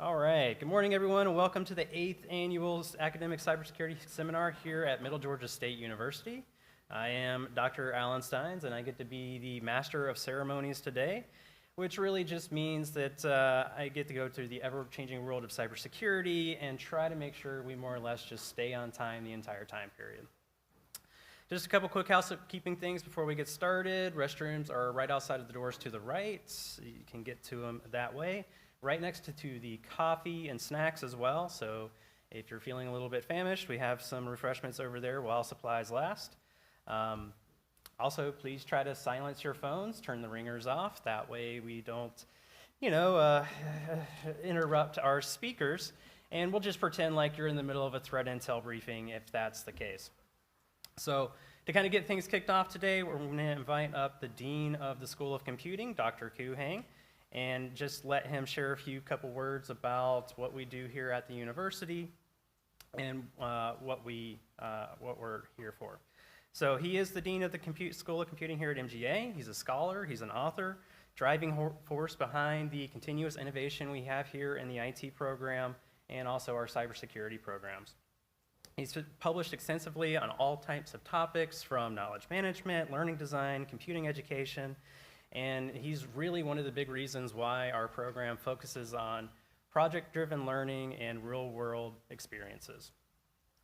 All right, good morning everyone and welcome to the 8th Annual Academic Cybersecurity Seminar here at Middle Georgia State University. I am Dr. Alan Steins and I get to be the Master of Ceremonies today, which really just means that I get to go through the ever-changing world of cybersecurity and try to make sure we more or less just stay on time the entire time period. Just a couple quick housekeeping things before we get started. Restrooms are right outside of the doors to the right. You can get to them that way. Right next to the coffee and snacks as well. So if you're feeling a little bit famished, we have some refreshments over there while supplies last. Also, please try to silence your phones, turn the ringers off. That way we don't, interrupt our speakers. And we'll just pretend like you're in the middle of a threat intel briefing if that's the case. So to kind of get things kicked off today, we're going to invite up the Dean of the School of Computing, Dr. Koo Hang, and just let him share a couple words about what we do here at the university and what we're here for. So he is the Dean of the School of Computing here at MGA. He's a scholar, he's an author, driving force behind the continuous innovation we have here in the IT program and also our cybersecurity programs. He's published extensively on all types of topics from knowledge management, learning design, computing education, and he's really one of the big reasons why our program focuses on project-driven learning and real-world experiences.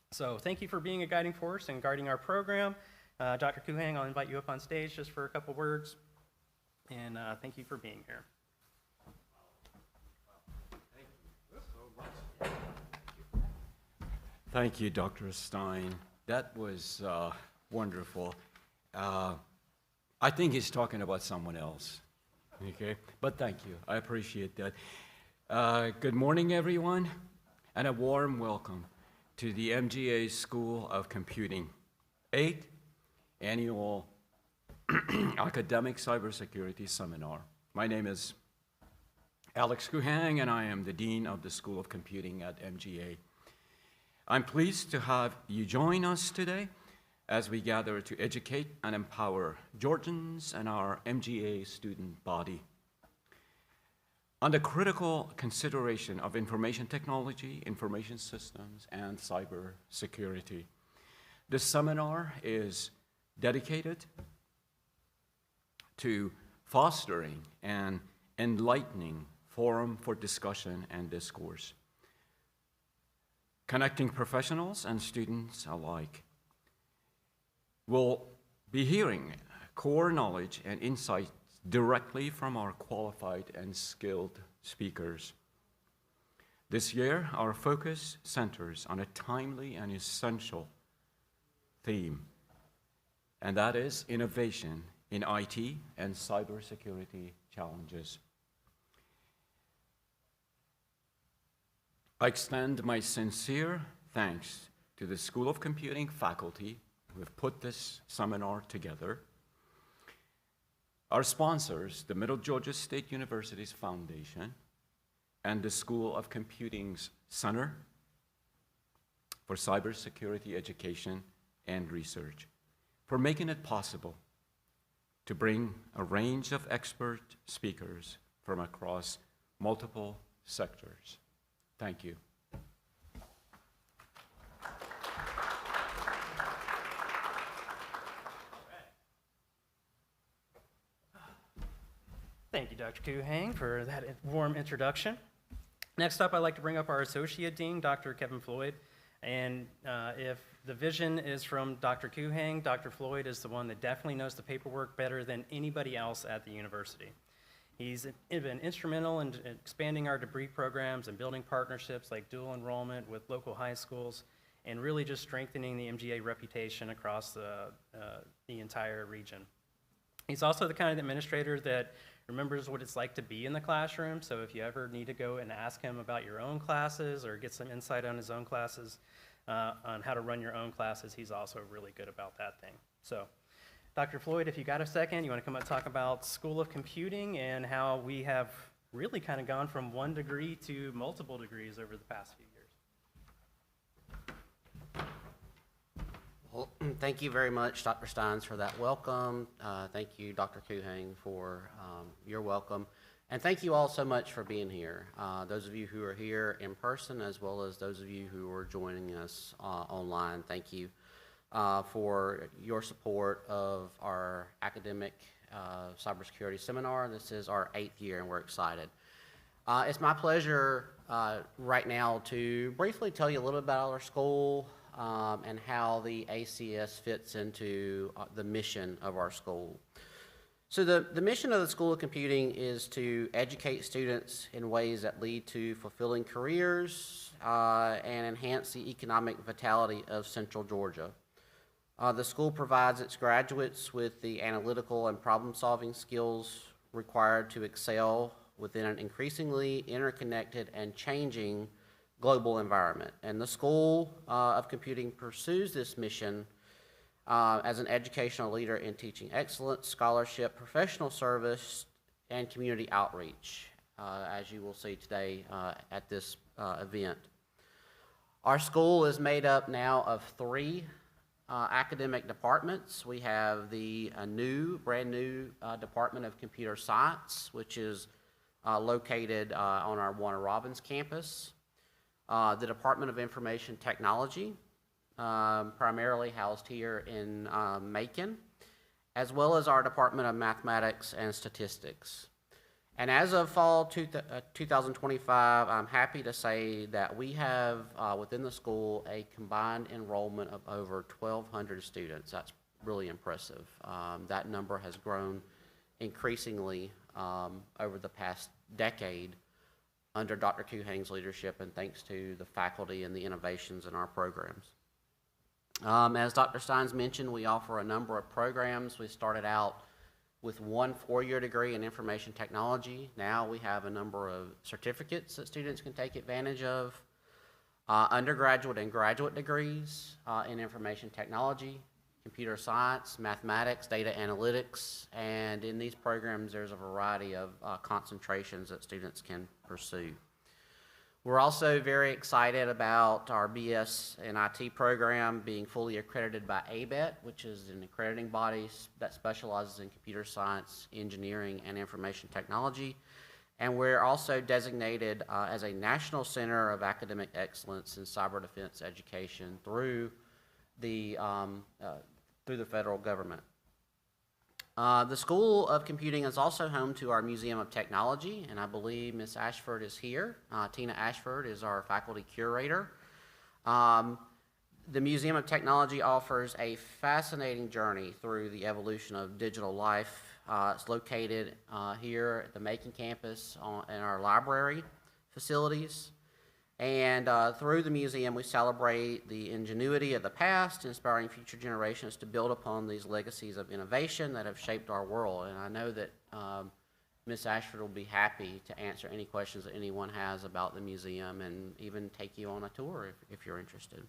So thank you for being a guiding force and guiding our program. Dr. Koo Hang, I'll invite you up on stage just for a couple words, and thank you for being here. Thank you, Dr. Stein. That was wonderful. I think he's talking about someone else, okay? But thank you, I appreciate that. Good morning, everyone, and a warm welcome to the MGA School of Computing 8th Annual Academic Cybersecurity Seminar. My name is Alex Koo Hang, and I am the Dean of the School of Computing at MGA. I'm pleased to have you join us today as we gather to educate and empower Georgians and our MGA student body on the critical consideration of information technology, information systems, and cybersecurity. This seminar is dedicated to fostering an enlightening forum for discussion and discourse, connecting professionals and students alike. We'll be hearing core knowledge and insights directly from our qualified and skilled speakers. This year, our focus centers on a timely and essential theme, and that is innovation in IT and cybersecurity challenges. I extend my sincere thanks to the School of Computing faculty who have put this seminar together, our sponsors, the Middle Georgia State University's Foundation, and the School of Computing's Center for Cybersecurity Education and Research, for making it possible to bring a range of expert speakers from across multiple sectors. Thank you. Thank you, Dr. Koo Hang, for that warm introduction. Next up, I'd like to bring up our Associate Dean, Dr. Kevin Floyd. And if the vision is from Dr. Koo Hang, Dr. Floyd is the one that definitely knows the paperwork better than anybody else at the university. He's been instrumental in expanding our degree programs and building partnerships like dual enrollment with local high schools and really just strengthening the MGA reputation across the entire region. He's also the kind of administrator that remembers what it's like to be in the classroom, so if you ever need to go and ask him about your own classes or get some insight on his own classes, on how to run your own classes, he's also really good about that thing. So, Dr. Floyd, if you got a second, you want to come and talk about School of Computing and how we have really kind of gone from one degree to multiple degrees over the past few years. Well, thank you very much, Dr. Steins, for that welcome. Thank you, Dr. Koo Hang, for your welcome. And thank you all so much for being here. Those of you who are here in person, as well as those of you who are joining us online, thank you for your support of our Academic Cybersecurity Seminar. This is our 8th year, and we're excited. It's my pleasure right now to briefly tell you a little bit about our school and how the ACS fits into the mission of our school. So the mission of the School of Computing is to educate students in ways that lead to fulfilling careers and enhance the economic vitality of Central Georgia. The school provides its graduates with the analytical and problem-solving skills required to excel within an increasingly interconnected and changing global environment. And the School of Computing pursues this mission as an educational leader in teaching excellence, scholarship, professional service, and community outreach, as you will see today at this event. Our school is made up now of 3 academic departments. We have the brand new Department of Computer Science, which is located on our Warner Robins campus. The Department of Information Technology, primarily housed here in Macon, as well as our Department of Mathematics and Statistics. And as of fall 2025, I'm happy to say that we have within the school a combined enrollment of over 1,200 students. That's really impressive. That number has grown increasingly over the past decade under Dr. Kuhang's leadership, and thanks to the faculty and the innovations in our programs. As Dr. Steins mentioned, we offer a number of programs. We started out with 1 4-year degree in information technology. Now we have a number of certificates that students can take advantage of, undergraduate and graduate degrees in information technology, computer science, mathematics, data analytics, and in these programs there's a variety of concentrations that students can pursue. We're also very excited about our BS in IT program being fully accredited by ABET, which is an accrediting body that specializes in computer science, engineering, and information technology. And we're also designated as a National Center of Academic Excellence in Cyber Defense Education through the federal government. The School of Computing is also home to our Museum of Technology, and I believe Ms. Ashford is here. Tina Ashford is our faculty curator. The Museum of Technology offers a fascinating journey through the evolution of digital life. It's located here at the Macon campus in our library facilities. And through the museum, we celebrate the ingenuity of the past, inspiring future generations to build upon these legacies of innovation that have shaped our world. And I know that Ms. Ashford will be happy to answer any questions that anyone has about the museum and even take you on a tour if you're interested.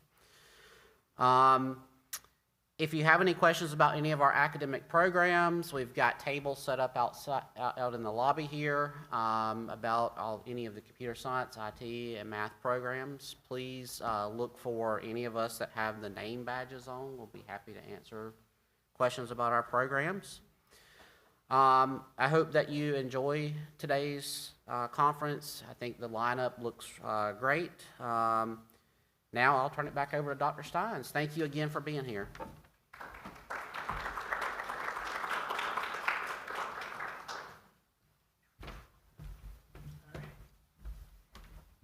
If you have any questions about any of our academic programs, we've got tables set up out in the lobby here about any of the computer science, IT, and math programs. Please look for any of us that have the name badges on. We'll be happy to answer questions about our programs. I hope that you enjoy today's conference. I think the lineup looks great. Now I'll turn it back over to Dr. Steins. Thank you again for being here.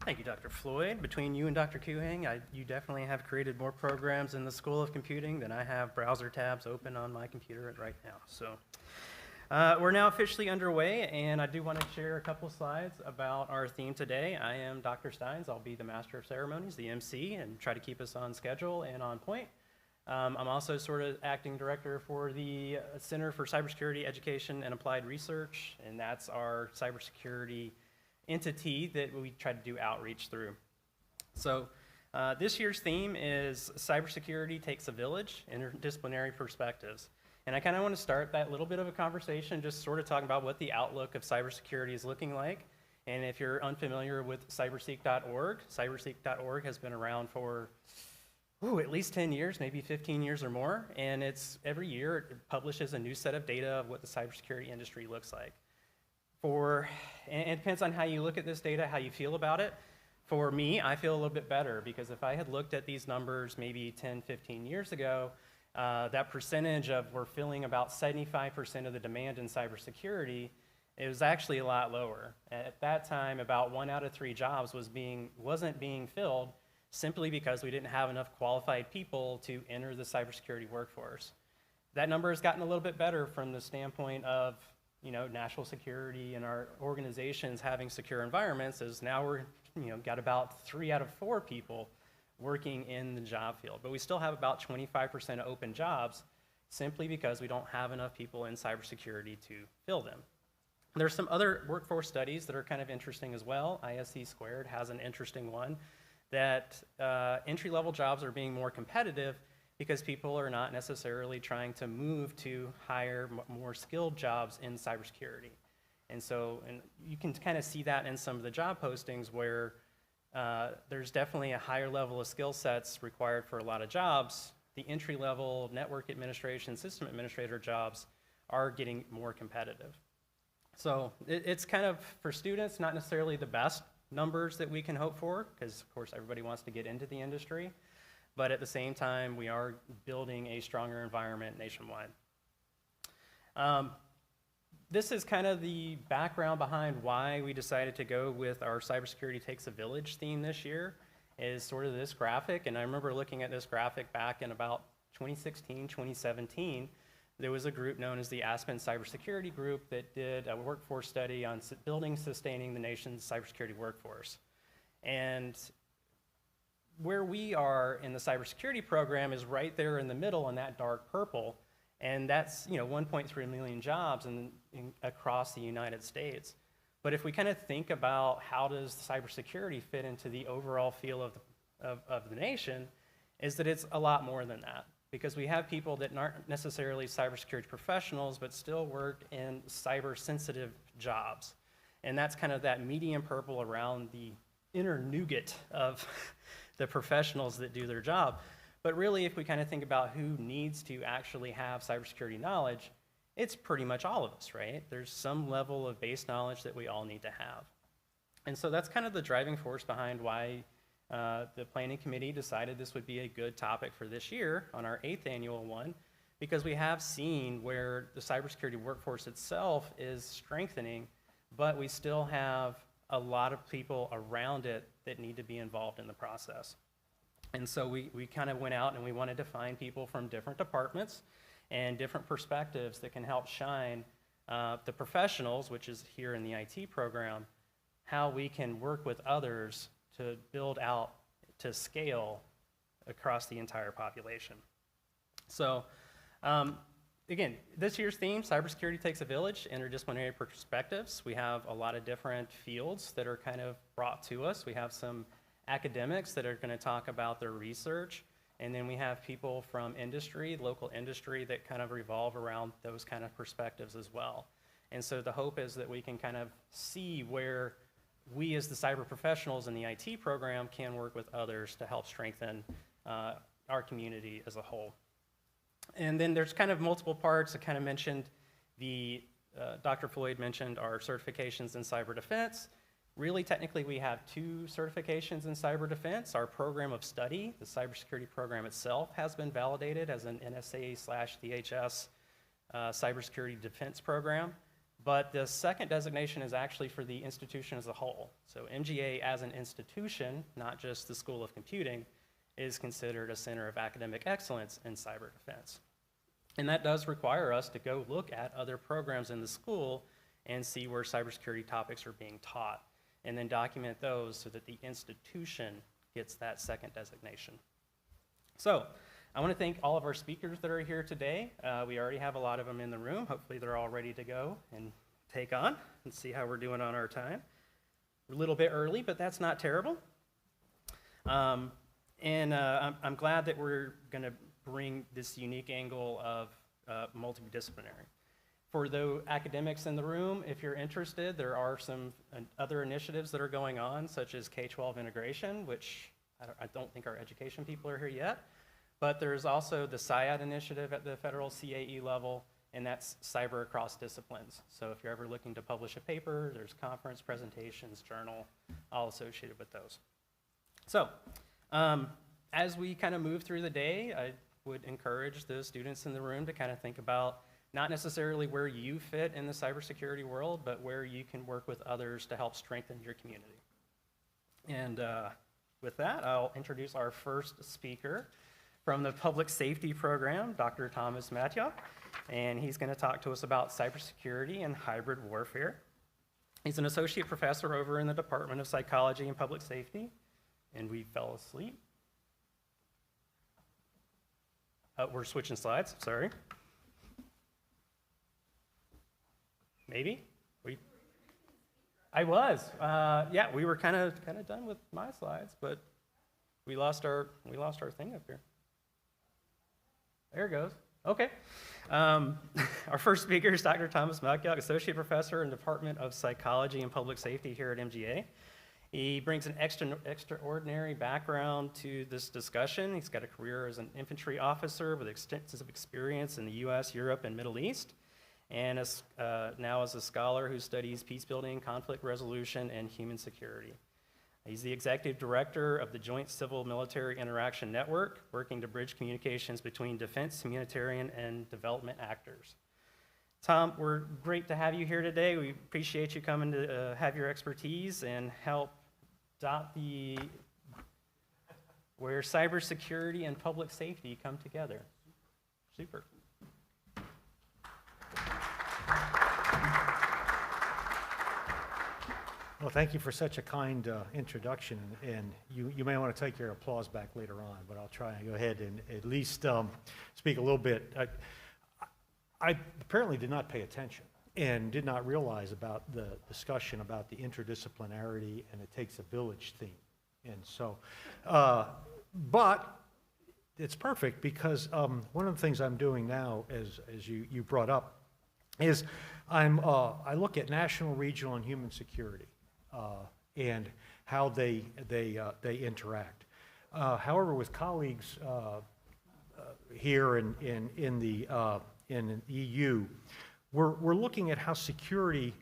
Thank you, Dr. Floyd. Between you and Dr. Kuhang, you definitely have created more programs in the School of Computing than I have browser tabs open on my computer right now. So we're now officially underway, and I do want to share a couple slides about our theme today. I am Dr. Steins. I'll be the Master of Ceremonies, the MC, and try to keep us on schedule and on point. I'm also sort of acting director for the Center for Cybersecurity Education and Applied Research, and that's our cybersecurity entity that we try to do outreach through. So this year's theme is Cybersecurity Takes a Village, Interdisciplinary Perspectives. And I kind of want to start that little bit of a conversation just sort of talking about what the outlook of cybersecurity is looking like. And if you're unfamiliar with cyberseek.org, cyberseek.org has been around for at least 10 years, maybe 15 years or more. And every year it publishes a new set of data of what the cybersecurity industry looks like. And it depends on how you look at this data, how you feel about it. For me, I feel a little bit better because if I had looked at these numbers maybe 10, 15 years ago, that percentage of we're filling about 75% of the demand in cybersecurity, it was actually a lot lower. At that time, about 1 out of 3 jobs wasn't being filled simply because we didn't have enough qualified people to enter the cybersecurity workforce. That number has gotten a little bit better from the standpoint of national security and our organizations having secure environments, as now we're got about 3 out of 4 people working in the job field. But we still have about 25% of open jobs simply because we don't have enough people in cybersecurity to fill them. There's some other workforce studies that are kind of interesting as well. ISC Squared has an interesting one that entry-level jobs are being more competitive because people are not necessarily trying to move to higher, more skilled jobs in cybersecurity. And you can kind of see that in some of the job postings where there's definitely a higher level of skill sets required for a lot of jobs. The entry-level network administration, system administrator jobs are getting more competitive. So it's kind of, for students, not necessarily the best numbers that we can hope for, because of course everybody wants to get into the industry, but at the same time we are building a stronger environment nationwide. This is kind of the background behind why we decided to go with our Cybersecurity Takes a Village theme this year, is sort of this graphic. And I remember looking at this graphic back in about 2016, 2017. There was a group known as the Aspen Cybersecurity Group that did a workforce study on building, sustaining the nation's cybersecurity workforce. And where we are in the cybersecurity program is right there in the middle in that dark purple. And that's 1.3 million jobs across the United States. But if we kind of think about how does cybersecurity fit into the overall feel of the nation, is that it's a lot more than that. Because we have people that aren't necessarily cybersecurity professionals, but still work in cyber-sensitive jobs. And that's kind of that medium purple around the inner nougat of the professionals that do their job. But really, if we kind of think about who needs to actually have cybersecurity knowledge, it's pretty much all of us, right? There's some level of base knowledge that we all need to have. And so that's kind of the driving force behind why the planning committee decided this would be a good topic for this year on our 8th annual one, because we have seen where the cybersecurity workforce itself is strengthening, but we still have a lot of people around it that need to be involved in the process. And so we kind of went out and we wanted to find people from different departments and different perspectives that can help shine the professionals, which is here in the IT program, how we can work with others to build out, to scale across the entire population. So again, this year's theme, Cybersecurity Takes a Village, interdisciplinary perspectives. We have a lot of different fields that are kind of brought to us. We have some academics that are going to talk about their research, and then we have people from industry, local industry, that kind of revolve around those kind of perspectives as well. And so the hope is that we can kind of see where we as the cyber professionals in the IT program can work with others to help strengthen our community as a whole. And then there's kind of multiple parts. I kind of mentioned Dr. Floyd mentioned our certifications in cyber defense. Really, technically, we have 2 certifications in cyber defense. Our program of study, the cybersecurity program itself, has been validated as an NSA/DHS cybersecurity defense program. But the second designation is actually for the institution as a whole. So MGA as an institution, not just the School of Computing, is considered a center of academic excellence in cyber defense. And that does require us to go look at other programs in the school and see where cybersecurity topics are being taught, and then document those so that the institution gets that second designation. So I want to thank all of our speakers that are here today. We already have a lot of them in the room. Hopefully they're all ready to go and take on and see how we're doing on our time. We're a little bit early, but that's not terrible. I'm glad that we're going to bring this unique angle of multidisciplinary. For the academics in the room, if you're interested, there are some other initiatives that are going on, such as K-12 integration, which I don't think our education people are here yet. But there's also the SIAD initiative at the federal CAE level, and that's cyber across disciplines. So if you're ever looking to publish a paper, there's conference, presentations, journal, all associated with those. So as we kind of move through the day, I would encourage the students in the room to kind of think about not necessarily where you fit in the cybersecurity world, but where you can work with others to help strengthen your community. And with that, I'll introduce our first speaker from the Public Safety Program, Dr. Thomas Matja, and he's going to talk to us about cybersecurity and hybrid warfare. He's an associate professor over in the Department of Psychology and Public Safety, and we fell asleep. We're switching slides, sorry. Maybe? I was. Yeah, we were kind of done with my slides, but we lost our thing up here. There it goes. Okay. Our first speaker is Dr. Thomas Matja, Associate Professor in the Department of Psychology and Public Safety here at MGA. He brings an extraordinary background to this discussion. He's got a career as an infantry officer with extensive experience in the U.S., Europe, and Middle East, and now as a scholar who studies peace building, conflict resolution, and human security. He's the executive director of the Joint Civil-Military Interaction Network, working to bridge communications between defense, humanitarian, and development actors. Tom, we're great to have you here today. We appreciate you coming to have your expertise and help dot where cybersecurity and public safety come together. Super. Well, thank you for such a kind introduction, and you may want to take your applause back later on, but I'll try and go ahead and at least speak a little bit. I apparently did not pay attention and did not realize about the discussion about the interdisciplinarity and it takes a village theme. And so, but it's perfect because one of the things I'm doing now, as you brought up, is I look at national, regional, and human security and how they interact. However, with colleagues here in the EU, we're looking at how security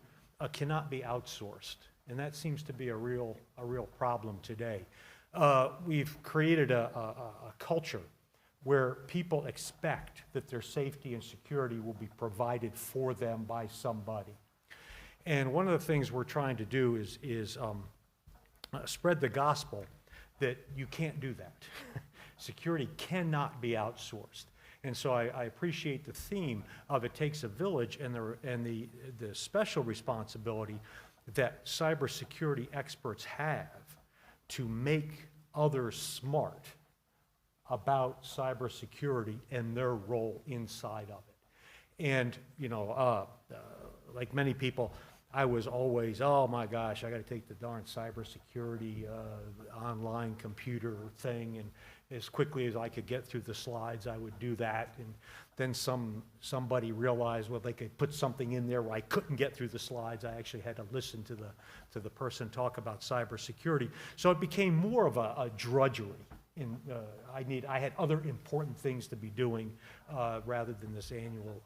cannot be outsourced, and that seems to be a real problem today. We've created a culture where people expect that their safety and security will be provided for them by somebody. And one of the things we're trying to do is spread the gospel that you can't do that. Security cannot be outsourced. And so I appreciate the theme of it takes a village and the special responsibility that cybersecurity experts have to make others smart about cybersecurity and their role inside of it. And, like many people, I was always, oh my gosh, I got to take the darn cybersecurity online computer thing, and as quickly as I could get through the slides, I would do that. And then somebody realized, well, they could put something in there where I couldn't get through the slides. I actually had to listen to the person talk about cybersecurity. So it became more of a drudgery. I had other important things to be doing rather than this annual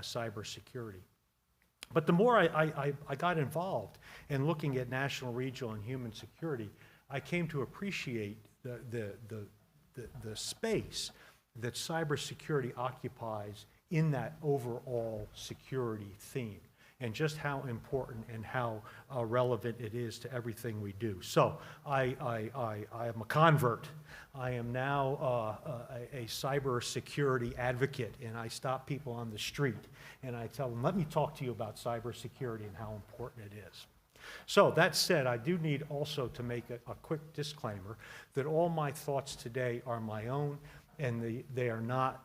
cybersecurity. But the more I got involved in looking at national, regional, and human security, I came to appreciate the space that cybersecurity occupies in that overall security theme, and just how important and how relevant it is to everything we do. So I am a convert. I am now a cybersecurity advocate, and I stop people on the street and I tell them, let me talk to you about cybersecurity and how important it is. So that said, I do need also to make a quick disclaimer that all my thoughts today are my own, and they are not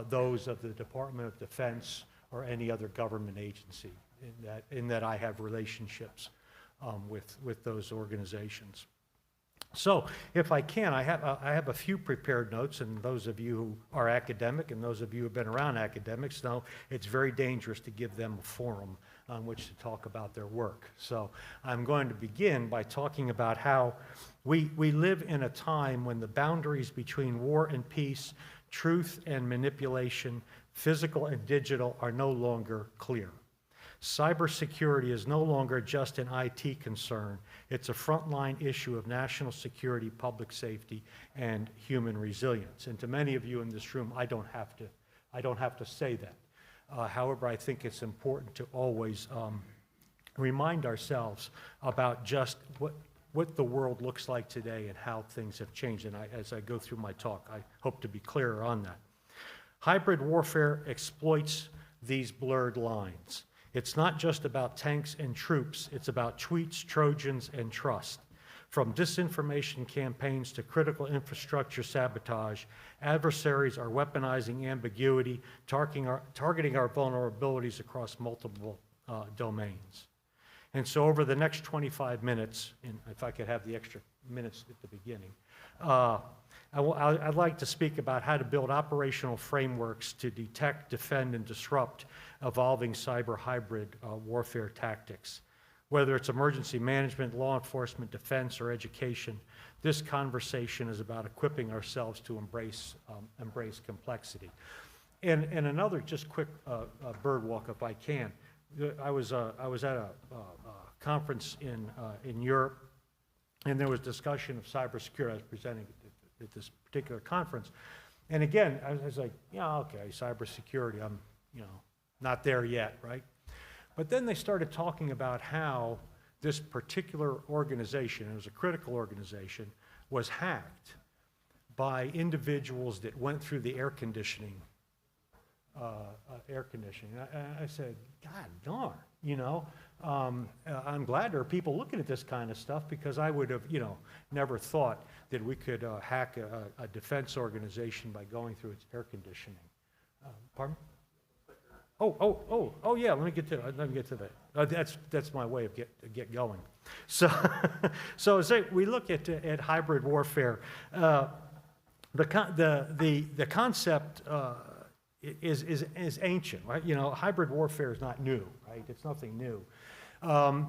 those of the Department of Defense or any other government agency, in that I have relationships with those organizations. So if I can, I have a few prepared notes, and those of you who are academic and those of you who have been around academics know it's very dangerous to give them a forum on which to talk about their work. So I'm going to begin by talking about how we live in a time when the boundaries between war and peace, truth and manipulation, Physical and digital are no longer clear. Cybersecurity is no longer just an IT concern. It's a frontline issue of national security, public safety, and human resilience. And to many of you in this room, I don't have to say that. However, I think it's important to always remind ourselves about just what the world looks like today and how things have changed. And as I go through my talk, I hope to be clearer on that. Hybrid warfare exploits these blurred lines. It's not just about tanks and troops, it's about tweets, Trojans, and trust. From disinformation campaigns to critical infrastructure sabotage, adversaries are weaponizing ambiguity, targeting our vulnerabilities across multiple domains. And so over the next 25 minutes, and if I could have the extra minutes at the beginning, I'd like to speak about how to build operational frameworks to detect, defend, and disrupt evolving cyber hybrid warfare tactics. Whether it's emergency management, law enforcement, defense, or education, this conversation is about equipping ourselves to embrace complexity. And another just quick bird walk, if I can. I was at a conference in Europe, and there was discussion of cybersecurity. I was presenting at this particular conference. And again, I was like, yeah, okay, cybersecurity, I'm, not there yet, right? But then they started talking about how this particular organization, it was a critical organization, was hacked by individuals that went through the air conditioning. I said, God darn, I'm glad there are people looking at this kind of stuff, because I would have, never thought that we could hack a defense organization by going through its air conditioning. Pardon? Oh, yeah. Let me get to that. That's my way of get going. So, so we look at hybrid warfare. The concept is ancient, right? Hybrid warfare is not new, right? It's nothing new.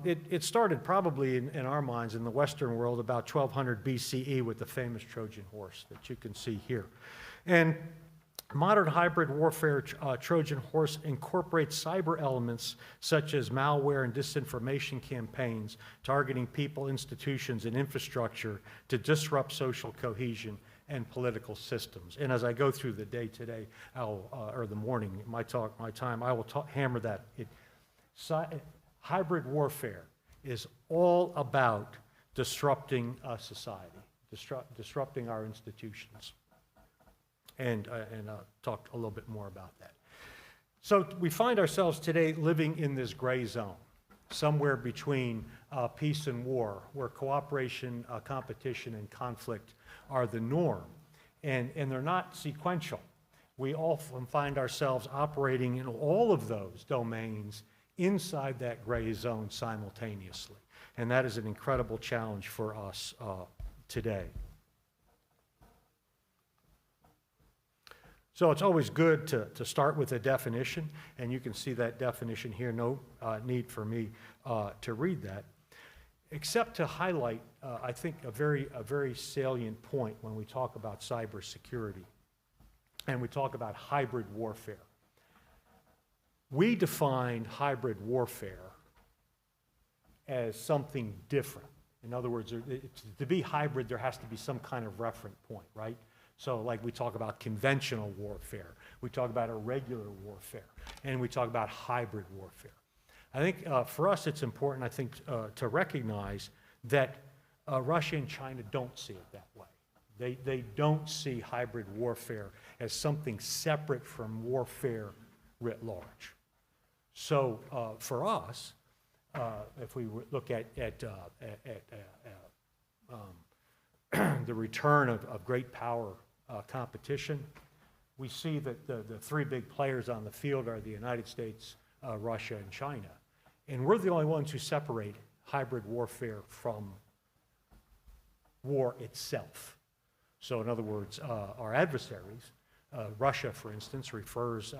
It started probably in our minds in the Western world about 1200 BCE with the famous Trojan horse that you can see here. And modern hybrid warfare Trojan horse incorporates cyber elements such as malware and disinformation campaigns targeting people, institutions, and infrastructure to disrupt social cohesion and political systems. And as I go through the day today, or the morning, my time, I will hammer that. Hybrid warfare is all about disrupting society, disrupting our institutions. And I'll talk a little bit more about that. So we find ourselves today living in this gray zone, somewhere between peace and war, where cooperation, competition, and conflict are the norm. And they're not sequential. We often find ourselves operating in all of those domains inside that gray zone simultaneously. And that is an incredible challenge for us today. So it's always good to start with a definition, and you can see that definition here. No need for me to read that, except to highlight, I think, a very salient point when we talk about cybersecurity and we talk about hybrid warfare. We define hybrid warfare as something different. In other words, to be hybrid, there has to be some kind of reference point, right? So like we talk about conventional warfare, we talk about irregular warfare, and we talk about hybrid warfare. I think for us it's important, I think, to recognize that Russia and China don't see it that way. They don't see hybrid warfare as something separate from warfare writ large. So for us, if we look at the return of great power competition, we see that the three big players on the field are the United States, Russia, and China. And we're the only ones who separate hybrid warfare from war itself. So in other words, our adversaries, Russia, for instance, refers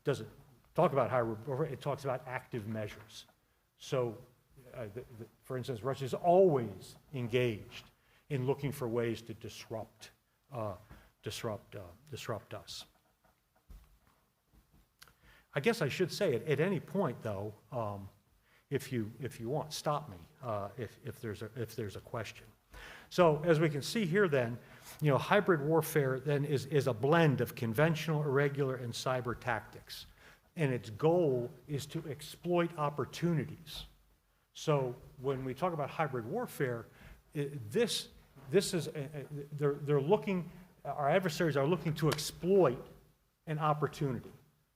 doesn't talk about hybrid warfare, it talks about active measures. So for instance, Russia is always engaged in looking for ways to disrupt us. I guess I should say it, at any point, though, if you want, stop me if there's a question. So as we can see here then, hybrid warfare then is a blend of conventional, irregular, and cyber tactics. And its goal is to exploit opportunities. So when we talk about hybrid warfare, this is, they're looking, our adversaries are looking to exploit an opportunity.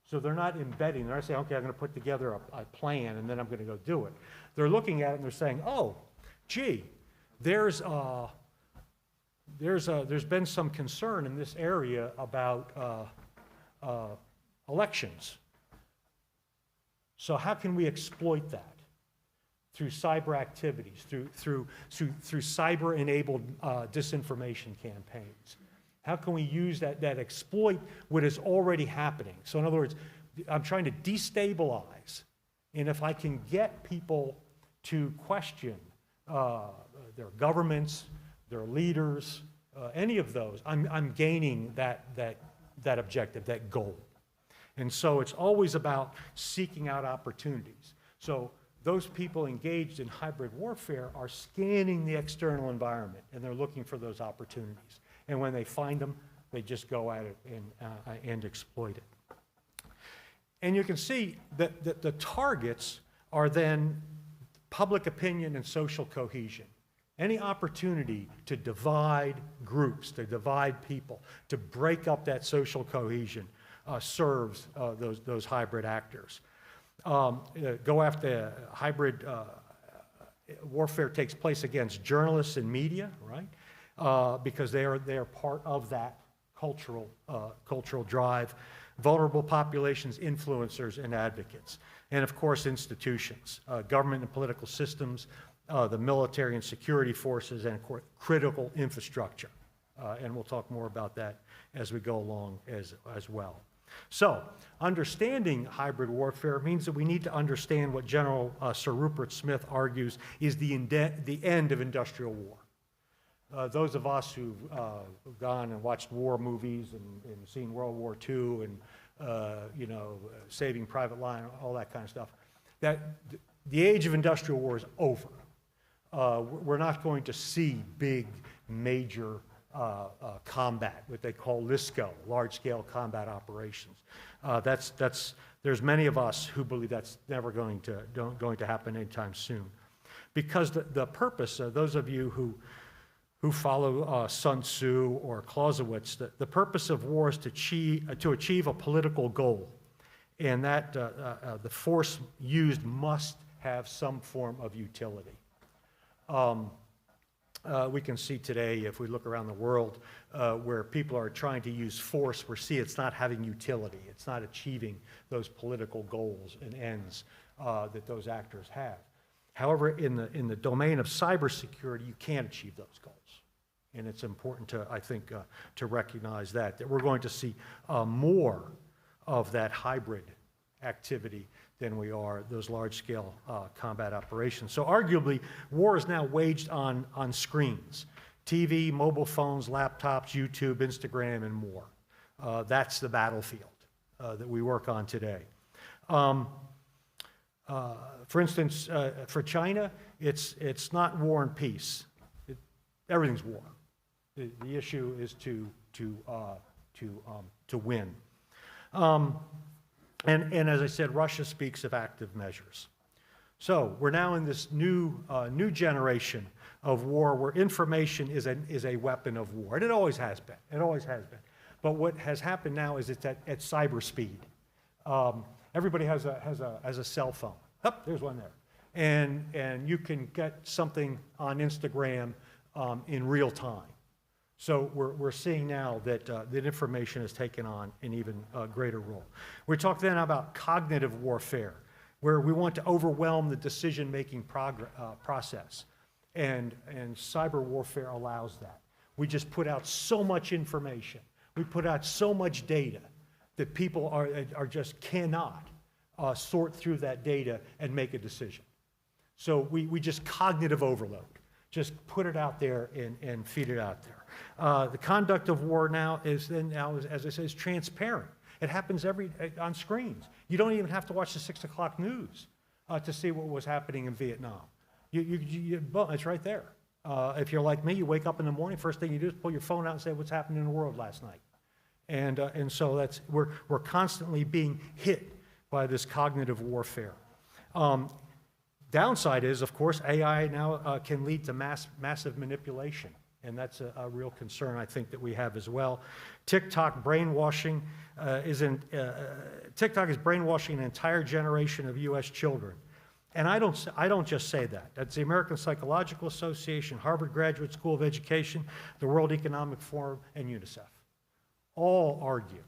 So they're not embedding, they're not saying, okay, I'm going to put together a plan and then I'm going to go do it. They're looking at it and they're saying, oh, gee, there's been some concern in this area about elections. So how can we exploit that? Through cyber activities, through cyber-enabled disinformation campaigns. How can we use that exploit what is already happening? So in other words, I'm trying to destabilize, and if I can get people to question their governments, their leaders, any of those, I'm gaining that objective, that goal. And so it's always about seeking out opportunities. So those people engaged in hybrid warfare are scanning the external environment, and they're looking for those opportunities. And when they find them, they just go at it and exploit it. And you can see that the targets are then public opinion and social cohesion. Any opportunity to divide groups, to divide people, to break up that social cohesion serves those hybrid actors. Go after hybrid warfare takes place against journalists and media, right? Because they are part of that cultural drive. Vulnerable populations, influencers, and advocates. And of course, institutions, government and political systems, the military and security forces, and of course, critical infrastructure. And we'll talk more about that as we go along as well. So, understanding hybrid warfare means that we need to understand what General Sir Rupert Smith argues is the end of industrial war. Those of us who've gone and watched war movies and seen World War II and Saving Private Ryan, all that kind of stuff, that the age of industrial war is over. We're not going to see big, major combat, what they call LSCO, large-scale combat operations. There's many of us who believe that's never going to happen anytime soon, because the purpose, those of you who follow Sun Tzu or Clausewitz, the purpose of war is to achieve a political goal, and that the force used must have some form of utility. We can see today, if we look around the world, where people are trying to use force, we see it's not having utility. It's not achieving those political goals and ends that those actors have. However, in the domain of cybersecurity, you can achieve those goals. And it's important to, I think, to recognize that we're going to see more of that hybrid activity than we are those large-scale combat operations. So arguably, war is now waged on screens, TV, mobile phones, laptops, YouTube, Instagram, and more. That's the battlefield that we work on today. For instance, for China, it's not war and peace. Everything's war. The issue is to win. And as I said, Russia speaks of active measures. So we're now in this new generation of war where information is a weapon of war, and it always has been. It always has been. But what has happened now is it's at cyber speed. Everybody has a cell phone. Oh, there's one there, and you can get something on Instagram in real time. So we're seeing now that that information has taken on an even greater role. We talked then about cognitive warfare, where we want to overwhelm the decision-making process, and cyber warfare allows that. We just put out so much information, we put out so much data that people are just cannot sort through that data and make a decision. So we just cognitive overload. Just put it out there and feed it out there. The conduct of war now is, as I say, is transparent. It happens on screens. You don't even have to watch the 6 o'clock news to see what was happening in Vietnam. Well, it's right there. If you're like me, you wake up in the morning, first thing you do is pull your phone out and say, what's happening in the world last night? And so we're constantly being hit by this cognitive warfare. Downside is, of course, AI now can lead to massive manipulation, and that's a real concern I think that we have as well. TikTok brainwashing TikTok is brainwashing an entire generation of U.S. children. And I don't just say that. That's the American Psychological Association, Harvard Graduate School of Education, the World Economic Forum, and UNICEF. All argue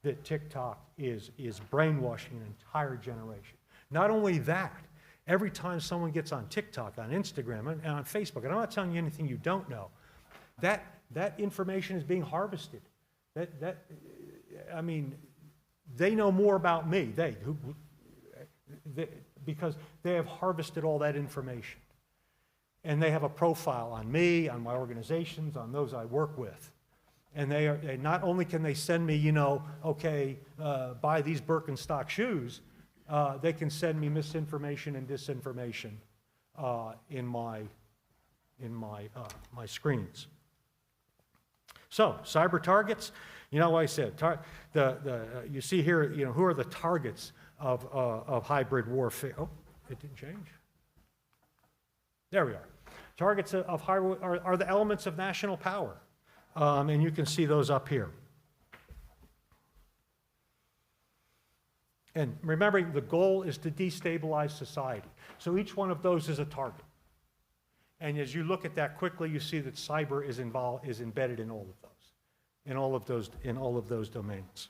that TikTok is brainwashing an entire generation. Not only that, every time someone gets on TikTok, on Instagram, and on Facebook, and I'm not telling you anything you don't know, that information is being harvested. I mean, they know more about me, because they have harvested all that information. And they have a profile on me, on my organizations, on those I work with. And they not only can they send me, buy these Birkenstock shoes, they can send me misinformation and disinformation in my screens. So, cyber targets, like I said, you see here, who are the targets of hybrid warfare. Oh, it didn't change. There we are. Targets of hybrid are the elements of national power. And you can see those up here. And remembering the goal is to destabilize society. So each one of those is a target. And as you look at that quickly, you see that cyber is embedded in all of those domains.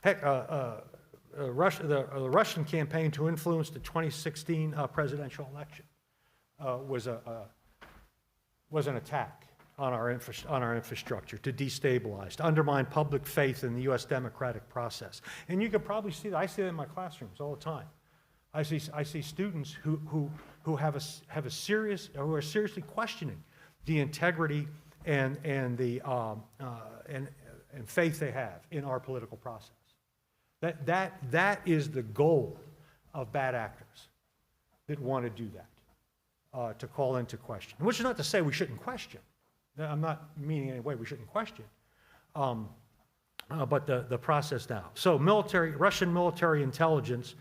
The Russian campaign to influence the 2016 presidential election was an attack on our infrastructure to destabilize, to undermine public faith in the U.S. democratic process. And you can probably see that. I see that in my classrooms all the time. I see students who are seriously questioning the integrity and faith they have in our political process. That is the goal of bad actors that want to do that, to call into question. Which is not to say we shouldn't question. I'm not meaning in any way we shouldn't question, but the process now. So Russian military intelligence,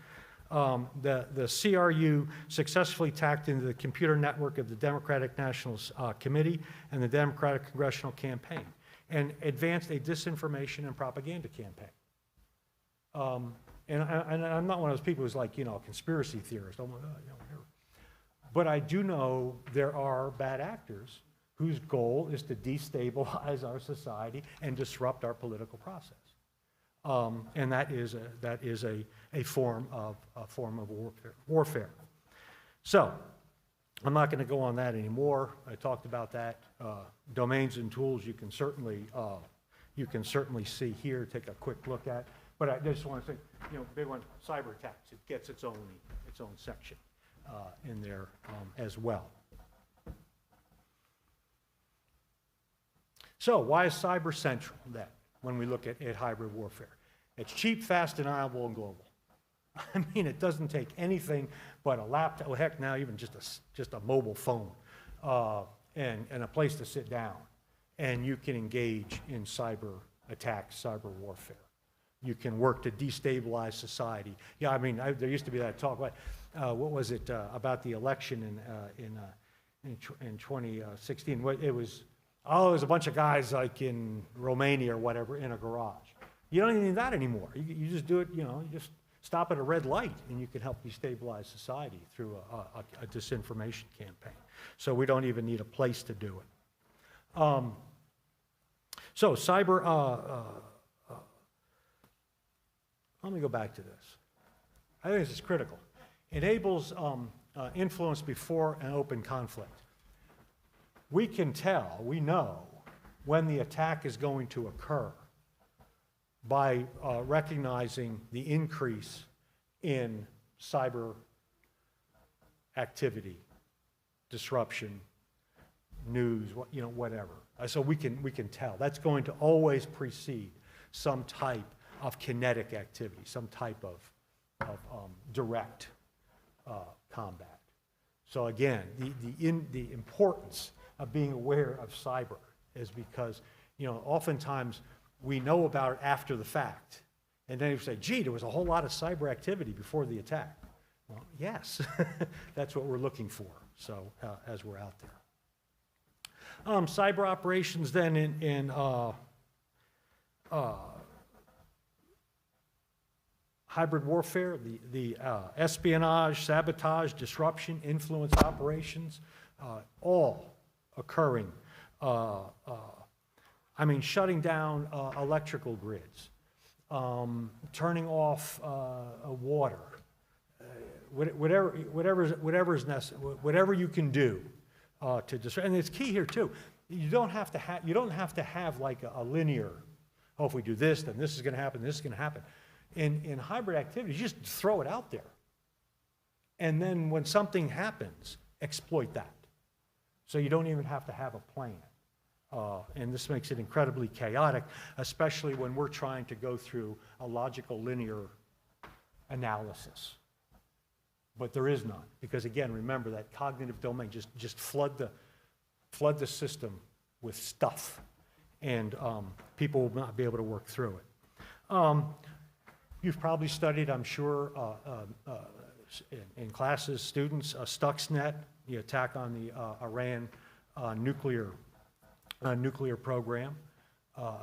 the CRU successfully tapped into the computer network of the Democratic National Committee and the Democratic Congressional Campaign and advanced a disinformation and propaganda campaign. And I'm not one of those people who's like, a conspiracy theorist. But I do know there are bad actors whose goal is to destabilize our society and disrupt our political process. And that is a form of warfare. So I'm not going to go on that anymore. I talked about that. Domains and tools you can certainly see here. Take a quick look at. But I just want to say, big one, cyber attacks. It gets its own section in there as well. So why is cyber central then when we look at hybrid warfare? It's cheap, fast, deniable, and global. I mean, it doesn't take anything but a laptop, well, heck, now even just a mobile phone and a place to sit down, and you can engage in cyber attacks, cyber warfare. You can work to destabilize society. Yeah, I mean, there used to be that talk, what was it, about the election in 2016? It was a bunch of guys like in Romania or whatever in a garage. You don't even need that anymore. You just do it, you just stop at a red light and you can help destabilize society through a disinformation campaign. So we don't even need a place to do it. So cyber, let me go back to this. I think this is critical. Enables influence before an open conflict. We know when the attack is going to occur by recognizing the increase in cyber activity, disruption, news, whatever. So we can tell. That's going to always precede some type of kinetic activity, some type of direct combat. So again, the importance of being aware of cyber is because, oftentimes we know about it after the fact. And then you say, gee, there was a whole lot of cyber activity before the attack. Well, yes, that's what we're looking for, so as we're out there. Cyber operations then in hybrid warfare, the espionage, sabotage, disruption, influence operations, all occurring. Shutting down electrical grids, turning off water, whatever you can do to disrupt. And it's key here too. You don't have to have like a linear. Oh, if we do this, then this is going to happen. This is going to happen. In hybrid activities, you just throw it out there, and then when something happens, exploit that. So you don't even have to have a plan. And this makes it incredibly chaotic, especially when we're trying to go through a logical linear analysis. But there is none, because again, remember that cognitive domain, just flood the system with stuff, and people will not be able to work through it. You've probably studied, I'm sure, in classes, students, Stuxnet, the attack on the Iran nuclear program.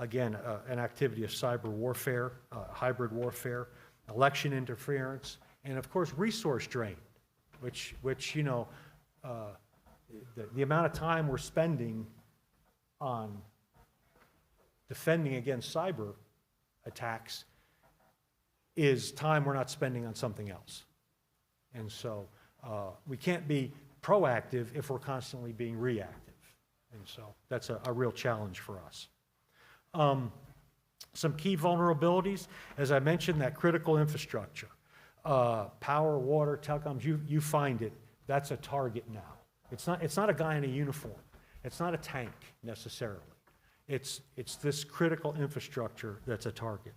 Again, an activity of cyber warfare, hybrid warfare, election interference, and of course, resource drain, which the amount of time we're spending on defending against cyber attacks is time we're not spending on something else. And so we can't be proactive if we're constantly being reactive. And so that's a real challenge for us. Some key vulnerabilities, as I mentioned, that critical infrastructure, power, water, telecoms, you find it, that's a target now. It's not a guy in a uniform. It's not a tank necessarily. It's this critical infrastructure that's a target.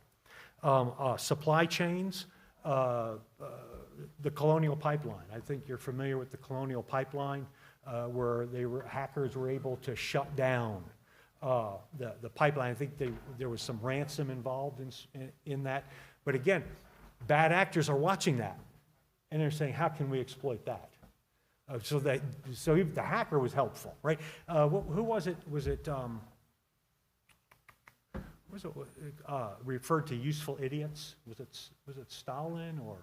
Supply chains, the Colonial Pipeline. I think you're familiar with the Colonial Pipeline, where hackers were able to shut down the pipeline. I think there was some ransom involved in that. But again, bad actors are watching that, and they're saying, how can we exploit that? So even the hacker was helpful, right? Who was it? Was it referred to useful idiots? Was it Stalin, or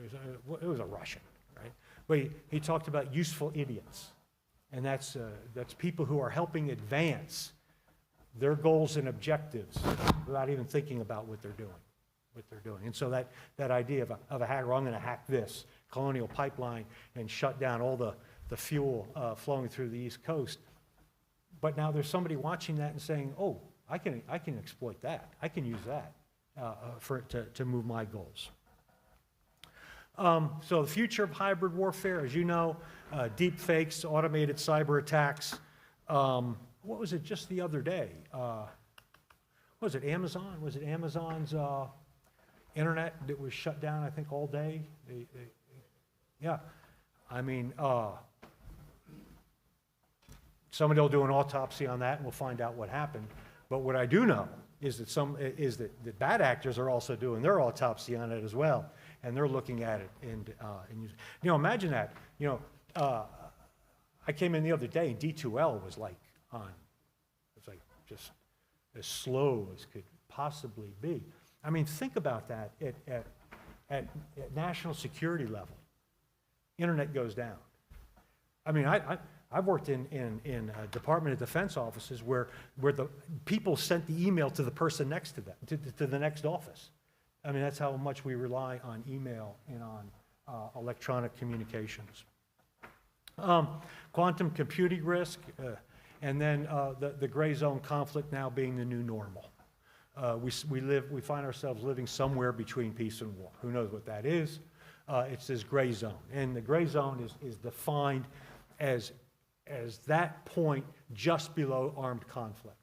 it was a Russian, right? But he talked about useful idiots, and that's people who are helping advance their goals and objectives without even thinking about what they're doing. And so that idea of a hacker, I'm going to hack this Colonial Pipeline and shut down all the fuel flowing through the East Coast. But now there's somebody watching that and saying, oh, I can exploit that. I can use that to move my goals. So the future of hybrid warfare, as you know, deep fakes, automated cyber attacks. What was it just the other day? Was it Amazon? Was it Amazon's internet that was shut down, I think, all day? Yeah. Somebody will do an autopsy on that, and we'll find out what happened. But what I do know is that bad actors are also doing their autopsy on it as well, and they're looking at it and imagine that. I came in the other day and D2L was like on. It's like just as slow as could possibly be. I mean, think about that at national security level. Internet goes down. I mean, I've worked in Department of Defense offices where the people sent the email to the person next to them, to the next office. I mean, that's how much we rely on email and on electronic communications. Quantum computing risk, and then the gray zone conflict now being the new normal. We find ourselves living somewhere between peace and war. Who knows what that is? It's this gray zone, and the gray zone is defined as that point just below armed conflict.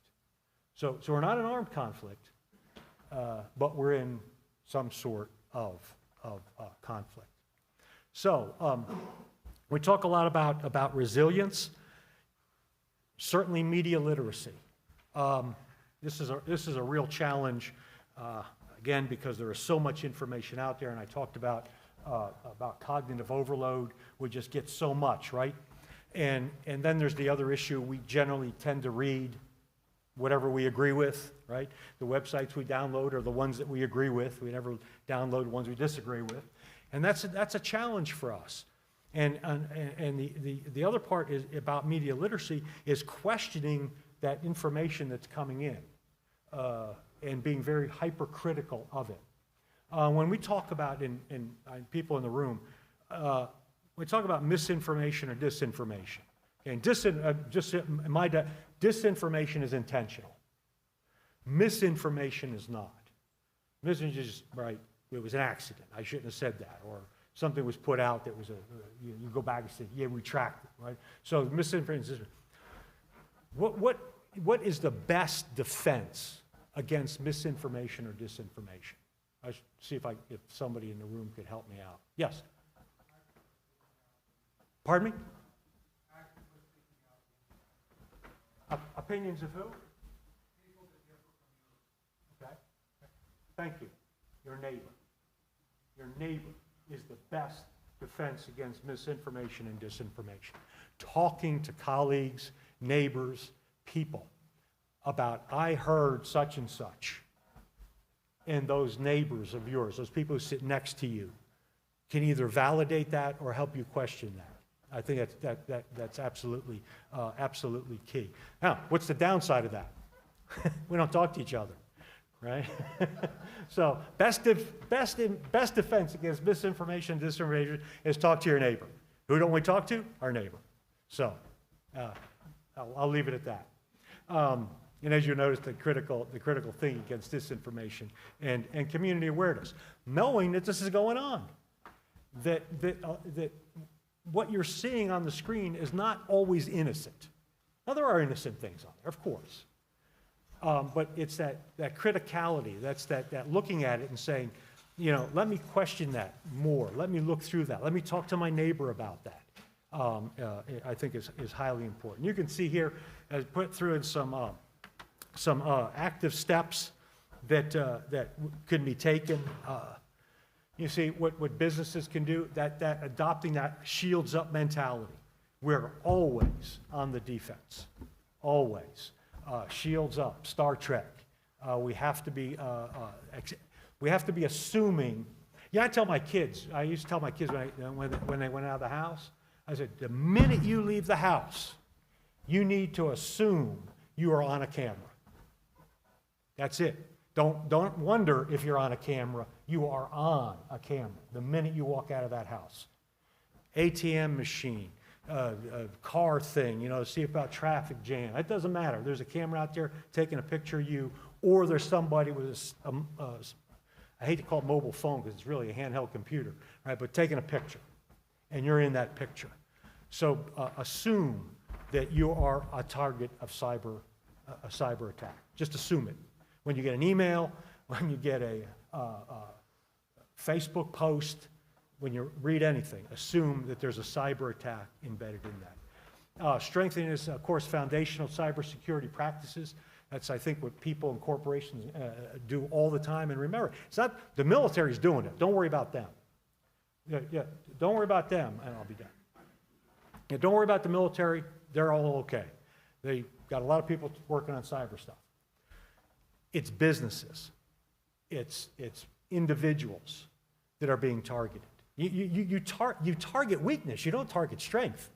So we're not in armed conflict, but we're in some sort of conflict. So we talk a lot about resilience, certainly media literacy. This is a real challenge, again, because there is so much information out there, and I talked about cognitive overload. We just get so much, right? And then there's the other issue. We generally tend to read whatever we agree with, right? The websites we download are the ones that we agree with. We never download ones we disagree with. And that's a challenge for us. And the other part is about media literacy is questioning that information that's coming in and being very hypercritical of it. When we talk about, and people in the room, we talk about misinformation or disinformation. And disinformation is intentional. Misinformation is not. Misinformation is just, right, it was an accident. I shouldn't have said that. Or something was put out that was you go back and say, yeah, retract it, right? So misinformation is, what is the best defense against misinformation or disinformation? I should see if somebody in the room could help me out. Yes? Pardon me? Opinions of who? Okay. Thank you. Your neighbor. Your neighbor is the best defense against misinformation and disinformation. Talking to colleagues, neighbors, people about, I heard such and such, and those neighbors of yours, those people who sit next to you, can either validate that or help you question that. I think that's absolutely key. Now, what's the downside of that? We don't talk to each other, right? So best defense against misinformation and disinformation is talk to your neighbor. Who don't we talk to? Our neighbor. So I'll leave it at that. And as you notice, the critical thing against disinformation and community awareness, knowing that this is going on, that what you're seeing on the screen is not always innocent. Now, there are innocent things on there, of course. But it's that criticality, that's that looking at it and saying, let me question that more. Let me look through that. Let me talk to my neighbor about that. I think is highly important. You can see here, I put through in some active steps that could be taken. You see what businesses can do, that adopting that shields up mentality. We're always on the defense, always. Shields up, Star Trek. We have to be assuming. Yeah, I used to tell my kids when they went out of the house, I said, the minute you leave the house, you need to assume you are on a camera. That's it. Don't wonder if you're on a camera. You are on a camera the minute you walk out of that house. ATM machine, car thing, see about traffic jam. It doesn't matter. There's a camera out there taking a picture of you, or there's somebody with I hate to call it mobile phone because it's really a handheld computer, right? But taking a picture, and you're in that picture. So assume that you are a target of a cyber attack. Just assume it. When you get an email, when you get a Facebook post, when you read anything, assume that there's a cyber attack embedded in that. Strengthening is, of course, foundational cybersecurity practices. That's, I think, what people and corporations do all the time. And remember, it's not the military's doing it. Don't worry about them. Yeah, don't worry about them, and I'll be done. Yeah, don't worry about the military. They're all okay. They got a lot of people working on cyber stuff. It's businesses. It's individuals that are being targeted. You target weakness. You don't target strength.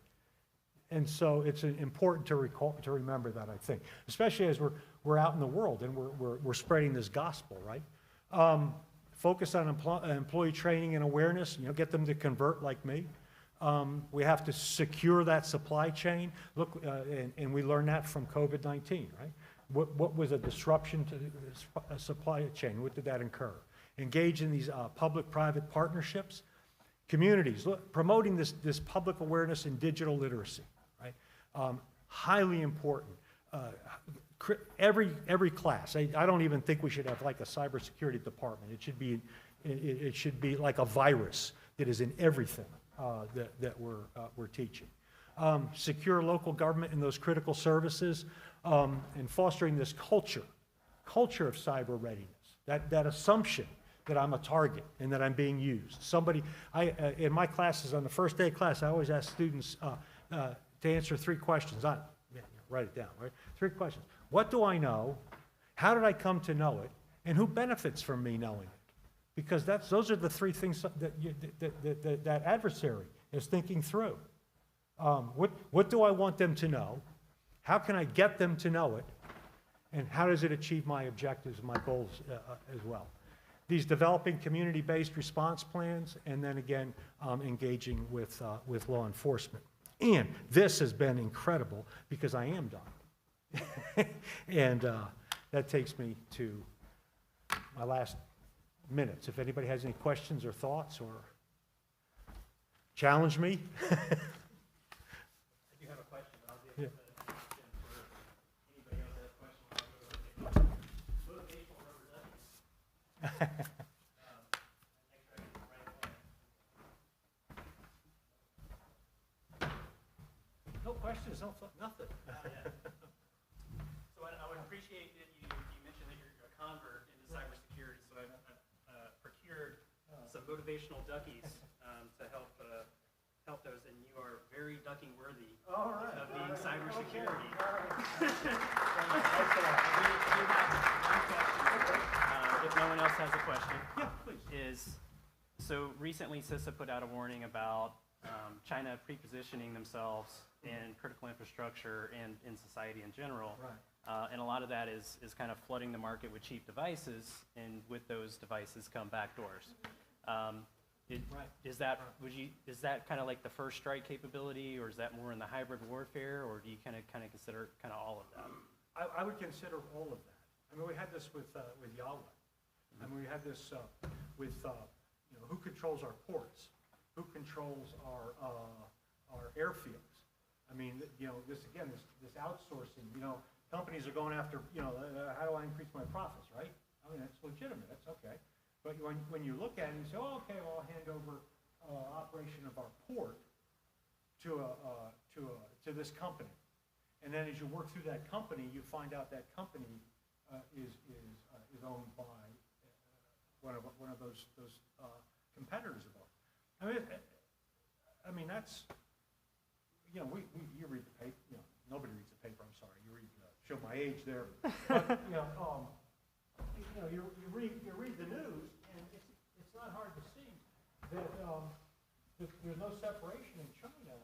And so it's important to remember that, I think, especially as we're out in the world and we're spreading this gospel, right? Focus on employee training and awareness. Get them to convert like me. We have to secure that supply chain. Look, and we learned that from COVID-19, right? What was a disruption to the supply chain? What did that incur? Engage in these public-private partnerships. Communities, promoting this public awareness and digital literacy, right? Highly important. every class. I don't even think we should have like a cybersecurity department. It should be like a virus that is in everything that we're teaching. Secure local government in those critical services, and fostering this culture of cyber readiness, that assumption that I'm a target and that I'm being used. In my classes, on the first day of class, I always ask students to answer 3 questions. Write it down, right? 3 questions. What do I know? How did I come to know it? And who benefits from me knowing it? Because those are the 3 things that adversary is thinking through. What do I want them to know? How can I get them to know it? And how does it achieve my objectives and my goals as well? These developing community-based response plans, and then again, engaging with law enforcement. And this has been incredible because I am done. And that takes me to my last minutes. If anybody has any questions or thoughts or challenge me. I do have a question, but I'll give it the question for anybody else that has a question. I'll go with it. Motivational rubber duckies. No questions, nothing. So I would appreciate that you mentioned that you're a convert into cybersecurity, so I've procured some motivational duckies to help those, and you are very ducking worthy All right. of being cybersecurity. If no one else has a question, Yeah, please. So recently CISA put out a warning about China pre-positioning themselves in critical infrastructure and in society in general. Right. And a lot of that is kind of flooding the market with cheap devices, and with those devices come backdoors. Right. Is that kind of like the first strike capability, or is that more in the hybrid warfare, or do you kind of consider kind of all of that? I would consider all of that. I mean, we had this with Yahweh. I mean, we had this with who controls our ports, who controls our airfields. I mean, this outsourcing. Companies are going after, how do I increase my profits, right? I mean, that's legitimate. That's okay. But when you look at it, you say, oh, okay, well, I'll hand over operation of our port to this company. And then as you work through that company, you find out that company is owned by one of those competitors of ours. I mean that's, you read the paper. Nobody reads the paper. I'm sorry. You read. Show my age there. But you read the news, and it's not hard to see that there's no separation in China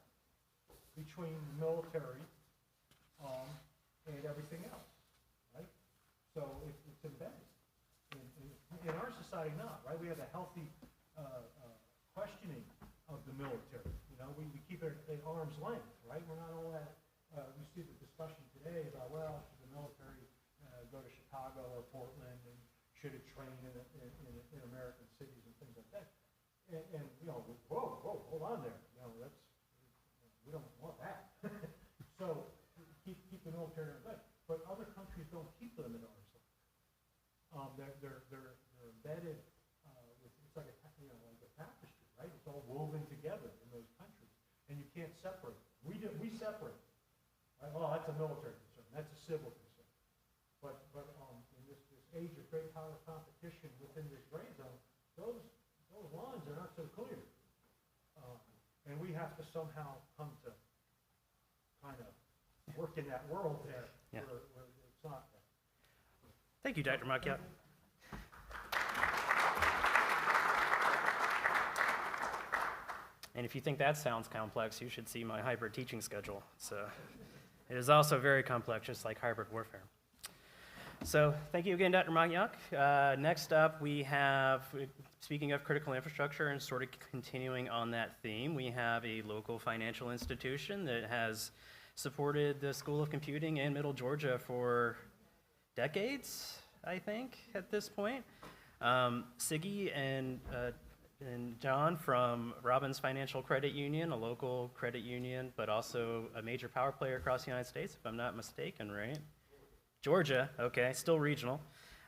between military and everything else, right? So it's embedded. In our society, not, right? We have a healthy questioning of the military. We keep it at arm's length, right? We're not all that. We see the discussion today about, well, should the military go to Chicago or Portland, and should it train in American cities and things like that? And whoa, hold on there. We don't want that. So keep the military in place. But other countries don't keep them at arm's length. They're embedded with, it's like a tapestry, right? It's all woven together in those countries, and you can't separate. We separate. Right? Well, that's a military concern. That's a civil concern. But in this age of great power competition within this gray zone, those lines are not so clear, and we have to somehow come to kind of work in that world there where it's not there. Thank you, Dr. Macchiat. And if you think that sounds complex, you should see my hybrid teaching schedule. It is also very complex, just like hybrid warfare. So thank you again, Dr. Macchiat. Next up, we have, speaking of critical infrastructure and sort of continuing on that theme, we have a local financial institution that has supported the School of Computing in Middle Georgia for decades, I think, at this point. Siggy and John from Robbins Financial Credit Union, a local credit union, but also a major power player across the United States, if I'm not mistaken, right? Georgia, okay, still regional.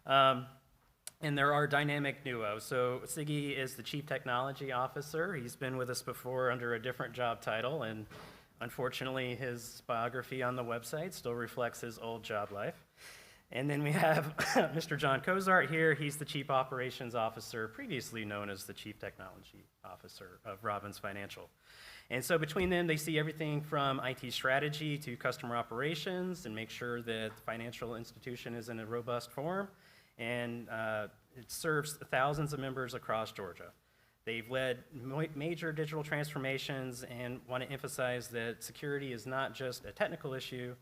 And there are dynamic duos. So Siggy is the Chief Technology Officer. He's been with us before under a different job title, and unfortunately, his biography on the website still reflects his old job life. And then we have Mr. John Cozart here. He's the Chief Operations Officer, previously known as the Chief Technology Officer of Robbins Financial. And so between them, they see everything from IT strategy to customer operations and make sure that the financial institution is in a robust form. And it serves thousands of members across Georgia. They've led major digital transformations and want to emphasize that security is not just a technical issue,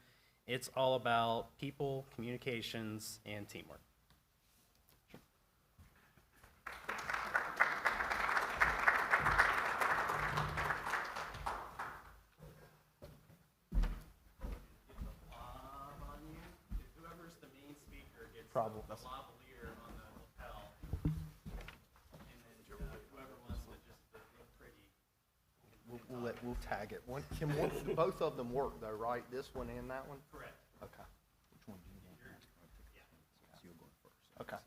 it's all about people, communications, and teamwork. Whoever's the main speaker gets Problem. the lavalier on the lapel, and then whoever wants to just look pretty. We'll tag it. Both of them work though, right? This one and that one? Correct. Okay. Which one do you want? You're going first. Okay.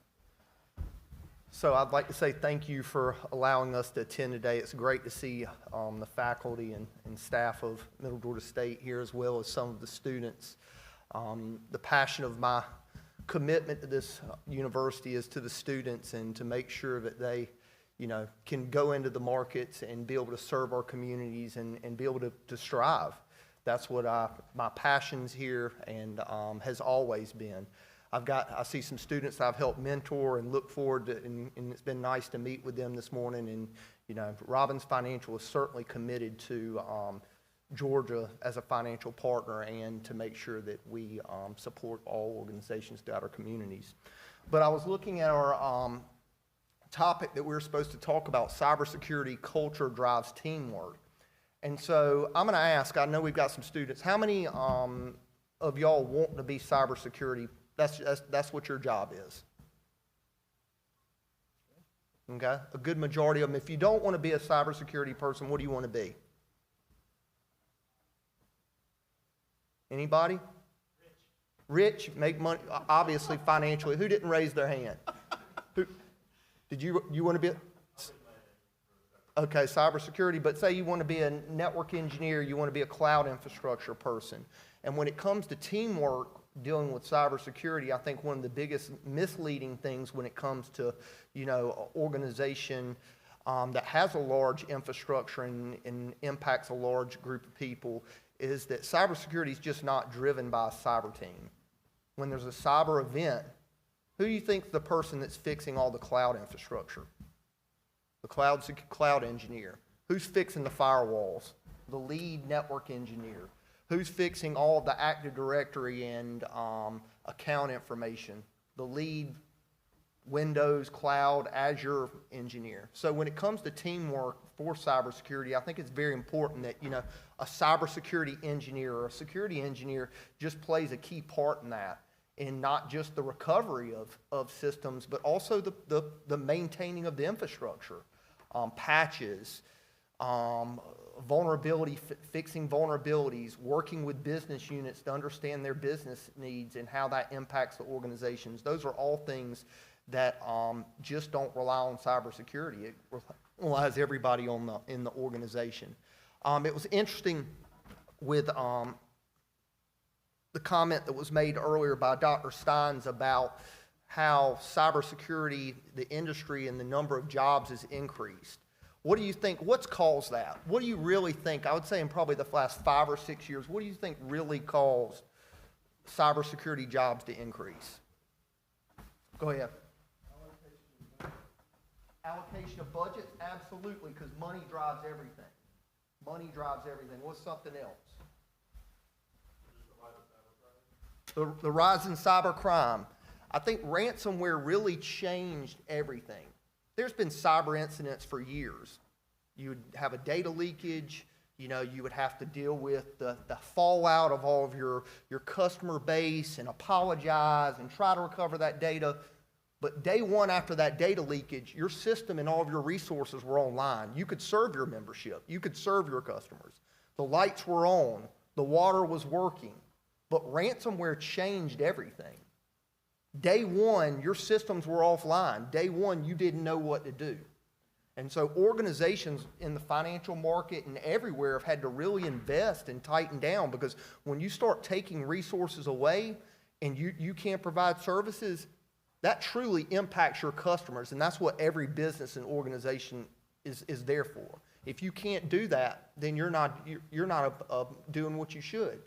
So I'd like to say thank you for allowing us to attend today. It's great to see the faculty and staff of Middle Georgia State here, as well as some of the students. The passion of my commitment to this university is to the students and to make sure that they, can go into the markets and be able to serve our communities and be able to strive. That's what my passion's here and has always been. I see some students I've helped mentor and look forward to, and it's been nice to meet with them this morning. And, Robbins Financial is certainly committed to Georgia as a financial partner and to make sure that we support all organizations throughout our communities. But I was looking at our topic that we were supposed to talk about, cybersecurity culture drives teamwork. And so I'm going to ask, I know we've got some students, how many of y'all want to be cybersecurity? That's what your job is. Okay? A good majority of them. If you don't want to be a cybersecurity person, what do you want to be? Anybody? Rich, make money, obviously financially. Who didn't raise their hand? Who, did you want to be? Okay, cybersecurity, but say you want to be a network engineer, you want to be a cloud infrastructure person. And when it comes to teamwork dealing with cybersecurity, I think one of the biggest misleading things when it comes to, organization that has a large infrastructure and impacts a large group of people is that cybersecurity is just not driven by a cyber team. When there's a cyber event, who do you think is the person that's fixing all the cloud infrastructure? The cloud engineer. Who's fixing the firewalls? The lead network engineer. Who's fixing all of the Active Directory and account information? The lead Windows, Cloud, Azure engineer. So when it comes to teamwork for cybersecurity, I think it's very important that, a cybersecurity engineer or a security engineer just plays a key part in that, in not just the recovery of systems, but also the maintaining of the infrastructure, patches, fixing vulnerabilities, working with business units to understand their business needs and how that impacts the organizations. Those are all things that just don't rely on cybersecurity. It relies everybody in the organization. It was interesting with the comment that was made earlier by Dr. Steins about how cybersecurity, the industry, and the number of jobs has increased. What do you think, what's caused that? What do you really think, I would say in probably the last 5 or 6 years, what do you think really caused cybersecurity jobs to increase? Go ahead. Allocation of budgets? Absolutely, because money drives everything. Money drives everything. What's something else? The rise in cybercrime. I think ransomware really changed everything. There's been cyber incidents for years. You would have a data leakage. You would have to deal with the fallout of all of your customer base and apologize and try to recover that data. But day one after that data leakage, your system and all of your resources were online. You could serve your membership. You could serve your customers. The lights were on. The water was working. But ransomware changed everything. Day one, your systems were offline. Day one, you didn't know what to do. And so organizations in the financial market and everywhere have had to really invest and tighten down, because when you start taking resources away and you can't provide services, that truly impacts your customers. And that's what every business and organization is there for. If you can't do that, then you're not doing what you should.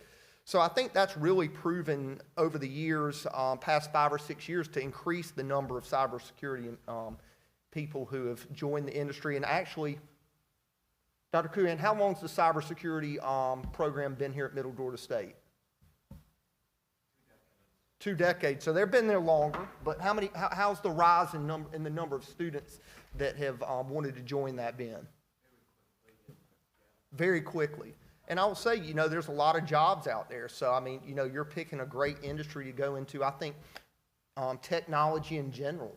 So I think that's really proven over the years, past 5 or 6 years, to increase the number of cybersecurity people who have joined the industry. And actually, Dr. Kuhan, how long's the cybersecurity program been here at Middle Georgia State? 2 decades. So they've been there longer, but how's the rise in the number of students that have wanted to join that been? Very quickly. And I will say, there's a lot of jobs out there. So, I mean, you're picking a great industry to go into. I think technology in general,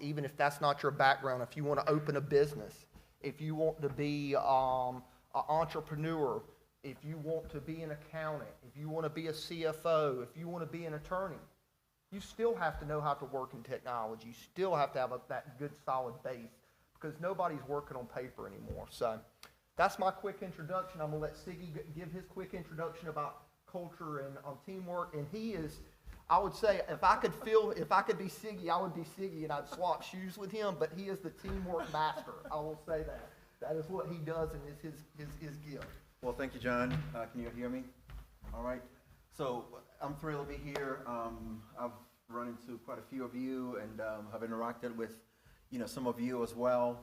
even if that's not your background, if you want to open a business, if you want to be an entrepreneur, if you want to be an accountant, if you want to be a CFO, if you want to be an attorney, you still have to know how to work in technology. You still have to have that good solid base, because nobody's working on paper anymore. So that's my quick introduction. I'm going to let Siggy give his quick introduction about culture and teamwork. And he is, I would say, if I could be Siggy, I would be Siggy and I'd swap shoes with him, but he is the teamwork master. I will say that. That is what he does and is his gift. Well, thank you, John. Can you hear me? All right. So I'm thrilled to be here. I've run into quite a few of you and have interacted with, some of you as well.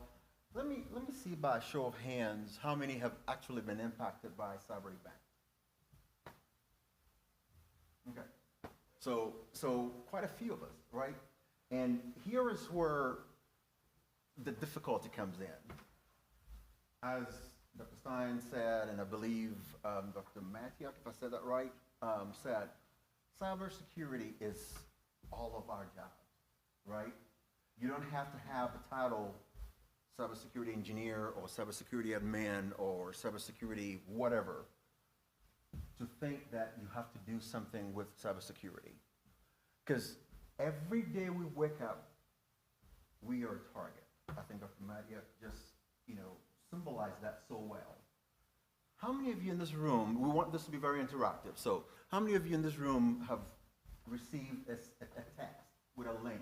Let me see by a show of hands how many have actually been impacted by a cyber event. Okay. So quite a few of us, right? And here is where the difficulty comes in. As Dr. Stein said, and I believe Dr. Mathiak, if I said that right, said, cybersecurity is all of our jobs, right? You don't have to have the title cybersecurity engineer or cybersecurity admin or cybersecurity whatever to think that you have to do something with cybersecurity. Because every day we wake up, we are a target. I think Dr. Mathiak just, symbolized that so well. How many of you in this room, we want this to be very interactive, so how many of you in this room have received a text with a link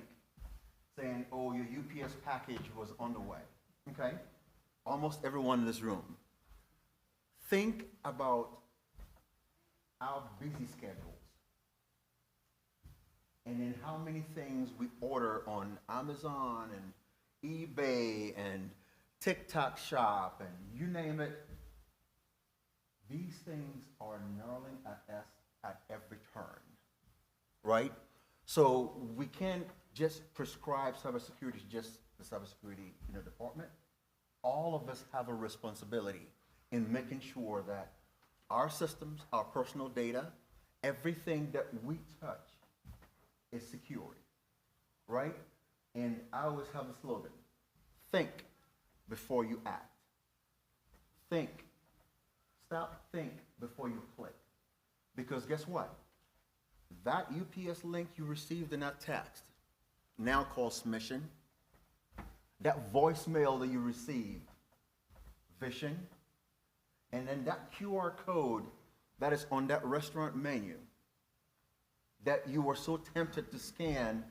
saying, oh, your UPS package was on the way? Okay? Almost everyone in this room. Think about our busy schedules and then how many things we order on Amazon and eBay and TikTok shop and you name it. These things are gnarling at us at every turn, right? So we can't just prescribe cybersecurity to just the cybersecurity department. All of us have a responsibility in making sure that our systems, our personal data, everything that we touch is secured, right? And I always have a slogan: think before you act. Think. Think before you click. Because guess what? That UPS link you received in that text, now called submission, that voicemail that you received, phishing, and then that QR code that is on that restaurant menu that you were so tempted to scan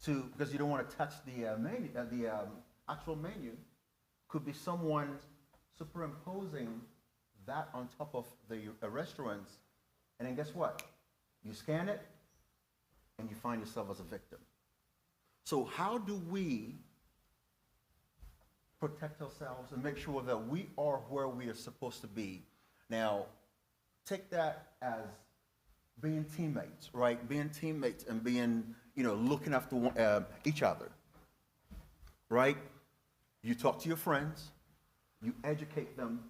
because you don't want to touch the actual menu, could be someone superimposing that on top of the restaurants, and then guess what? You scan it, and you find yourself as a victim. So how do we protect ourselves and make sure that we are where we are supposed to be? Now, take that as being teammates, right? Being teammates and being, looking after each other, right? You talk to your friends, you educate them,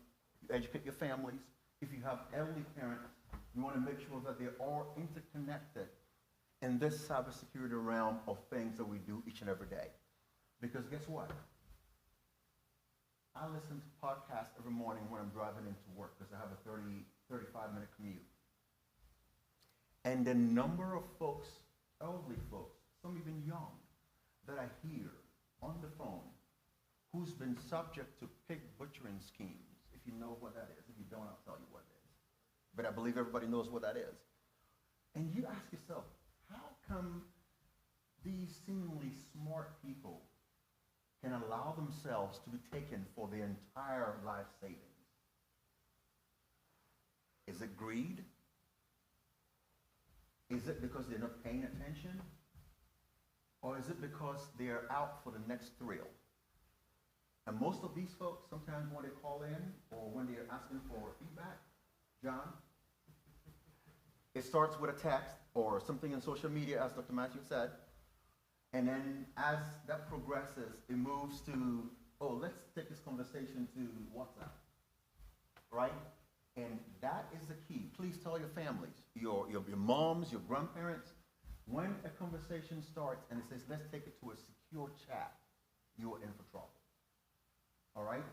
you educate your families. If you have elderly parents, you want to make sure that they're all interconnected in this cybersecurity realm of things that we do each and every day. Because guess what? I listen to podcasts every morning when I'm driving into work because I have a 35-minute commute. And the number of folks, elderly folks, some even young, that I hear on the phone who's been subject to pig butchering schemes, if you know what that is. If you don't, I'll tell you what it is. But I believe everybody knows what that is. And you ask yourself, how come these seemingly smart people can allow themselves to be taken for their entire life savings? Is it greed? Is it because they're not paying attention? Or is it because they're out for the next thrill? And most of these folks, sometimes when they call in or when they're asking for feedback, John, it starts with a text or something in social media, as Dr. Matthew said. And then as that progresses, it moves to, oh, let's take this conversation to WhatsApp, right? And that is the key. Please tell your families, your moms, your grandparents, when a conversation starts and it says, let's take it to a secure chat, you are in for trouble. All right?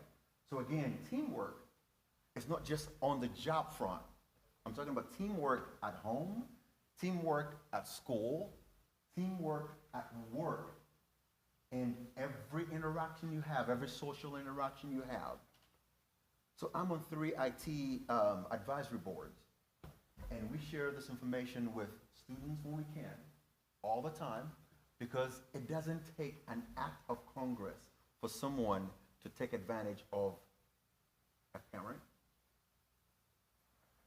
So again, teamwork is not just on the job front. I'm talking about teamwork at home, teamwork at school, teamwork at work, and every interaction you have, every social interaction you have. So I'm on 3 IT advisory boards, and we share this information with students when we can, all the time, because it doesn't take an act of Congress for someone to take advantage of a parent,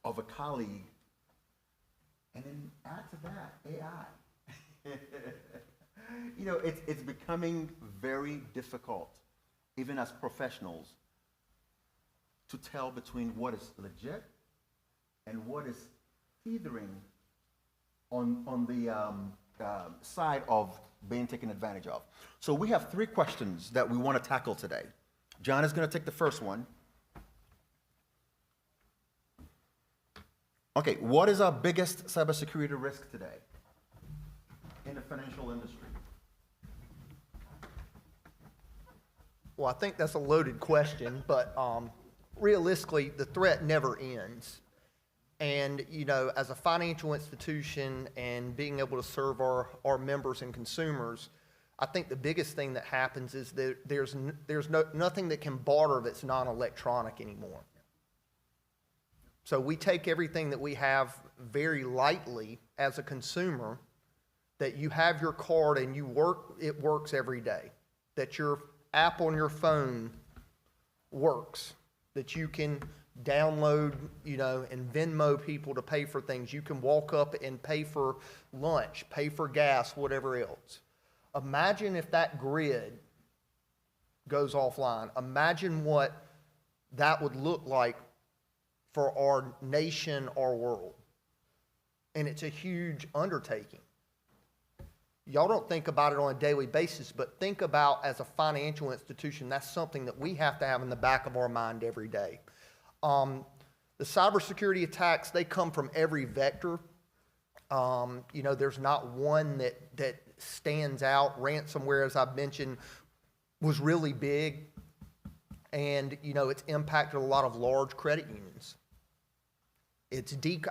of a colleague, and then add to that AI. You know, it's becoming very difficult, even as professionals, to tell between what is legit and what is teetering on the side of being taken advantage of. So we have 3 questions that we want to tackle today. John is going to take the first one. Okay, what is our biggest cybersecurity risk today in the financial industry? Well, I think that's a loaded question, but realistically, the threat never ends. And, you know, as a financial institution and being able to serve our members and consumers, I think the biggest thing that happens is that there's nothing that can barter that's non-electronic anymore. So we take everything that we have very lightly as a consumer, that you have your card and it works every day, that your app on your phone works, that you can download, you know, and Venmo people to pay for things. You can walk up and pay for lunch, pay for gas, whatever else. Imagine if that grid goes offline. Imagine what that would look like for our nation, our world. And it's a huge undertaking. Y'all don't think about it on a daily basis, but think about as a financial institution, that's something that we have to have in the back of our mind every day. The cybersecurity attacks, they come from every vector. You know, there's not one that stands out. Ransomware, as I've mentioned, was really big. And, you know, it's impacted a lot of large credit unions.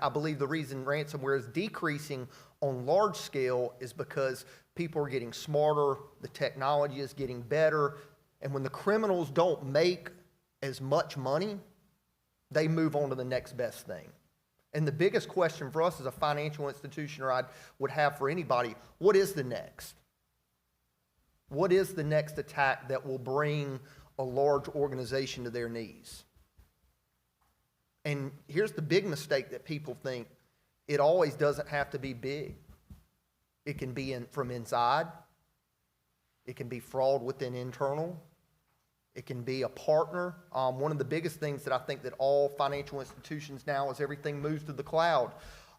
I believe the reason ransomware is decreasing on large scale is because people are getting smarter, the technology is getting better, and when the criminals don't make as much money, they move on to the next best thing. And the biggest question for us as a financial institution, or I would have for anybody, what is the next? What is the next attack that will bring a large organization to their knees? And here's the big mistake that people think: it always doesn't have to be big. It can be from inside. It can be fraud within internal. It can be a partner. One of the biggest things that I think that all financial institutions now, as everything moves to the cloud,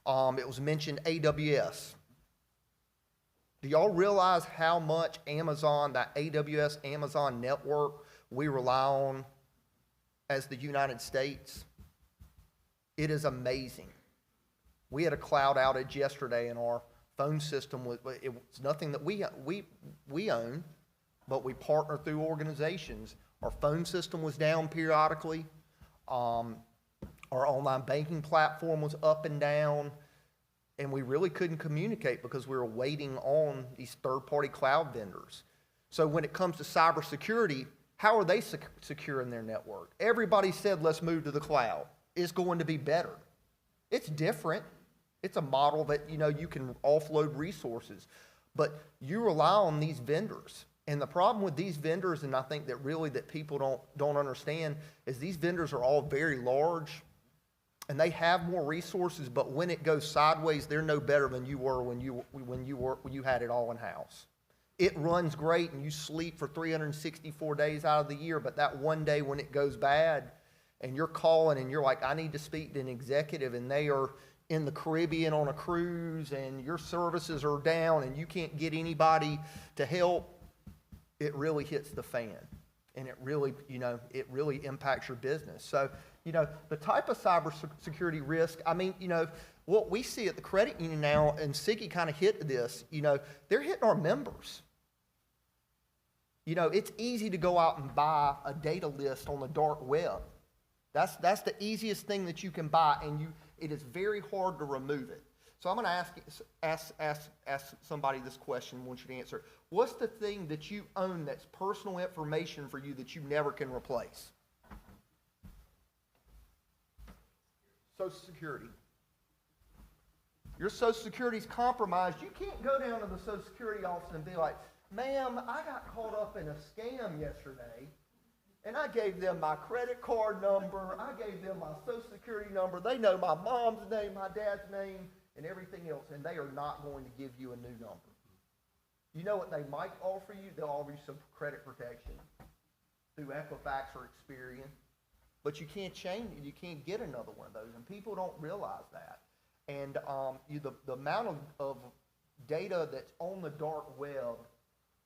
it was mentioned AWS. Do y'all realize how much Amazon, that AWS Amazon network, we rely on as the United States? It is amazing. We had a cloud outage yesterday, and our phone system was nothing that we own, but we partner through organizations. Our phone system was down periodically. Our online banking platform was up and down. and we really couldn't communicate because we were waiting on these third-party cloud vendors. So when it comes to cybersecurity, how are they securing their network? Everybody said, let's move to the cloud. It's going to be better. It's different. It's a model that, you can offload resources, but you rely on these vendors. And the problem with these vendors, and I think that really that people don't understand, is these vendors are all very large, and they have more resources, but when it goes sideways, they're no better than you were when you had it all in-house. It runs great, and you sleep for 364 days out of the year, but that one day when it goes bad, and you're calling, and you're like, I need to speak to an executive, and they are in the Caribbean on a cruise, and your services are down, and you can't get anybody to help, it really hits the fan, and it really impacts your business. So, the type of cybersecurity risk, what we see at the credit union now, and Siggy kind of hit this, they're hitting our members. It's easy to go out and buy a data list on the dark web. That's the easiest thing that you can buy, and it is very hard to remove it. So I'm going to ask somebody this question and want you to answer. What's the thing that you own that's personal information for you that you never can replace? Social Security. Your Social Security is compromised. You can't go down to the Social Security office and be like, ma'am, I got caught up in a scam yesterday, and I gave them my credit card number, I gave them my Social Security number, they know my mom's name, my dad's name, and everything else, and they are not going to give you a new number. You know what they might offer you? They'll offer you some credit protection through Equifax or Experian, but you can't change it. You can't get another one of those, and people don't realize that. And the amount of data that's on the dark web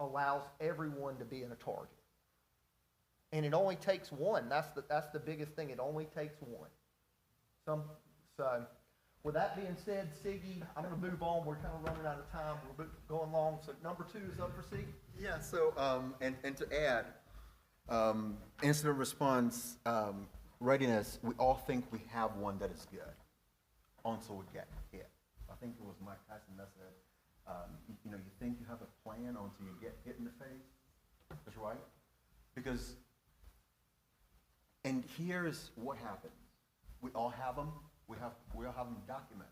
allows everyone to be in a target. And it only takes one. That's the biggest thing. It only takes one. So with that being said, Siggy, I'm going to move on. We're kind of running out of time. We're going long. So number 2 is up for Siggy. Yeah, so, and to add, incident response readiness, we all think we have one that is good until we get hit. I think it was Mike Tyson that said, you think you have a plan until you get hit in the face. That's right. Because, and here's what happens. We all have them. We all have them documented.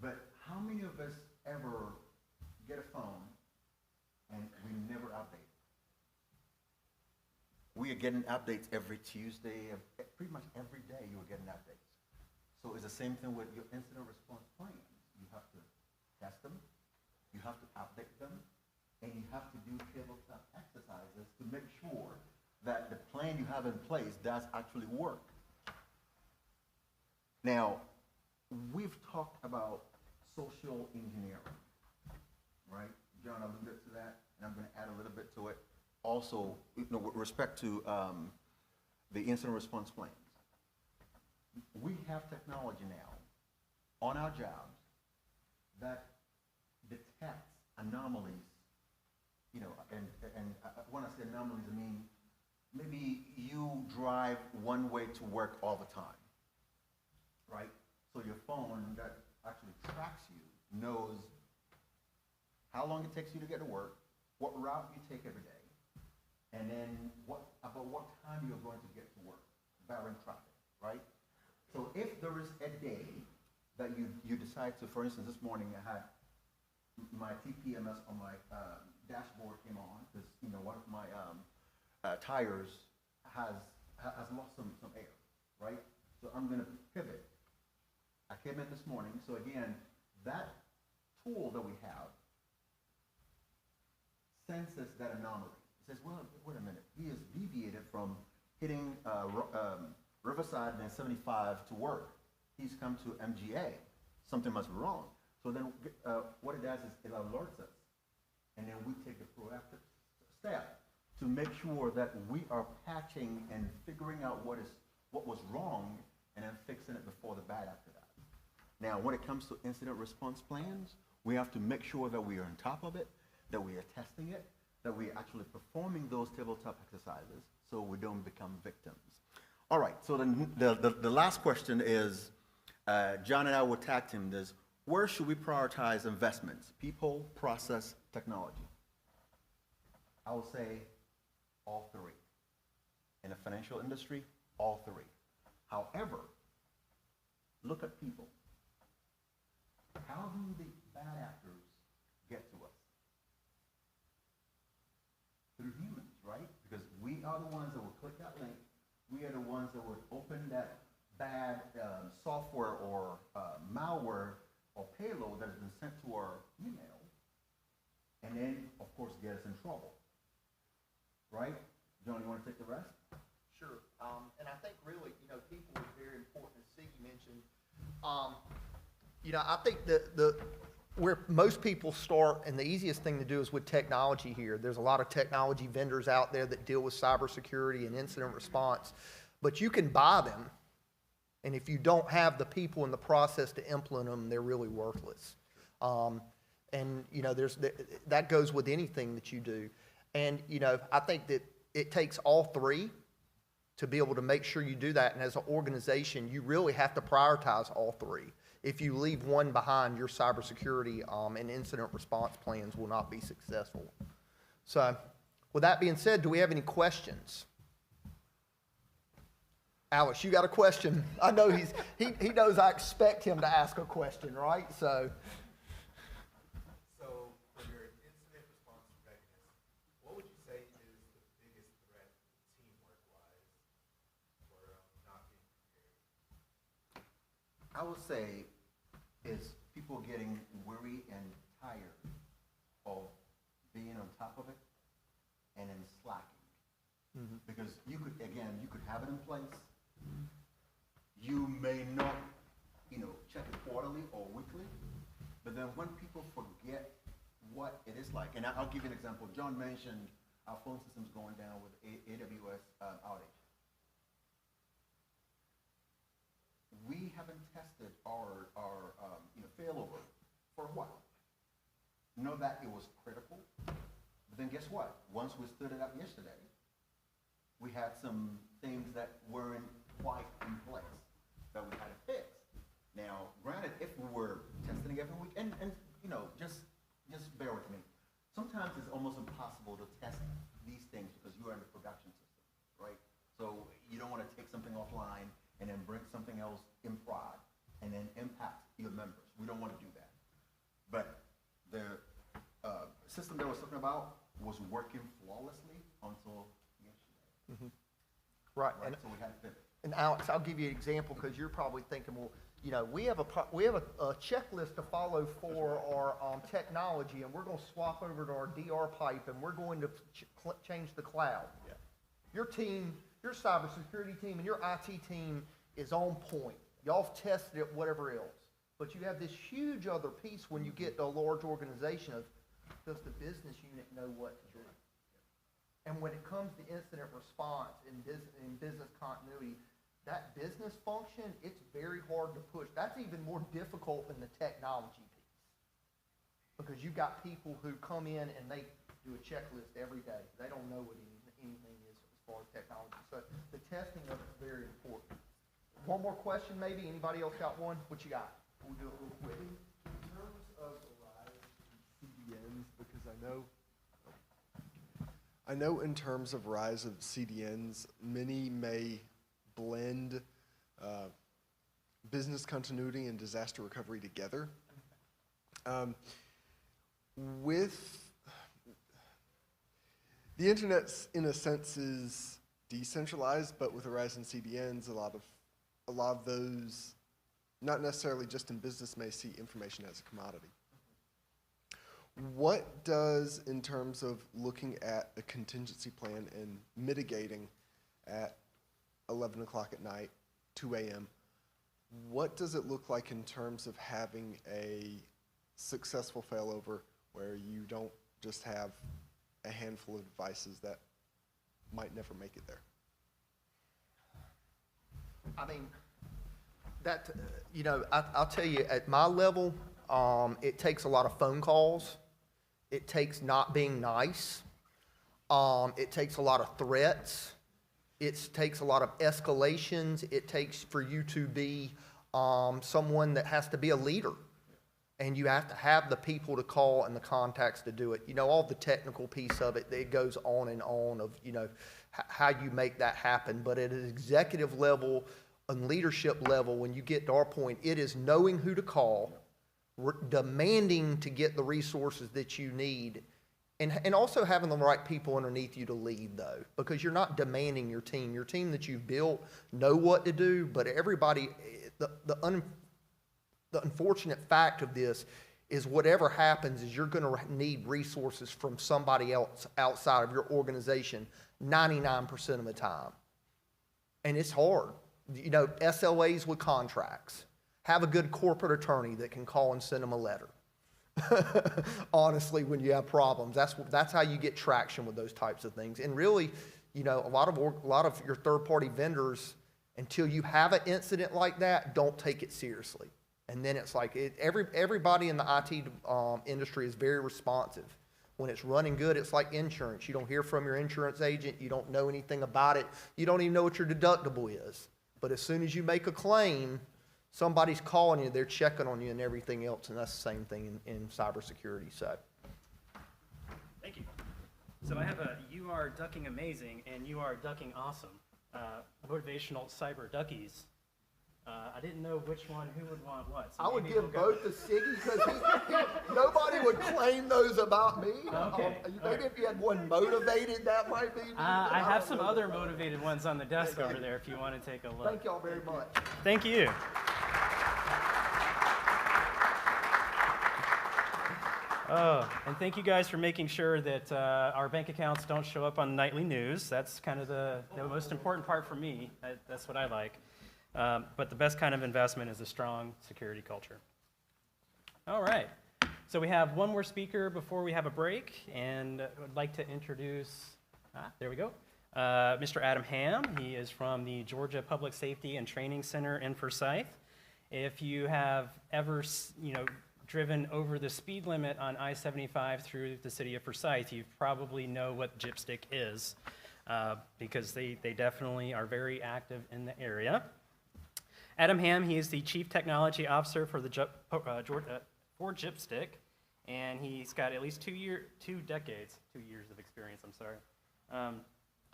But how many of us ever get a phone and we never update it? We are getting updates every Tuesday, pretty much every day you are getting updates. So it's the same thing with your incident response plans. You have to test them, you have to update them, and you have to do tabletop exercises to make sure that the plan you have in place does actually work. Now, we've talked about social engineering, right? John alluded to that, and I'm going to add a little bit to it. Also, with respect to the incident response plans, we have technology now on our jobs that detects anomalies, and when I say anomalies, I mean maybe you drive one way to work all the time, right? So your phone that actually tracks you knows how long it takes you to get to work, what route you take every day, and then about what time you're going to get to work, barring traffic, right? So if there is a day that you decide to, for instance, this morning I had my TPMS on my dashboard came on because one of my tires has lost some air, right? So I'm going to pivot. I came in this morning, so again, that tool that we have senses that anomaly. It says, well, wait a minute, he has deviated from hitting Riverside and 75 to work. He's come to MGA. Something must be wrong. So then what it does is it alerts us, and then we take a proactive step to make sure that we are patching and figuring out what was wrong and then fixing it before the bad after that. Now, when it comes to incident response plans, we have to make sure that we are on top of it, that we are testing it, that we are actually performing those tabletop exercises so we don't become victims. All right, so the last question is, John and I will tag team this. where should we prioritize investments? People, process, technology? I would say all three. In the financial industry, all three. However, look at people. How do the bad actors get to us? Through humans, right? Because we are the ones that will click that link. We are the ones that would open that bad software or malware or payload that has been sent to our email, and then, of course, get us in trouble. Right? John, you want to take the rest? Sure. And I think really, people is very important, as Siggy mentioned. I think where most people start, and the easiest thing to do is with technology here. There's a lot of technology vendors out there that deal with cybersecurity and incident response, but you can buy them, and if you don't have the people in the process to implement them, they're really worthless. That goes with anything that you do. And, I think that it takes all three to be able to make sure you do that. And as an organization, you really have to prioritize all three. If you leave one behind, your cybersecurity and incident response plans will not be successful. So, with that being said, do we have any questions? Alex, you got a question? I know he knows I expect him to ask a question, right? So for your incident response readiness, what would you say is the biggest threat teamwork-wise for not being prepared? I would say is people getting weary and tired of being on top of it and then slacking. Mm-hmm. Because you could have it in place. You may not, check it quarterly or weekly, but then when people forget what it is like, and I'll give you an example. John mentioned our phone system's going down with AWS outage. We haven't tested our failover for a while. Know that it was critical, but then guess what? Once we stood it up yesterday, we had some things that weren't quite in place that we had to fix. Now, granted, if we were testing it every week, and just bear with me. Sometimes it's almost impossible to test these things because you are in the production system, right? So you don't want to take something offline and then bring something else in prod and then impact your members. We don't want to do that. But the system that I was talking about was working flawlessly until yesterday. Mm-hmm. Right. So we had to pivot. And Alex, I'll give you an example because you're probably thinking, well, we have a checklist to follow for our technology, and we're going to swap over to our DR pipe, and we're going to change the cloud. Yeah. Your team, your cybersecurity team, and your IT team is on point. Y'all have tested it, whatever else. But you have this huge other piece when you get to a large organization of, does the business unit know what to do? And when it comes to incident response and business continuity, that business function, it's very hard to push. That's even more difficult than the technology piece. Because you've got people who come in and they do a checklist every day. They don't know what anything is as far as technology. So the testing of it is very important. One more question maybe? Anybody else got one? What you got? We'll do it real quick. In terms of the rise in CDNs, because I know in terms of rise of CDNs, many may blend business continuity and disaster recovery together. With the internet, in a sense, is decentralized, but with the rise in CDNs, a lot of those, not necessarily just in business, may see information as a commodity. What does, in terms of looking at a contingency plan and mitigating at 11 o'clock at night, 2 a.m., what does it look like in terms of having a successful failover where you don't just have a handful of devices that might never make it there? I mean, I'll tell you, at my level, it takes a lot of phone calls. It takes not being nice. It takes a lot of threats. It takes a lot of escalations. It takes for you to be someone that has to be a leader. And you have to have the people to call and the contacts to do it. You know, all the technical piece of it, it goes on and on of, you know, how you make that happen. But at an executive level and leadership level, when you get to our point, it is knowing who to call, demanding to get the resources that you need, and also having the right people underneath you to lead, though, because you're not demanding your team. Your team that you've built know what to do, but everybody, the unfortunate fact of this is whatever happens is you're going to need resources from somebody else outside of your organization 99% of the time. And it's hard. You know, SLAs with contracts. Have a good corporate attorney that can call and send them a letter. Honestly, when you have problems, that's how you get traction with those types of things. And really, you know, a lot of your third-party vendors, until you have an incident like that, don't take it seriously. And then it's like everybody in the IT industry is very responsive. When it's running good, it's like insurance. You don't hear from your insurance agent. You don't know anything about it. You don't even know what your deductible is. But as soon as you make a claim, somebody's calling you, they're checking on you and everything else. And that's the same thing in cybersecurity. So, Thank you. So I have a "You are ducking amazing" and "You are ducking awesome" motivational cyber duckies. I didn't know which one, who would want what. So I would maybe give we'll go- both to Siggy because nobody would claim those about me. Okay. Maybe if you had one motivated, that might be me. I have some other motivated ones on the desk over there if you want to take a look. Thank y'all very much. Thank you. Oh, and thank you guys for making sure that our bank accounts don't show up on nightly news. That's kind of the most important part for me. That's what I like. But the best kind of investment is a strong security culture. All right. So we have one more speaker before we have a break, and I would like to introduce, there we go, Mr. Adam Ham. He is from the Georgia Public Safety and Training Center in Forsyth. If you have ever, driven over the speed limit on I-75 through the city of Forsyth, you probably know what Gypstick is, because they definitely are very active in the area. Adam Ham, he is the Chief Technology Officer for the for Gypstick, and he's got at least 2 years of experience,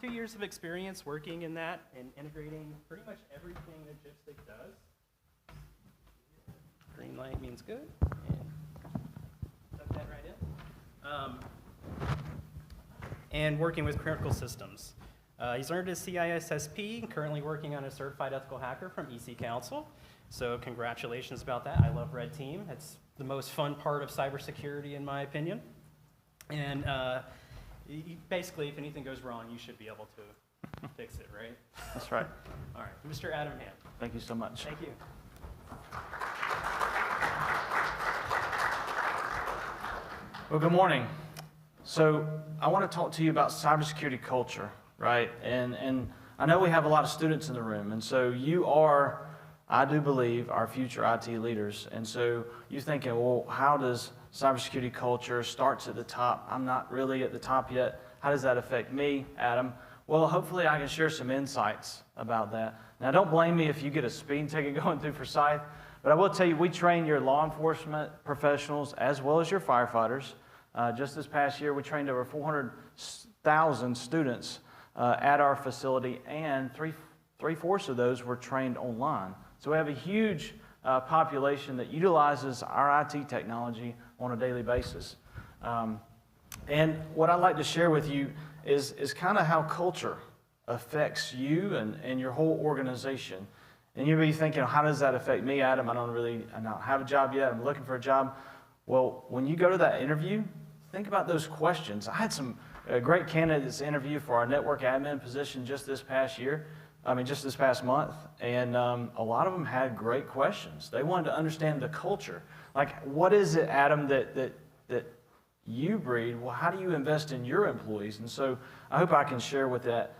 2 years of experience working in that and integrating pretty much everything that Gypstick does. Green light means good, and tuck that right in. And working with critical systems. He's earned his CISSP, currently working on a certified ethical hacker from EC Council. So congratulations about that. I love Red Team. It's the most fun part of cybersecurity, in my opinion. And basically, if anything goes wrong, you should be able to fix it, right? That's right. All right, Mr. Adam Ham. Thank you so much. Thank you. Well, good morning. So I want to talk to you about cybersecurity culture, right? And I know we have a lot of students in the room, and so you are, I do believe, our future IT leaders. And so you're thinking, well, how does cybersecurity culture starts at the top? I'm not really at the top yet. How does that affect me, Adam? Well, hopefully I can share some insights about that. Now, don't blame me if you get a speeding ticket going through Forsyth, but I will tell you, we train your law enforcement professionals as well as your firefighters. Just this past year, we trained over 400,000 students at our facility, and three-fourths of those were trained online. So we have a huge population that utilizes our IT technology on a daily basis. And what I'd like to share with you is kind of how culture affects you and your whole organization. And you'll be thinking, how does that affect me, Adam? I don't have a job yet. I'm looking for a job. Well, when you go to that interview, think about those questions. I had some great candidates interview for our network admin position just this past month. And a lot of them had great questions. They wanted to understand the culture. Like, what is it, Adam, that you breed? Well, how do you invest in your employees? And so I hope I can share with that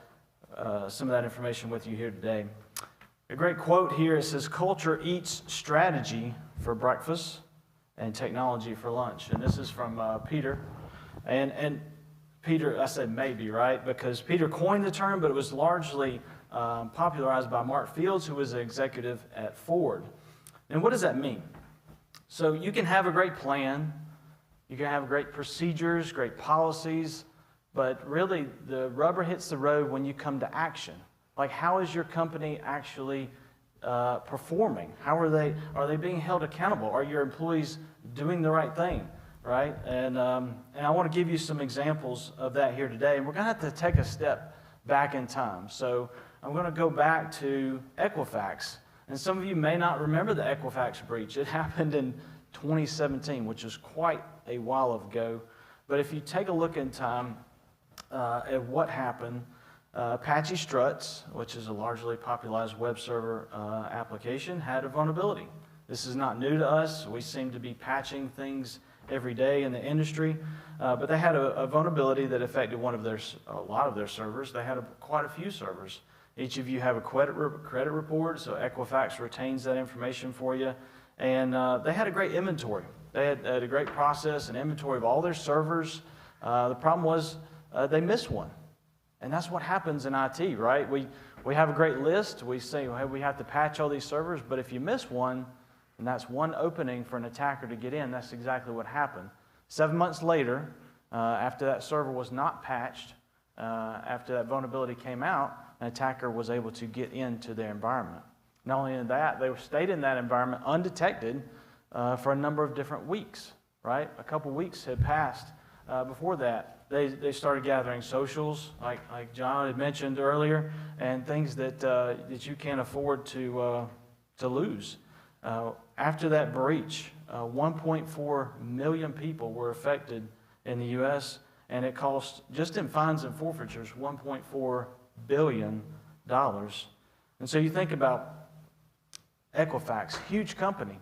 some of that information with you here today. A great quote here, it says, "Culture eats strategy for breakfast and technology for lunch." And this is from Peter. And Peter, I said maybe, right? Because Peter coined the term, but it was largely popularized by Mark Fields, who was an executive at Ford. And what does that mean? So you can have a great plan, you can have great procedures, great policies, but really the rubber hits the road when you come to action. Like, how is your company actually performing? How are they being held accountable? Are your employees doing the right thing, right? And I want to give you some examples of that here today. And we're going to have to take a step back in time. So I'm going to go back to Equifax. And some of you may not remember the Equifax breach. It happened in 2017, which is quite a while ago. But if you take a look in time at what happened, Apache Struts, which is a largely popularized web server application, had a vulnerability. This is not new to us. We seem to be patching things every day in the industry, but they had a vulnerability that affected a lot of their servers. They had quite a few servers. Each of you have a credit report, so Equifax retains that information for you. And they had a great inventory. They had a great process and inventory of all their servers. The problem was they missed one. And that's what happens in IT, right? We have a great list. We say, well, hey, we have to patch all these servers, but if you miss one, and that's one opening for an attacker to get in, that's exactly what happened. 7 months later, after that server was not patched, after that vulnerability came out, an attacker was able to get into their environment. Not only in that, they stayed in that environment undetected for a number of different weeks, right? A couple weeks had passed before that. They started gathering socials, like John had mentioned earlier, and things that you can't afford to lose. After that breach, 1.4 million people were affected in the U.S., and it cost, just in fines and forfeitures, $1.4 billion. And so you think about Equifax, huge company,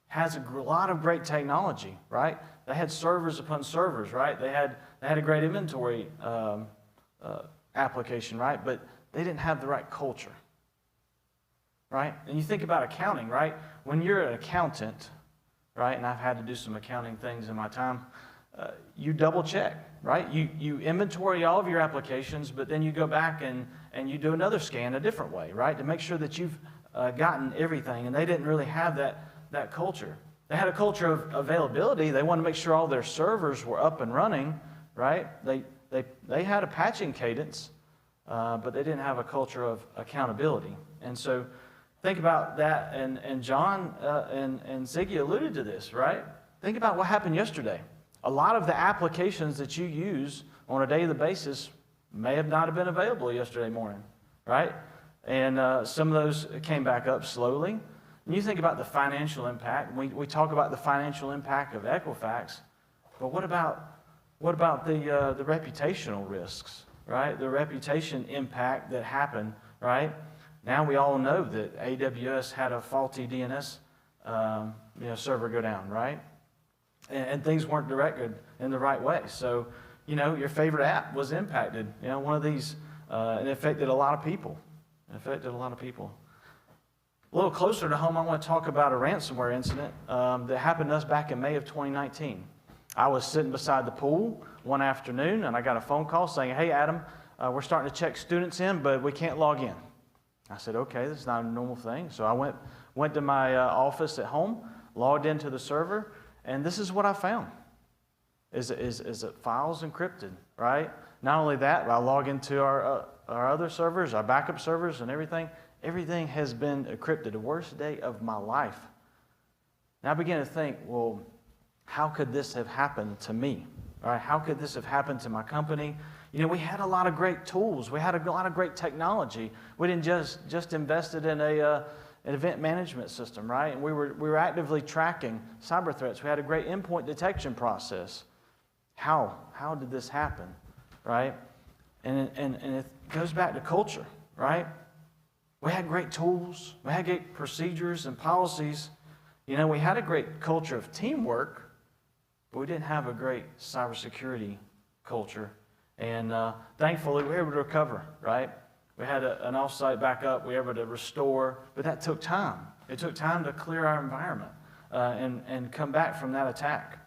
has a lot of great technology, right? They had servers upon servers, right? They had a great inventory application, right? But they didn't have the right culture, right? And you think about accounting, right? When you're an accountant, right? And I've had to do some accounting things in my time. You double check, right? You inventory all of your applications, but then you go back and you do another scan a different way, right? To make sure that you've gotten everything. And they didn't really have that culture. They had a culture of availability. They wanted to make sure all their servers were up and running, right? They had a patching cadence, but they didn't have a culture of accountability. And so think about that, and John and Ziggy alluded to this, right? Think about what happened yesterday. A lot of the applications that you use on a daily basis may have not have been available yesterday morning, right? And some of those came back up slowly. And you think about the financial impact. We talk about the financial impact of Equifax, but what about the reputational risks, right? The reputation impact that happened, right? Now we all know that AWS had a faulty DNS server go down, right? And things weren't directed in the right way. So, your favorite app was impacted. One of these, and it affected a lot of people. A little closer to home, I want to talk about a ransomware incident that happened to us back in May of 2019. I was sitting beside the pool one afternoon, and I got a phone call saying, hey, Adam, we're starting to check students in, but we can't log in. I said, okay, this is not a normal thing. So I went to my office at home, logged into the server, and this is what I found. Is that files encrypted, right? Not only that, but I log into our other servers, our backup servers and everything. Everything has been encrypted, the worst day of my life. Now I began to think, well, how could this have happened to me? All right, how could this have happened to my company? We had a lot of great tools. We had a lot of great technology. We didn't just invested in an event management system, right? And we were actively tracking cyber threats. We had a great endpoint detection process. How did this happen, right? And it goes back to culture, right? We had great tools. We had great procedures and policies. We had a great culture of teamwork, but we didn't have a great cybersecurity culture. And thankfully, we were able to recover, right? We had an offsite backup. We were able to restore, but that took time. It took time to clear our environment and come back from that attack.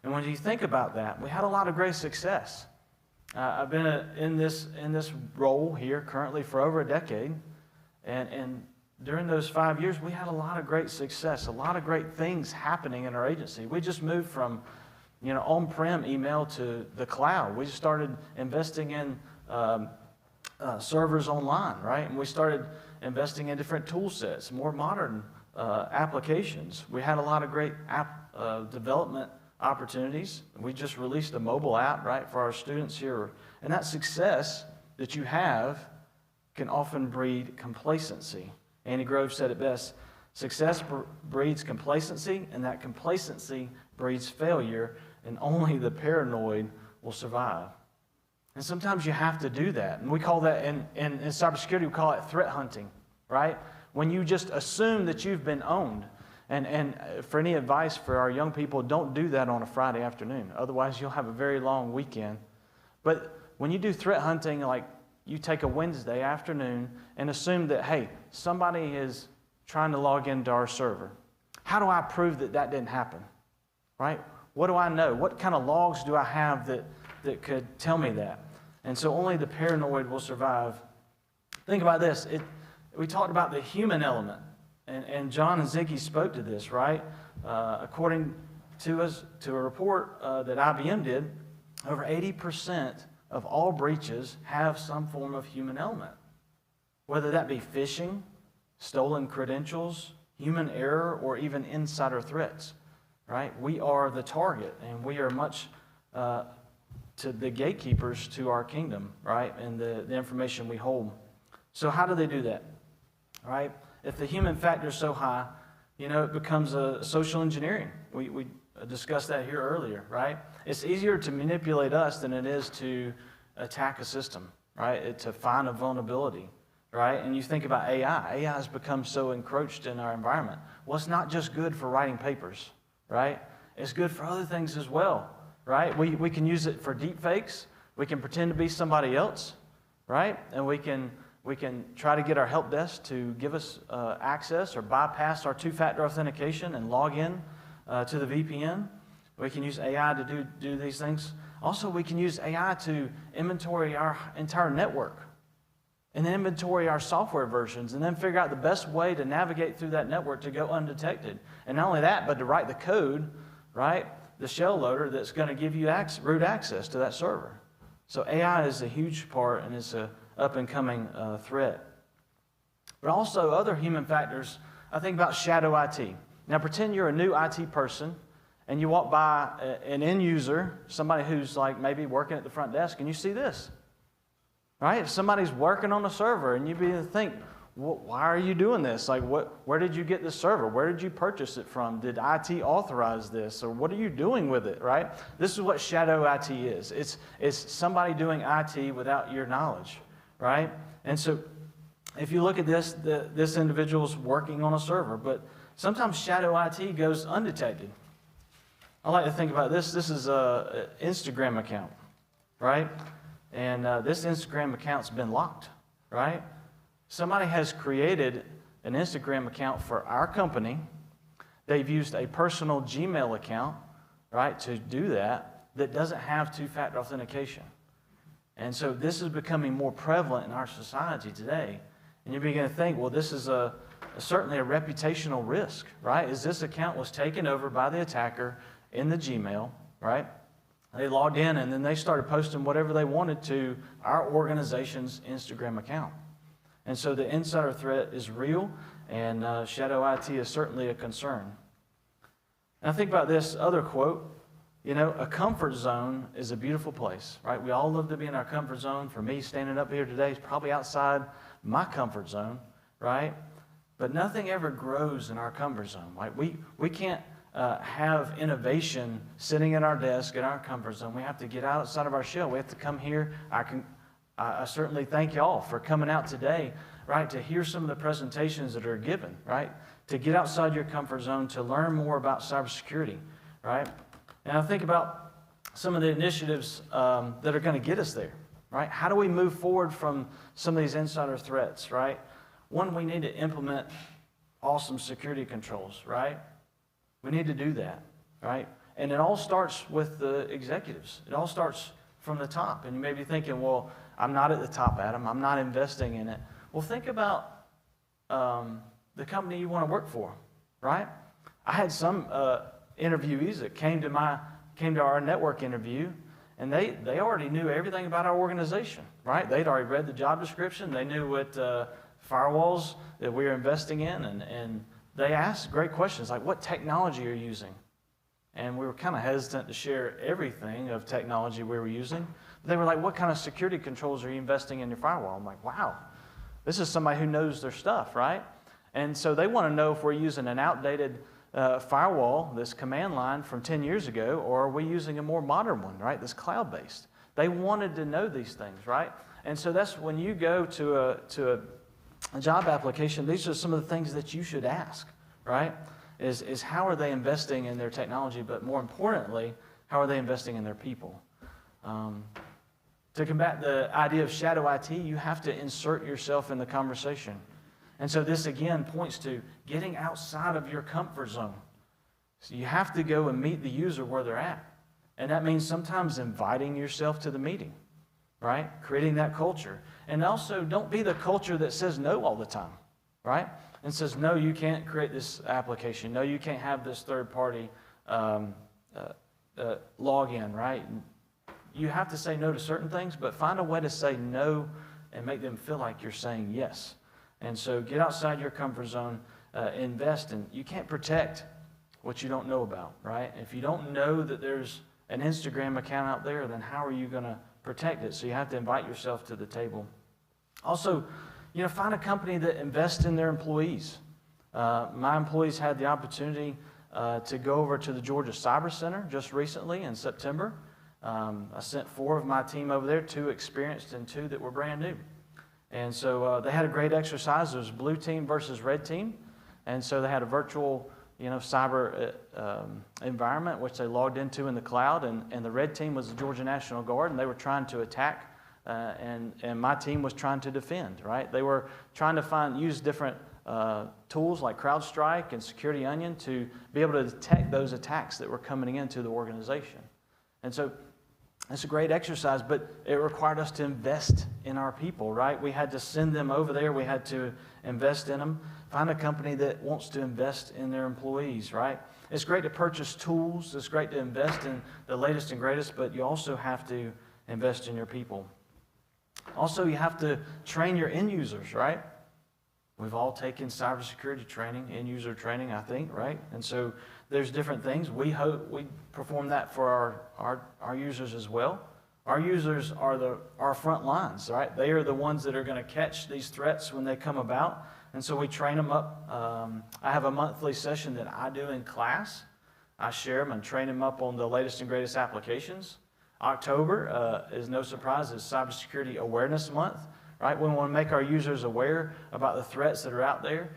And when you think about that, we had a lot of great success. I've been in this role here currently for over a decade, and during those 5 years, we had a lot of great success, a lot of great things happening in our agency. We just moved from, on-prem email to the cloud. We just started investing in servers online, right? And we started investing in different tool sets, more modern applications. We had a lot of great app development opportunities. We just released a mobile app, right, for our students here. And that success that you have can often breed complacency. Andy Grove said it best: success breeds complacency, and that complacency breeds failure, and only the paranoid will survive. And sometimes you have to do that. And we call that, in cybersecurity, we call it threat hunting, right? When you just assume that you've been owned. And for any advice for our young people, don't do that on a Friday afternoon. Otherwise, you'll have a very long weekend. But when you do threat hunting, like you take a Wednesday afternoon and assume that, hey, somebody is trying to log into our server. How do I prove that that didn't happen, right? What do I know? What kind of logs do I have that could tell me that? And so only the paranoid will survive. Think about this. We talked about the human element, and John and Ziggy spoke to this, right? According to a report that IBM did, over 80% of all breaches have some form of human element, whether that be phishing, stolen credentials, human error, or even insider threats, right? We are the target, and we are much to the gatekeepers to our kingdom, right, and the information we hold. So how do they do that, right? If the human factor is so high, it becomes a social engineering. We discussed that here earlier, right? It's easier to manipulate us than it is to attack a system, right? To find a vulnerability, right? And you think about AI. AI has become so encroached in our environment. Well, it's not just good for writing papers, right? It's good for other things as well, right? We can use it for deep fakes. We can pretend to be somebody else, right? And we can try to get our help desk to give us access or bypass our two-factor authentication and log in to the VPN. We can use AI to do these things. Also, we can use AI to inventory our entire network and then inventory our software versions and then figure out the best way to navigate through that network to go undetected. And not only that, but to write the code, right, the shell loader that's going to give you root access to that server. So AI is a huge part, and it's a up-and-coming threat. But also other human factors, I think about shadow IT. Now pretend you're a new IT person and you walk by an end user, somebody who's like maybe working at the front desk, and you see this, right? If somebody's working on a server and you begin to think, well, why are you doing this? Like, where did you get this server? Where did you purchase it from? Did IT authorize this? Or what are you doing with it, right? This is what shadow IT is. It's somebody doing IT without your knowledge, right? And so if you look at this, this individual's working on a server, but sometimes shadow IT goes undetected. I like to think about this. This is an Instagram account, right? And this Instagram account's been locked, right? Somebody has created an Instagram account for our company. They've used a personal Gmail account, right, to do that doesn't have two-factor authentication. And so this is becoming more prevalent in our society today. And you begin to think, well, this is certainly a reputational risk, right? As this account was taken over by the attacker in the Gmail, right? They logged in and then they started posting whatever they wanted to our organization's Instagram account. And so the insider threat is real, and shadow IT is certainly a concern. And I think about this other quote, a comfort zone is a beautiful place, right? We all love to be in our comfort zone. For me, standing up here today is probably outside my comfort zone, right? But nothing ever grows in our comfort zone, right? We can't have innovation sitting at our desk in our comfort zone. We have to get outside of our shell. We have to come here. I certainly thank y'all for coming out today, right, to hear some of the presentations that are given, right, to get outside your comfort zone, to learn more about cybersecurity, right? And I think about some of the initiatives that are going to get us there, right? How do we move forward from some of these insider threats, right? One, we need to implement awesome security controls, right? We need to do that, right? And it all starts with the executives. It all starts from the top. And you may be thinking, well, I'm not at the top, Adam. I'm not investing in it. Well, think about the company you want to work for, right? I had some interviewees that came to our network interview, and they already knew everything about our organization, right? They'd already read the job description. They knew what firewalls that we were investing in, and they asked great questions like, what technology are you using? And we were kind of hesitant to share everything of technology we were using. But they were like, what kind of security controls are you investing in your firewall? I'm like, wow, this is somebody who knows their stuff, right? And so they want to know if we're using an outdated firewall, this command line from 10 years ago, or are we using a more modern one, right, that's cloud-based? They wanted to know these things, right? And so that's when you go to a job application, these are some of the things that you should ask, right? Is how are they investing in their technology, but more importantly, how are they investing in their people? To combat the idea of shadow IT, you have to insert yourself in the conversation. And so this again points to getting outside of your comfort zone. So you have to go and meet the user where they're at. And that means sometimes inviting yourself to the meeting, right? Creating that culture. And also don't be the culture that says no all the time, right? And says, no, you can't create this application. No, you can't have this third-party login, right? You have to say no to certain things, but find a way to say no and make them feel like you're saying yes. And so get outside your comfort zone, invest in. You can't protect what you don't know about, right? If you don't know that there's an Instagram account out there, then how are you going to protect it? So you have to invite yourself to the table. Also, find a company that invests in their employees. My employees had the opportunity to go over to the Georgia Cyber Center just recently in September. I sent 4 of my team over there, 2 experienced and 2 that were brand new. And so they had a great exercise. It was blue team versus red team. And so they had a virtual, cyber environment, which they logged into in the cloud. And the red team was the Georgia National Guard, and they were trying to attack. And my team was trying to defend, right? They were trying to use different tools like CrowdStrike and Security Onion to be able to detect those attacks that were coming into the organization. And so it's a great exercise, but it required us to invest in our people, right? We had to send them over there. We had to invest in them. Find a company that wants to invest in their employees, right? It's great to purchase tools. It's great to invest in the latest and greatest, but you also have to invest in your people. Also, you have to train your end users, right? We've all taken cybersecurity training, end user training, I think, right? And so there's different things. We hope we perform that for our users as well. Our users are our front lines, right? They are the ones that are going to catch these threats when they come about. And so we train them up. I have a monthly session that I do in class. I share them and train them up on the latest and greatest applications. October is no surprise, is Cybersecurity Awareness Month, right? We want to make our users aware about the threats that are out there.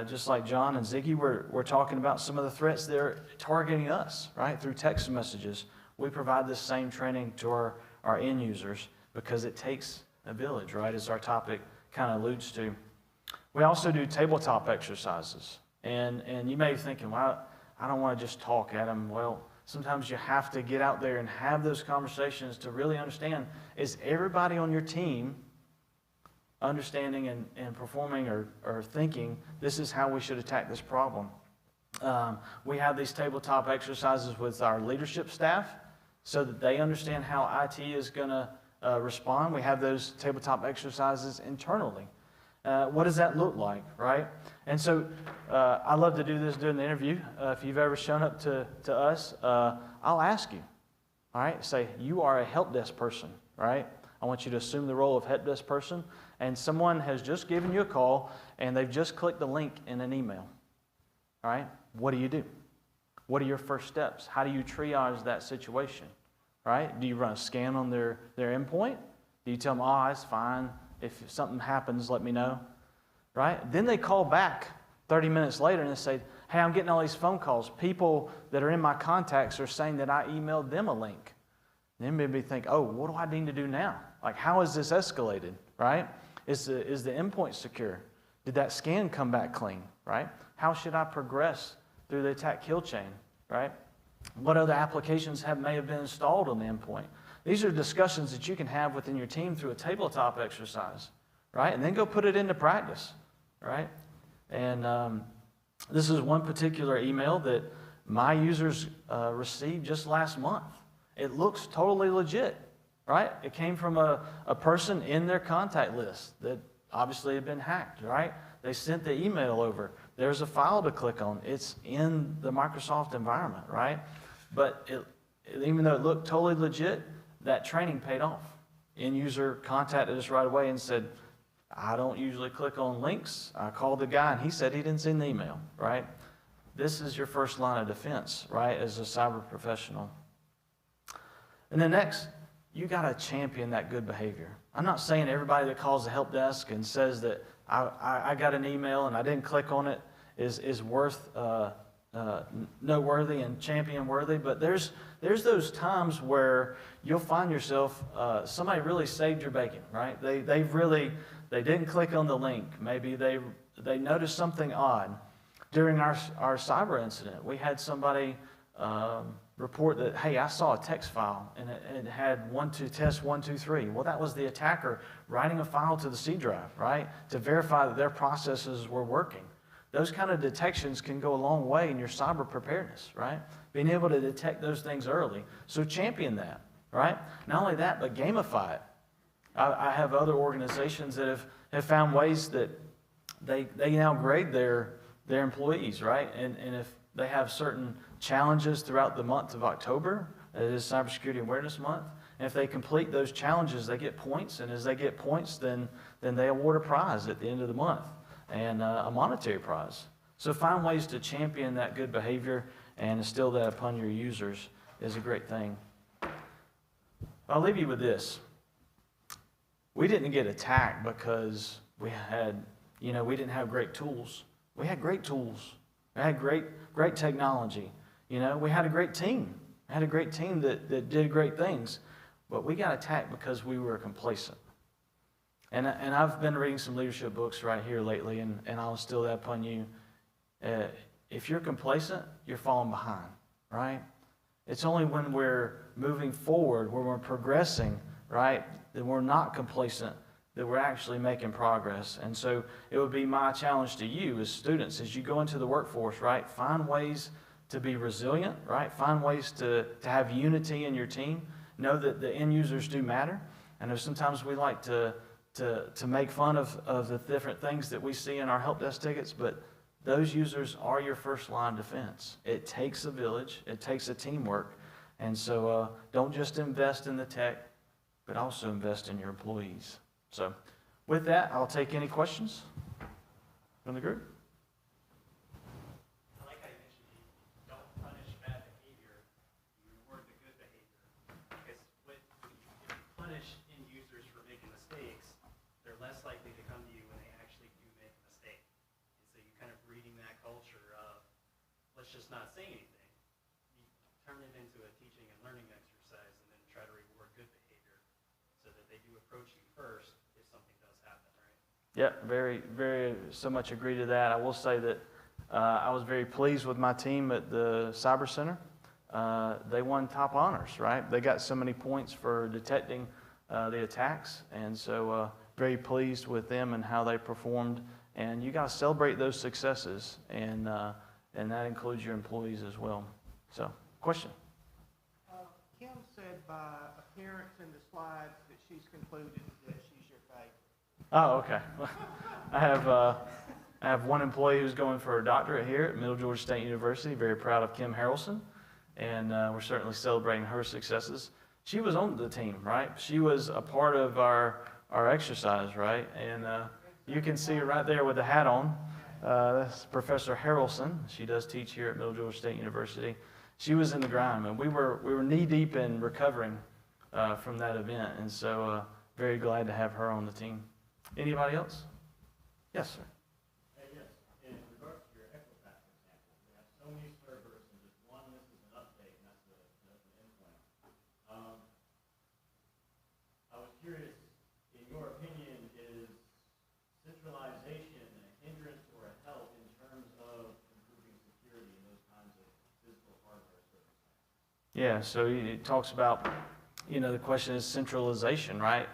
Just like John and Ziggy we're talking about some of the threats that are targeting us, right? Through text messages. We provide this same training to our end users because it takes a village, right? As our topic kind of alludes to. We also do tabletop exercises. And you may be thinking, well, I don't want to just talk at them. Well, sometimes you have to get out there and have those conversations to really understand, is everybody on your team understanding and performing or thinking this is how we should attack this problem? We have these tabletop exercises with our leadership staff so that they understand how IT is going to respond. We have those tabletop exercises internally. What does that look like, right? And so I love to do this during the interview. If you've ever shown up to us, I'll ask you, all right? Say, you are a help desk person, right? I want you to assume the role of help desk person, and someone has just given you a call, and they've just clicked the link in an email, all right? What do you do? What are your first steps? How do you triage that situation, right? Do you run a scan on their endpoint? Do you tell them, oh, it's fine. If something happens, let me know, right? Then they call back 30 minutes later and they say, hey, I'm getting all these phone calls. People that are in my contacts are saying that I emailed them a link. Then maybe think, oh, what do I need to do now? Like, how is this escalated, right? Is the endpoint secure? Did that scan come back clean, right? How should I progress through the attack kill chain, right? What other applications may have been installed on the endpoint? These are discussions that you can have within your team through a tabletop exercise, right? And then go put it into practice, right? And this is one particular email that my users received just last month. It looks totally legit, right? It came from a person in their contact list that obviously had been hacked, right? They sent the email over. There's a file to click on. It's in the Microsoft environment, right? But even though it looked totally legit, that training paid off. End user contacted us right away and said, I don't usually click on links. I called the guy and he said he didn't see the email, right? This is your first line of defense, right, as a cyber professional. And then next, you got to champion that good behavior. I'm not saying everybody that calls the help desk and says that I got an email and I didn't click on it is worth noteworthy and champion worthy, but there's those times where you'll find yourself, somebody really saved your bacon, right? They didn't click on the link. Maybe they noticed something odd. During our cyber incident, we had somebody report that, hey, I saw a text file and it had test 1, 2, 3. Well, that was the attacker writing a file to the C drive, right, to verify that their processes were working. Those kind of detections can go a long way in your cyber preparedness, right? Being able to detect those things early. So champion that, right? Not only that, but gamify it. I have other organizations that have found ways that they now grade their employees, right? And if they have certain challenges throughout the month of October, it is Cybersecurity Awareness Month, and if they complete those challenges, they get points, and as they get points, then they award a prize at the end of the month, and a monetary prize. So find ways to champion that good behavior and instill that upon your users is a great thing. I'll leave you with this. We didn't get attacked because we didn't have great tools. We had great tools. We had great technology. We had a great team. We had a great team that did great things. But we got attacked because we were complacent. And I've been reading some leadership books right here lately, and I'll instill that upon you. If you're complacent, you're falling behind, right? It's only when we're moving forward, when we're progressing, right, that we're not complacent, that we're actually making progress. And so it would be my challenge to you as students, as you go into the workforce, right, find ways to be resilient, right? Find ways to have unity in your team. Know that the end users do matter. I know sometimes we like to make fun of the different things that we see in our help desk tickets, but those users are your first line of defense. It takes a village. It takes a teamwork. And so don't just invest in the tech, but also invest in your employees. So with that, I'll take any questions from the group. I like how you mentioned you don't punish bad behavior, you reward the good behavior. Because if you punish end users for making mistakes, they're less likely to come to you when they actually do make a mistake. And so you kind of breeding that culture of, let's just not say anything. You turn it into a teaching and learning exercise and then try to reward good behavior so that they do approach you first if something does happen, right? Yeah, very, very so much agree to that. I will say that I was very pleased with my team at the Cyber Center. They won top honors, right? They got so many points for detecting the attacks, and so very pleased with them and how they performed. And you got to celebrate those successes, and that includes your employees as well. So, question? Kim said by appearance in the slides that she's concluded that she's your favorite. Oh, okay. I have one employee who's going for a doctorate here at Middle Georgia State University. Very proud of Kim Harrelson, and we're certainly celebrating her successes. She was on the team, right? She was a part of our exercise, right? And you can see her right there with the hat on. That's Professor Harrelson. She does teach here at Middle Georgia State University. She was in the grind, and we were knee deep in recovering from that event, and so very glad to have her on the team. Anybody else? Yes, sir. Yes, in regards to your Equifax example, we have so many servers and just one misses an update, and that's the endpoint. I was curious, in your opinion, is centralization a hindrance or a help in terms of improving security in those kinds of physical hardware circumstances? Yeah, so it talks about, the question is centralization, right?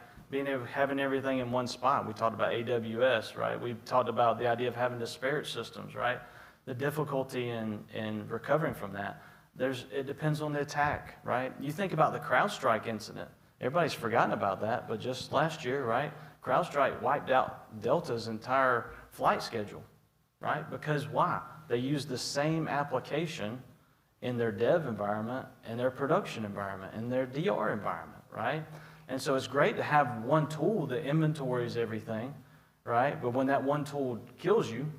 having everything in one spot. We talked about AWS, right? We talked about the idea of having disparate systems, right? The difficulty in recovering from that. It depends on the attack, right? You think about the CrowdStrike incident. Everybody's forgotten about that, but just last year, right? CrowdStrike wiped out Delta's entire flight schedule, right? Because why? They used the same application in their dev environment and their production environment and their DR environment, right? And so it's great to have one tool that inventories everything, right? But when that one tool kills you,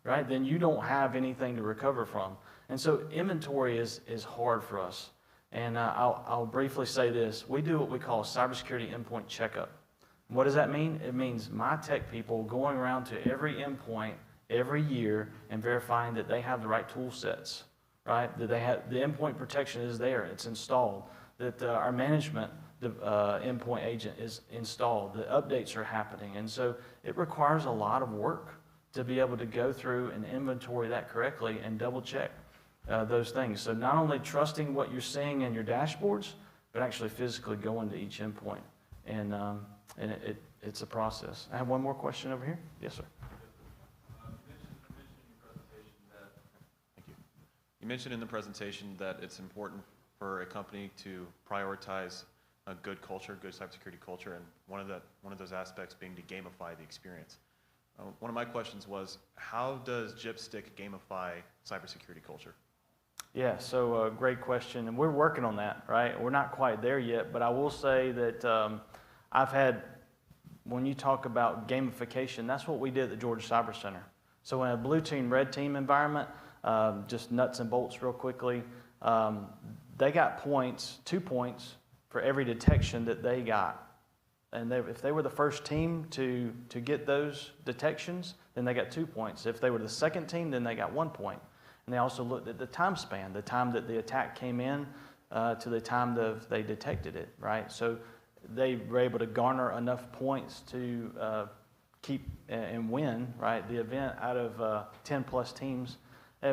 right, then you don't have anything to recover from. And so inventory is hard for us. And I'll briefly say this. We do what we call a cybersecurity endpoint checkup. What does that mean? It means my tech people going around to every endpoint every year and verifying that they have the right tool sets, right? That they have the endpoint protection is there, it's installed. That our management endpoint agent is installed. The updates are happening. And so it requires a lot of work to be able to go through and inventory that correctly and double check those things. So not only trusting what you're seeing in your dashboards, but actually physically going to each endpoint. And it's a process. I have one more question over here. Yes, sir. You mentioned in the presentation that it's important for a company to prioritize a good culture, good cybersecurity culture, and one of those aspects being to gamify the experience. One of my questions was, how does Gypstick gamify cybersecurity culture? Yeah, so great question, and we're working on that, right? We're not quite there yet, but I will say that I've had, when you talk about gamification, that's what we did at the Georgia Cyber Center. So in a blue team, red team environment, just nuts and bolts real quickly, they got points, 2 points, for every detection that they got. And if they were the first team to get those detections, then they got 2 points. If they were the second team, then they got 1 point. And they also looked at the time span, the time that the attack came in to the time that they detected it, right? So they were able to garner enough points to keep and win, right, the event out of 10 plus teams.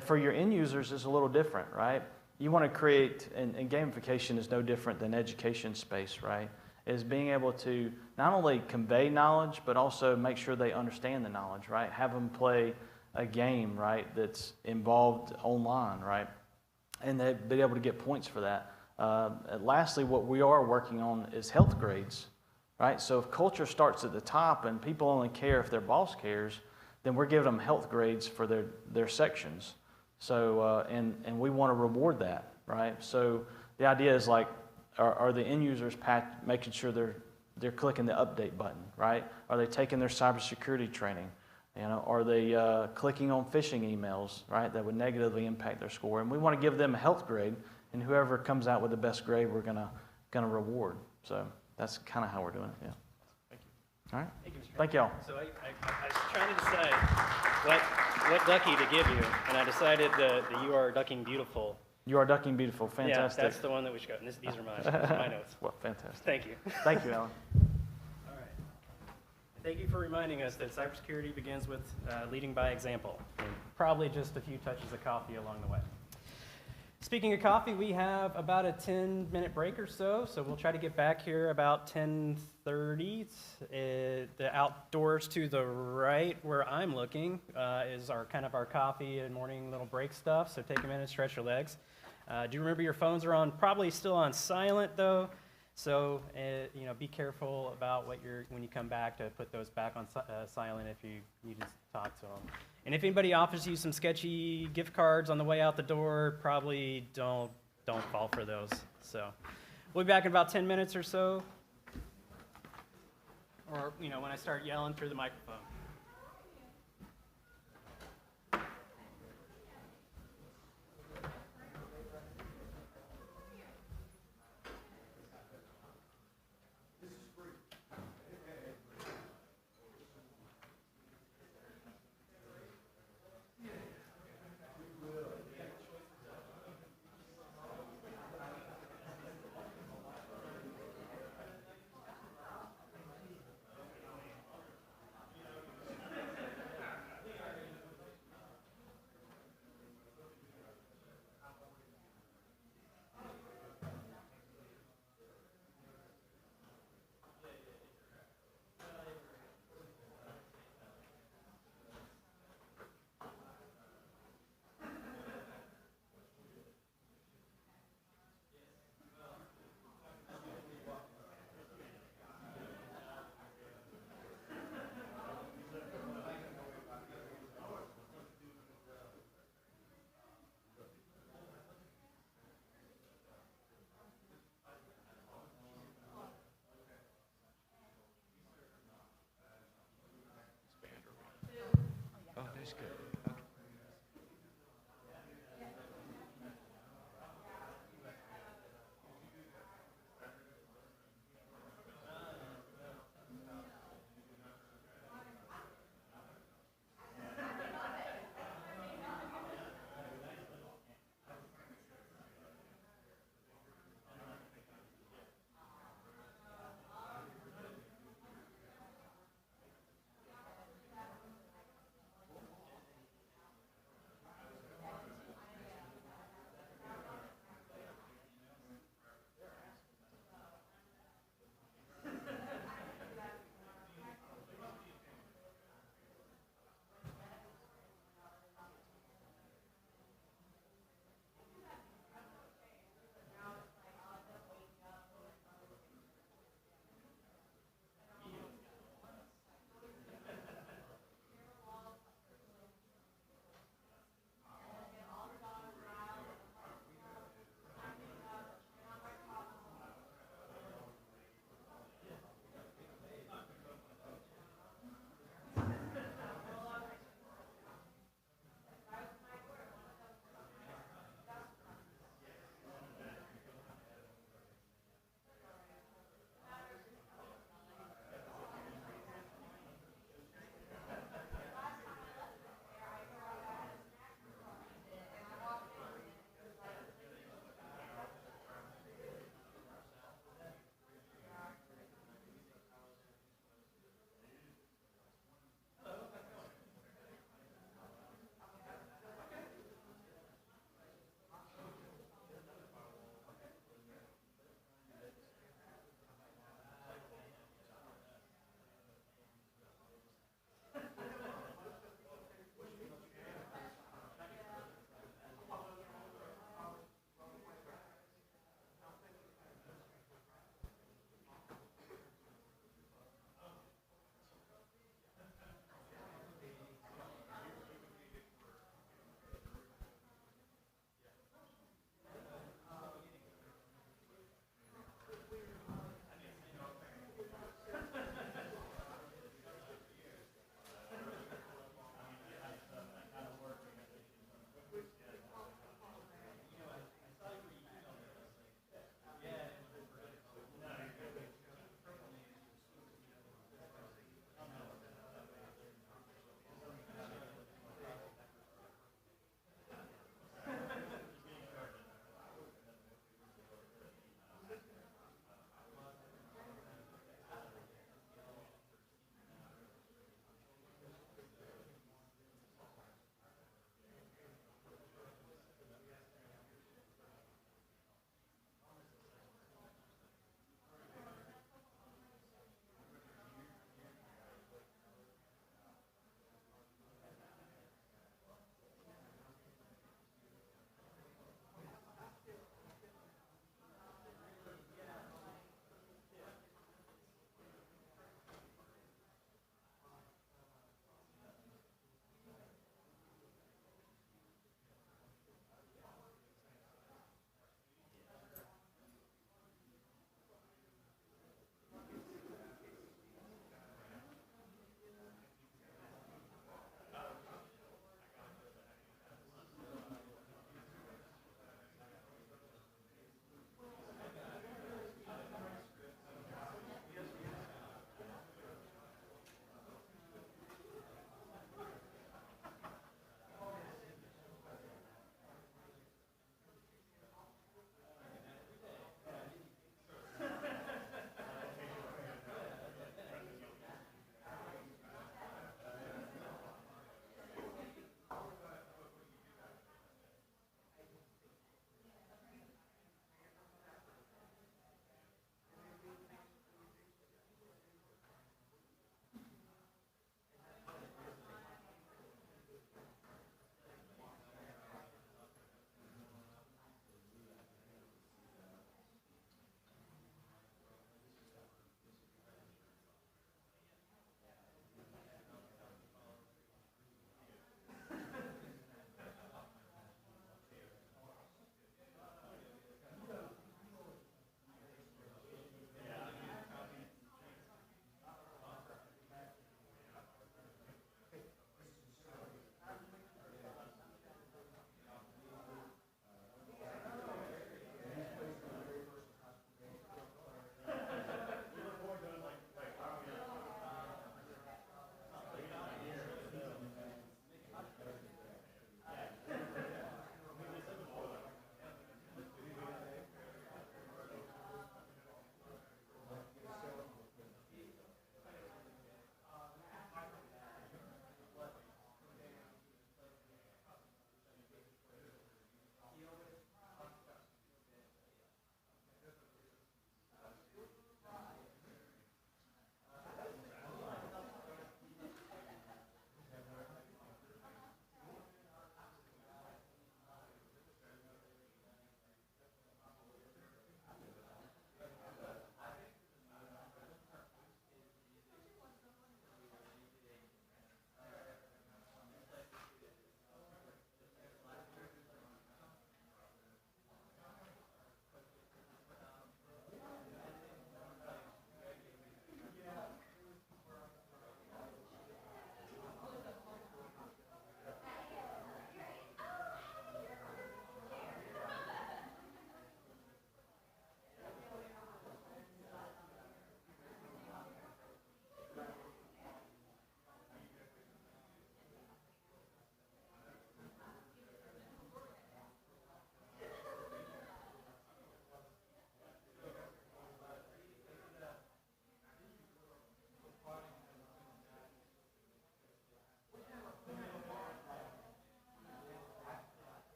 For your end users, it's a little different, right? You want to create, and gamification is no different than education space, right? Is being able to not only convey knowledge, but also make sure they understand the knowledge, right? Have them play a game, right, that's involved online, right? And they've been able to get points for that. Lastly, what we are working on is health grades, right? So if culture starts at the top and people only care if their boss cares, then we're giving them health grades for their sections. So, and we want to reward that, right? So the idea is like, are the end users making sure they're clicking the update button, right? Are they taking their cybersecurity training? You know, are they clicking on phishing emails, right? That would negatively impact their score. And we want to give them a health grade, and whoever comes out with the best grade, we're gonna reward. So that's kind of how we're doing it. Yeah. Thank you. All right. Thank you, Mr. Thank y'all. So I was trying to decide what ducky to give you, and I decided that you are ducking beautiful. You are ducking beautiful. Fantastic. Yeah, that's the one that we should go. And these are mine. These are my notes. Well, fantastic. Thank you. Thank you, Alan. All right. Thank you for reminding us that cybersecurity begins with leading by example, and probably just a few touches of coffee along the way. Speaking of coffee, we have about a 10-minute break or so we'll try to get back here about 10:30. The outdoors to the right, where I'm looking, is our coffee and morning little break stuff. So take a minute, stretch your legs. Do remember your phones are probably still on silent though. So be careful about when you come back to put those back on silent if you need to talk to them. And if anybody offers you some sketchy gift cards on the way out the door, probably don't fall for those. So we'll be back in about 10 minutes or so. Or when I start yelling through the microphone.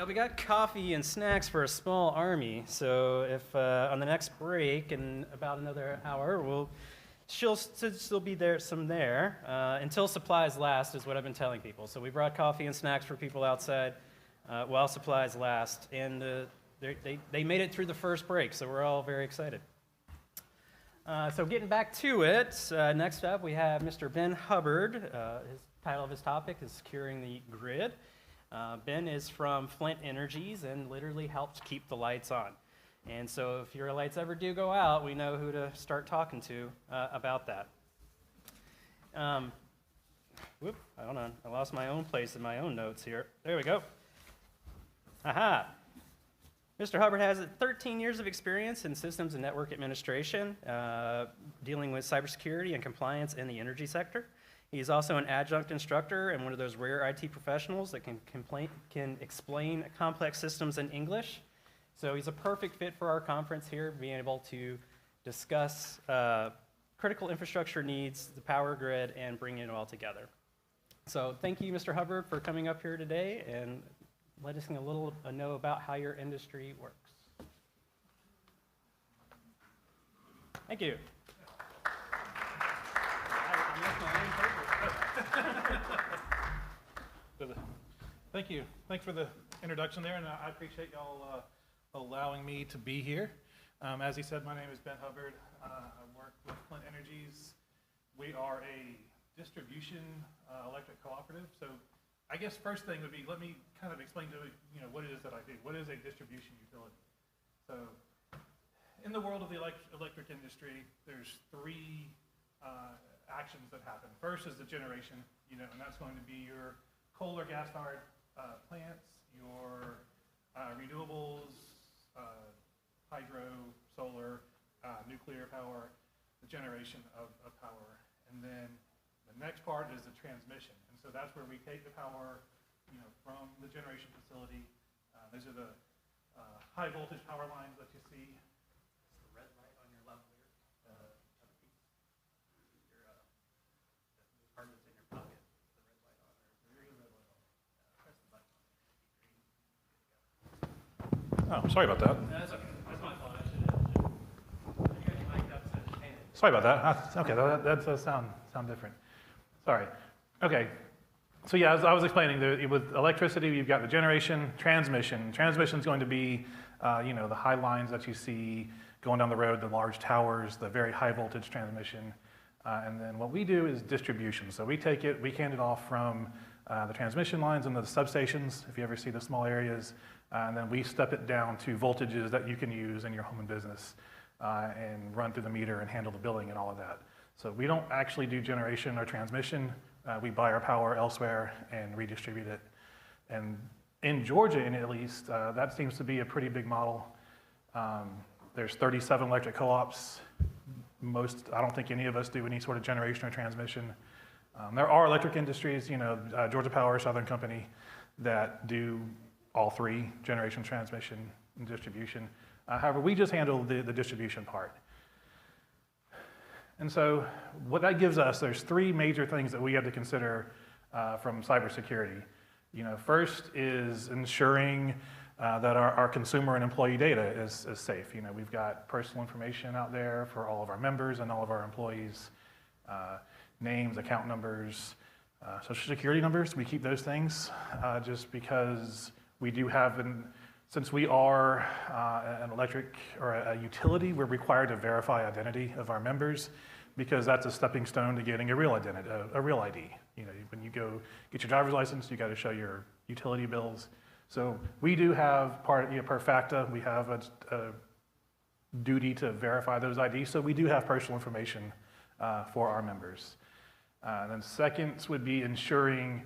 Well, we got coffee and snacks for a small army, so if on the next break in about another hour, she'll still be there, until supplies last is what I've been telling people. So we brought coffee and snacks for people outside while supplies last, and they made it through the first break, so we're all very excited. So getting back to it, next up we have Mr. Ben Hubbard. His title of his topic is Securing the Grid. Ben is from Flint Energies and literally helps keep the lights on. And so if your lights ever do go out, we know who to start talking to about that. Hold on, I lost my own place in my own notes here. There we go. Aha. Mr. Hubbard has 13 years of experience in systems and network administration, dealing with cybersecurity and compliance in the energy sector. He's also an adjunct instructor and one of those rare IT professionals that can explain complex systems in English. So he's a perfect fit for our conference here, being able to discuss critical infrastructure needs, the power grid, and bringing it all together. So thank you, Mr. Hubbard, for coming up here today and let us know about how your industry works. Thank you. Thank you. Thanks for the introduction there, and I appreciate y'all allowing me to be here. As he said, my name is Ben Hubbard. I work with Flint Energies. We are a distribution electric cooperative. So I guess first thing would be, let me kind of explain to you what it is that I do. What is a distribution utility? So in the world of the electric industry, there's three actions that happen. First is the generation, and that's going to be your coal or gas-fired plants, your renewables, hydro, solar, nuclear power, the generation of power. And then the next part is the transmission. And so that's where we take the power, from the generation facility. These are the high voltage power lines that you see. It's the red light on your left here. The part that's in your pocket. The red light on there. There is a red light on there. Press the button on there. Oh, sorry about that. That's okay. That's my fault. I should have got your mic up so it's painted. Sorry about that. Okay, that does sound different. Sorry. Okay. So yeah, as I was explaining, with electricity, you've got the generation, transmission. Transmission is going to be, the high lines that you see going down the road, the large towers, the very high voltage transmission. And then what we do is distribution. So we take it, we hand it off from the transmission lines and the substations, if you ever see the small areas, and then we step it down to voltages that you can use in your home and business and run through the meter and handle the billing and all of that. So we don't actually do generation or transmission. We buy our power elsewhere and redistribute it. And in Georgia, at least, that seems to be a pretty big model. There's 37 electric co-ops. I don't think any of us do any sort of generation or transmission. There are electric industries, Georgia Power, Southern Company, that do all three, generation, transmission, and distribution. However, we just handle the distribution part. And so what that gives us, there's three major things that we have to consider from cybersecurity. First is ensuring that our consumer and employee data is safe. We've got personal information out there for all of our members and all of our employees, names, account numbers, social security numbers. We keep those things just because we do have, since we are an electric or a utility, we're required to verify identity of our members because that's a stepping stone to getting a real identity, a real ID. When you go get your driver's license, you got to show your utility bills. So we do have per facta, we have a duty to verify those IDs. So we do have personal information for our members. And then second would be ensuring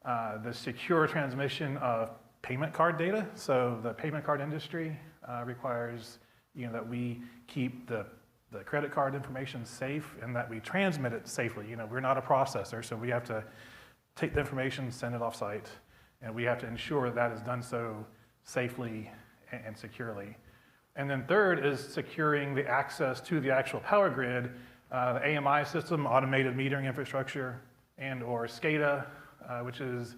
the secure transmission of payment card data. So the payment card industry requires that we keep the credit card information safe and that we transmit it safely. We're not a processor, so we have to take the information, send it off site, and we have to ensure that is done so safely and securely. And then third is securing the access to the actual power grid, the AMI system, automated metering infrastructure, and or SCADA, which is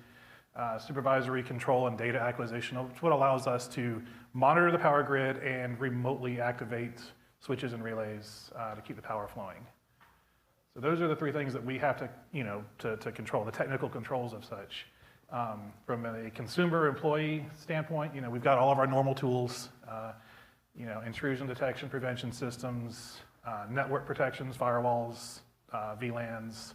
supervisory control and data acquisition, which is what allows us to monitor the power grid and remotely activate switches and relays to keep the power flowing. So those are the three things that we have to, to control, the technical controls of such. From a consumer employee standpoint, we've got all of our normal tools, intrusion detection prevention systems, network protections, firewalls, VLANs,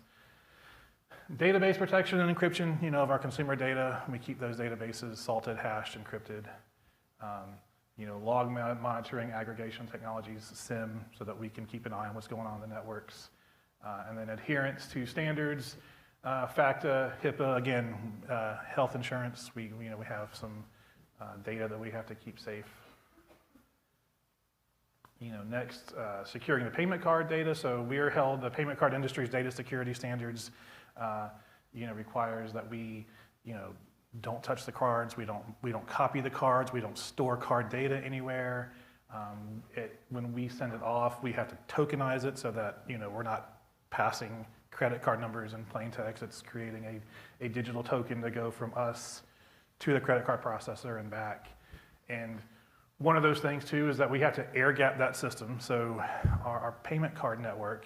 database protection and encryption, of our consumer data. We keep those databases salted, hashed, encrypted. Log monitoring, aggregation technologies, SIM, so that we can keep an eye on what's going on in the networks. And then adherence to standards, FACTA, HIPAA, again, health insurance. We have some data that we have to keep safe. Next, securing the payment card data. So we are held, the payment card industry's data security standards, requires that we, don't touch the cards. We don't copy the cards. We don't store card data anywhere. When we send it off, we have to tokenize it so that, we're not passing credit card numbers in plain text. It's creating a digital token to go from us to the credit card processor and back. And one of those things too is that we have to air gap that system. So our payment card network,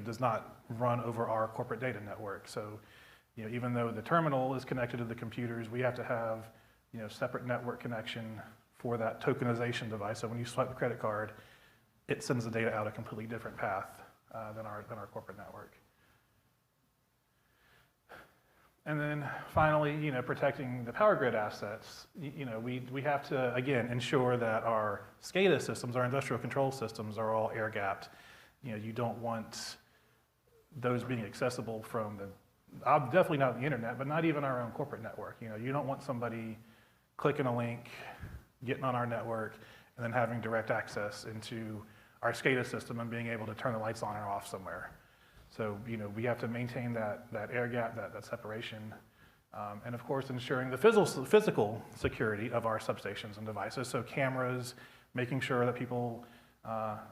does not run over our corporate data network. So, even though the terminal is connected to the computers, we have to have, separate network connection for that tokenization device. So when you swipe the credit card, it sends the data out a completely different path than our corporate network. And then finally, protecting the power grid assets. We have to, again, ensure that our SCADA systems, our industrial control systems, are all air gapped. You don't want those being accessible from definitely not the internet, but not even our own corporate network. You don't want somebody clicking a link, getting on our network, and then having direct access into our SCADA system and being able to turn the lights on or off somewhere. So, we have to maintain that air gap, that separation. And of course, ensuring the physical security of our substations and devices. So cameras, making sure that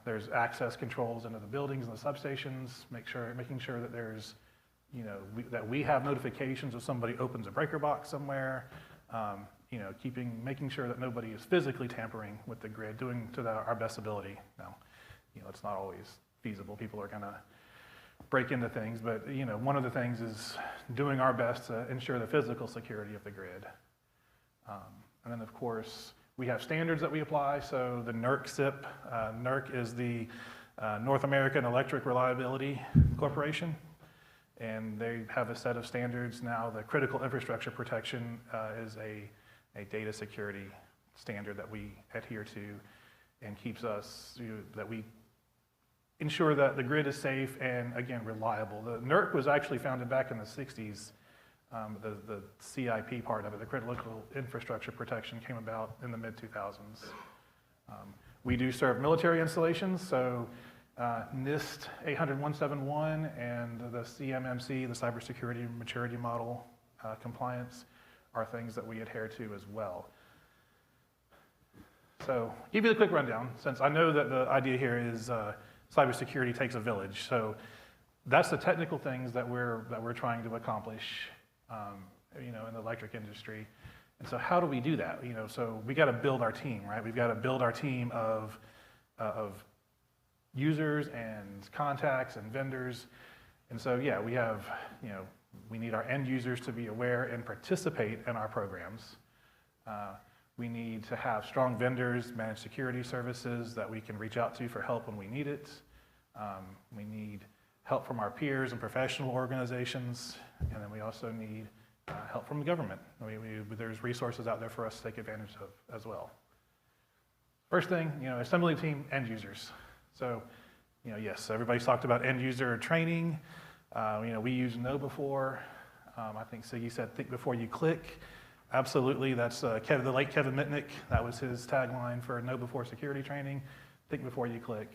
there's access controls into the buildings and the substations, making sure that there's, that we have notifications if somebody opens a breaker box somewhere, making sure that nobody is physically tampering with the grid, doing to our best ability. Now, it's not always feasible. People are gonna break into things, but one of the things is doing our best to ensure the physical security of the grid. And then of course, we have standards that we apply. So the NERC SIP, NERC is the North American Electric Reliability Corporation, and they have a set of standards. Now the critical infrastructure protection is a data security standard that we adhere to and keeps us, that we ensure that the grid is safe and, again, reliable. The NERC was actually founded back in the 60s. The CIP part of it, the critical infrastructure protection, came about in the mid-2000s. We do serve military installations, so NIST 800-171 and the CMMC, the Cybersecurity Maturity Model compliance, are things that we adhere to as well. So, give you a quick rundown, since I know that the idea here is cybersecurity takes a village. So that's the technical things that we're trying to accomplish, in the electric industry. And so how do we do that? So we got to build our team, right? We've got to build our team of users and contacts and vendors. And so yeah, we have, we need our end users to be aware and participate in our programs. We need to have strong vendors, managed security services that we can reach out to for help when we need it. We need help from our peers and professional organizations, and then we also need help from the government. There's resources out there for us to take advantage of as well. First thing, assembly team, end users. So, yes, everybody's talked about end user training. We use Know Before. I think Siggy said, think before you click. Absolutely, that's the late Kevin Mitnick. That was his tagline for Know Before security training, think before you click.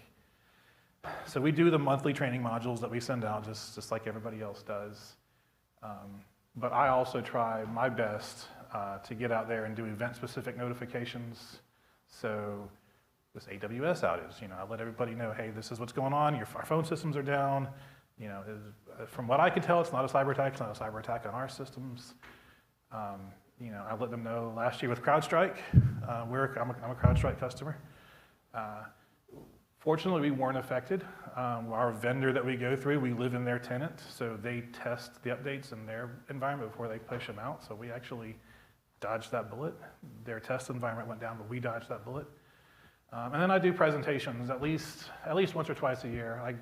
So we do the monthly training modules that we send out just like everybody else does. But I also try my best to get out there and do event-specific notifications. So this AWS outage, I let everybody know, hey, this is what's going on, our phone systems are down. From what I can tell, it's not a cyber attack, it's not a cyber attack on our systems. You know, I let them know last year with CrowdStrike, I'm a CrowdStrike customer. Fortunately, we weren't affected. Our vendor that we go through, we live in their tenant, so they test the updates in their environment before they push them out. So we actually dodged that bullet. Their test environment went down, but we dodged that bullet. And then I do presentations at least once or twice a year. I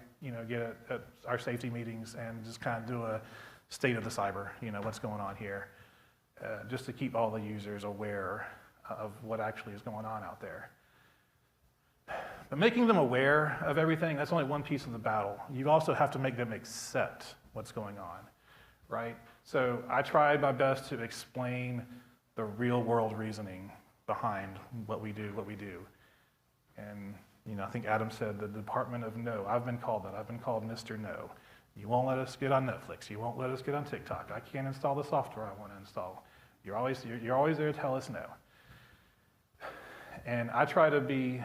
get at our safety meetings and just kind of do a state of the cyber, what's going on here, just to keep all the users aware of what actually is going on out there. But making them aware of everything, that's only one piece of the battle. You also have to make them accept what's going on, right? So I tried my best to explain the real world reasoning behind what we do. And I think Adam said the Department of No. I've been called that. I've been called Mr. No. You won't let us get on Netflix. You won't let us get on TikTok. I can't install the software I want to install. You're always there to tell us no. And I try to be,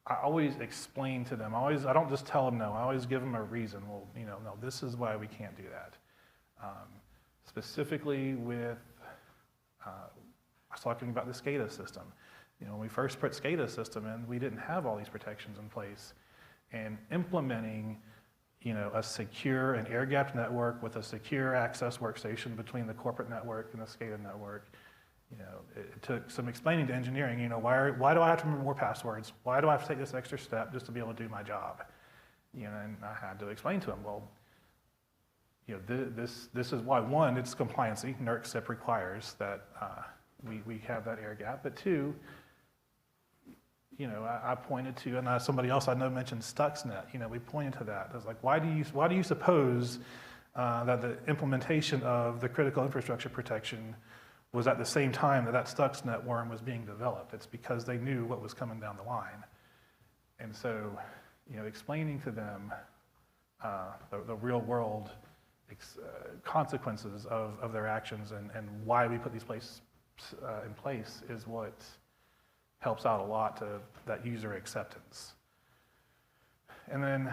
I always explain to them. I don't just tell them no. I always give them a reason. Well, no, this is why we can't do that. Specifically with, I was talking about the SCADA system. When we first put SCADA system in, we didn't have all these protections in place. And implementing, a secure and air-gapped network with a secure access workstation between the corporate network and the SCADA network, it took some explaining to engineering, why do I have to remember more passwords? Why do I have to take this extra step just to be able to do my job? And I had to explain to them, well, this is why, one, it's compliancy. NERC SIP requires that we have that air gap, but two, I pointed to, and somebody else I know mentioned Stuxnet. We pointed to that. I was like, why do you suppose that the implementation of the critical infrastructure protection was at the same time that Stuxnet worm was being developed? It's because they knew what was coming down the line. And so, explaining to them the real world consequences of their actions and why we put these in place is what helps out a lot to that user acceptance. And then,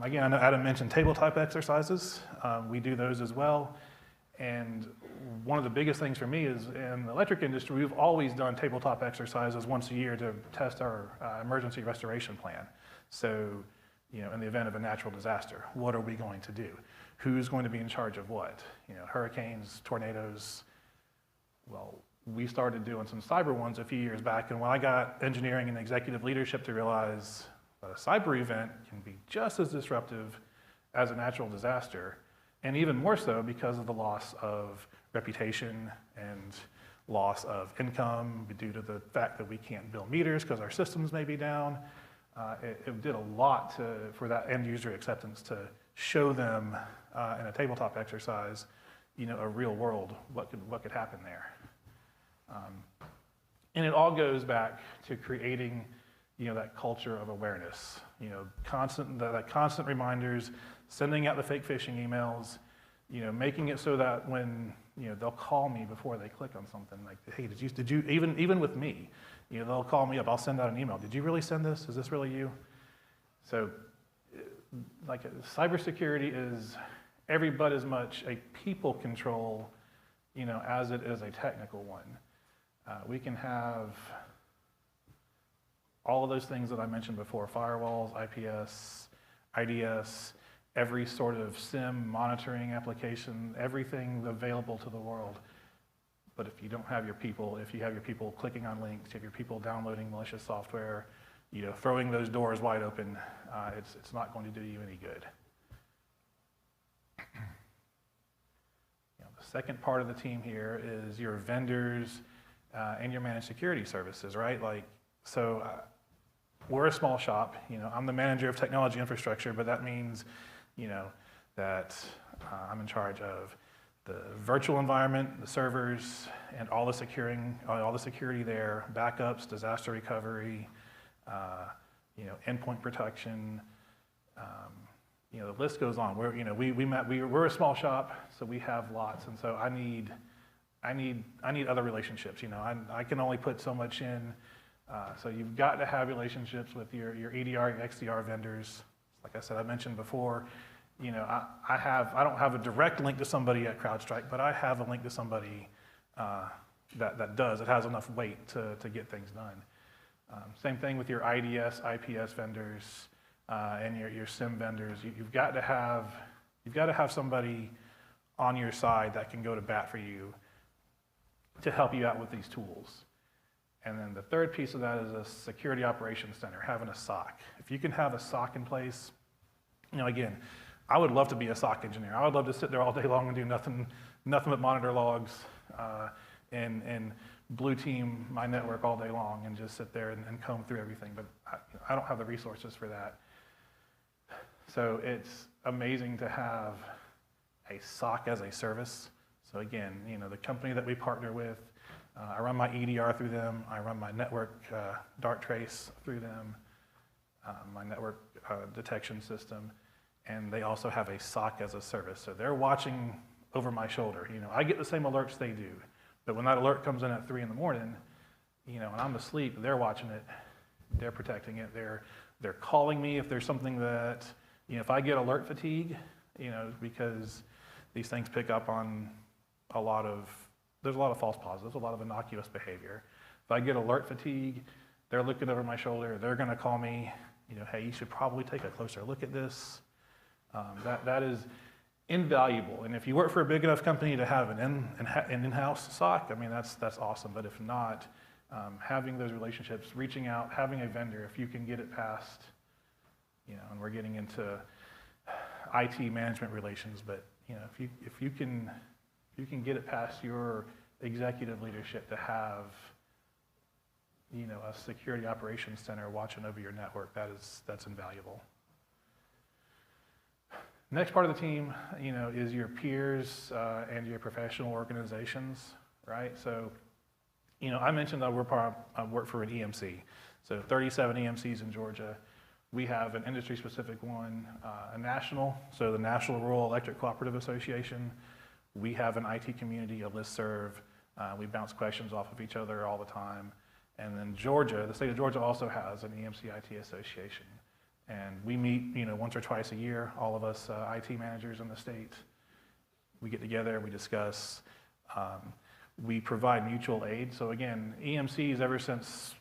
again, I know Adam mentioned tabletop exercises. We do those as well. And one of the biggest things for me is in the electric industry, we've always done tabletop exercises once a year to test our emergency restoration plan. So, in the event of a natural disaster, what are we going to do? Who's going to be in charge of what? Hurricanes, tornadoes. Well, we started doing some cyber ones a few years back, and when I got engineering and executive leadership to realize that a cyber event can be just as disruptive as a natural disaster, and even more so because of the loss of reputation and loss of income due to the fact that we can't bill meters because our systems may be down. It did a lot for that end user acceptance to show them in a tabletop exercise, a real world, what could happen there. And it all goes back to creating, that culture of awareness, constant reminders, sending out the fake phishing emails, making it so that when, they'll call me before they click on something like, hey, did you, even with me, they'll call me up, I'll send out an email. Did you really send this? Is this really you? So, cybersecurity is every bit as much a people control, as it is a technical one. We can have all of those things that I mentioned before, firewalls, IPS, IDS, every sort of SIM monitoring application, everything available to the world. But if you don't have your people, if you have your people clicking on links, if you have your people downloading malicious software, throwing those doors wide open, it's not going to do you any good. The second part of the team here is your vendors and your managed security services, right? We're a small shop. I'm the manager of technology infrastructure, but that means, that I'm in charge of the virtual environment, the servers, and all the security there, backups, disaster recovery, endpoint protection. The list goes on. We're a small shop, so we have lots, and so I need other relationships. I can only put so much in, so you've got to have relationships with your EDR, your XDR vendors. Like I said, I mentioned before, I don't have a direct link to somebody at CrowdStrike, but I have a link to somebody that does. It has enough weight to get things done. Same thing with your IDS, IPS vendors, and your SIM vendors. You've got to have somebody on your side that can go to bat for you to help you out with these tools. And then the third piece of that is a security operations center, having a SOC. If you can have a SOC in place, again, I would love to be a SOC engineer. I would love to sit there all day long and do nothing but monitor logs and blue team my network all day long and just sit there and comb through everything. But I don't have the resources for that. So it's amazing to have a SOC as a service. So again, the company that we partner with, I run my EDR through them. I run my network dart trace through them, my network detection system, and they also have a SOC as a service. So they're watching over my shoulder. I get the same alerts they do, but when that alert comes in at 3 in the morning, and I'm asleep, they're watching it, they're protecting it, they're calling me if there's something that, if I get alert fatigue, because these things pick up on there's a lot of false positives, a lot of innocuous behavior. If I get alert fatigue, they're looking over my shoulder, they're gonna call me, hey, you should probably take a closer look at this. That is invaluable. And if you work for a big enough company to have an in-house SOC, that's awesome. But if not, having those relationships, reaching out, having a vendor, if you can get it past, and we're getting into IT management relations, but if you can get it past your executive leadership to have a security operations center watching over your network, that's invaluable. Next part of the team, is your peers and your professional organizations, right? So, I mentioned that I work for an EMC, so 37 EMCs in Georgia. We have an industry-specific one, a national, so the National Rural Electric Cooperative Association. We have an IT community, a listserv. We bounce questions off of each other all the time. And then Georgia, the state of Georgia also has an EMC IT association. And we meet, once or twice a year, all of us IT managers in the state. We get together, we discuss. We provide mutual aid. So again, EMCs, ever since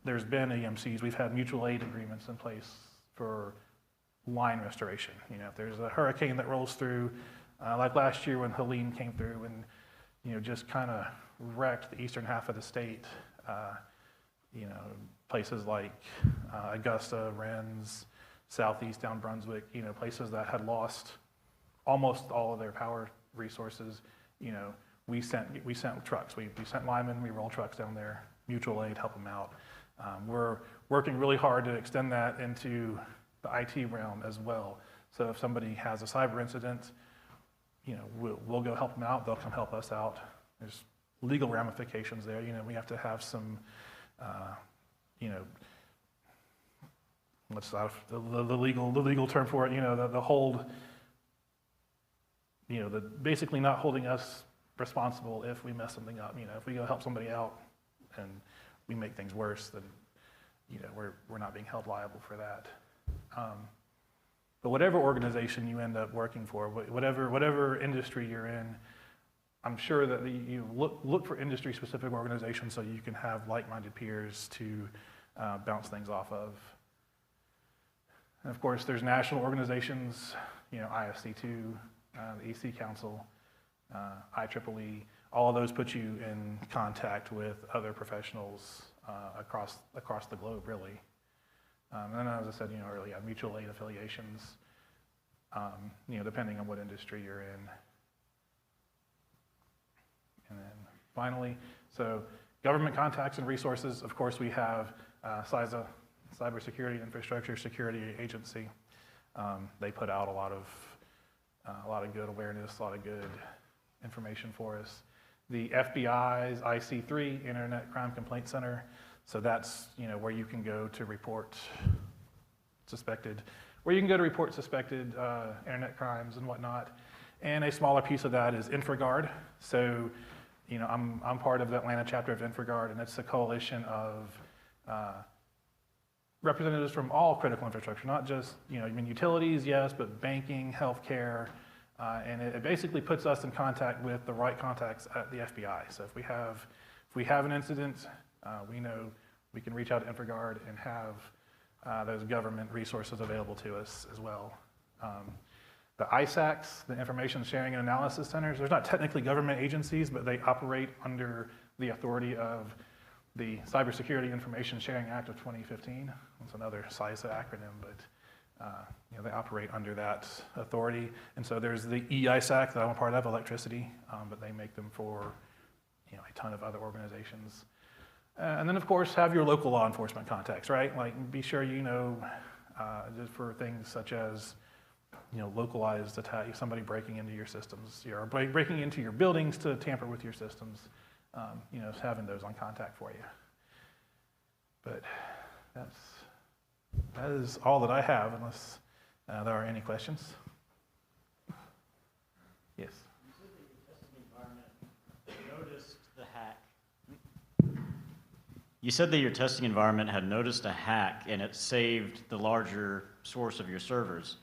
there's been EMCs, we've had mutual aid agreements in place for line restoration. If there's a hurricane that rolls through, like last year when Helene came through and, just kind of wrecked the eastern half of the state, places like Augusta, Rennes, southeast down Brunswick, places that had lost almost all of their power resources, we sent trucks. We sent linemen, we rolled trucks down there, mutual aid, help them out. We're working really hard to extend that into the IT realm as well. So if somebody has a cyber incident, we'll go help them out, they'll come help us out. There's legal ramifications there, we have to have some, what's that, the legal term for it, the hold, the basically not holding us responsible if we mess something up. If we go help somebody out and we make things worse, then we're not being held liable for that. But whatever organization you end up working for, whatever industry you're in, I'm sure that you look for industry-specific organizations so you can have like-minded peers to bounce things off of. And of course, there's national organizations, ISC2, the EC Council, IEEE. All of those put you in contact with other professionals across the globe, really. And then, as I said, earlier, mutual aid affiliations, depending on what industry you're in. And then finally, so government contacts and resources. Of course, we have CISA, Cybersecurity Infrastructure Security Agency. They put out a lot of good awareness, a lot of good information for us. The FBI's IC3, Internet Crime Complaint Center. So that's where you can go to report suspected internet crimes and whatnot. And a smaller piece of that is InfraGard. So I'm part of the Atlanta chapter of InfraGard, and it's a coalition of representatives from all critical infrastructure, not just, utilities, yes, but banking, healthcare, and it basically puts us in contact with the right contacts at the FBI. So if we have an incident, we know we can reach out to InfraGard and have those government resources available to us as well. The ISACs, the Information Sharing and Analysis Centers, there's not technically government agencies, but they operate under the authority of the Cybersecurity Information Sharing Act of 2015. It's another CISA acronym, but they operate under that authority. And so there's the EISAC that I'm a part of, electricity, but they make them for a ton of other organizations. And then, of course, have your local law enforcement contacts, right? Like, be sure just for things such as localized attack, somebody breaking into your systems, or breaking into your buildings to tamper with your systems, having those on contact for you. But that is all that I have, unless there are any questions. Yes? You said that your testing environment noticed the hack. You said that your testing environment had noticed a hack and it saved the larger source of your servers.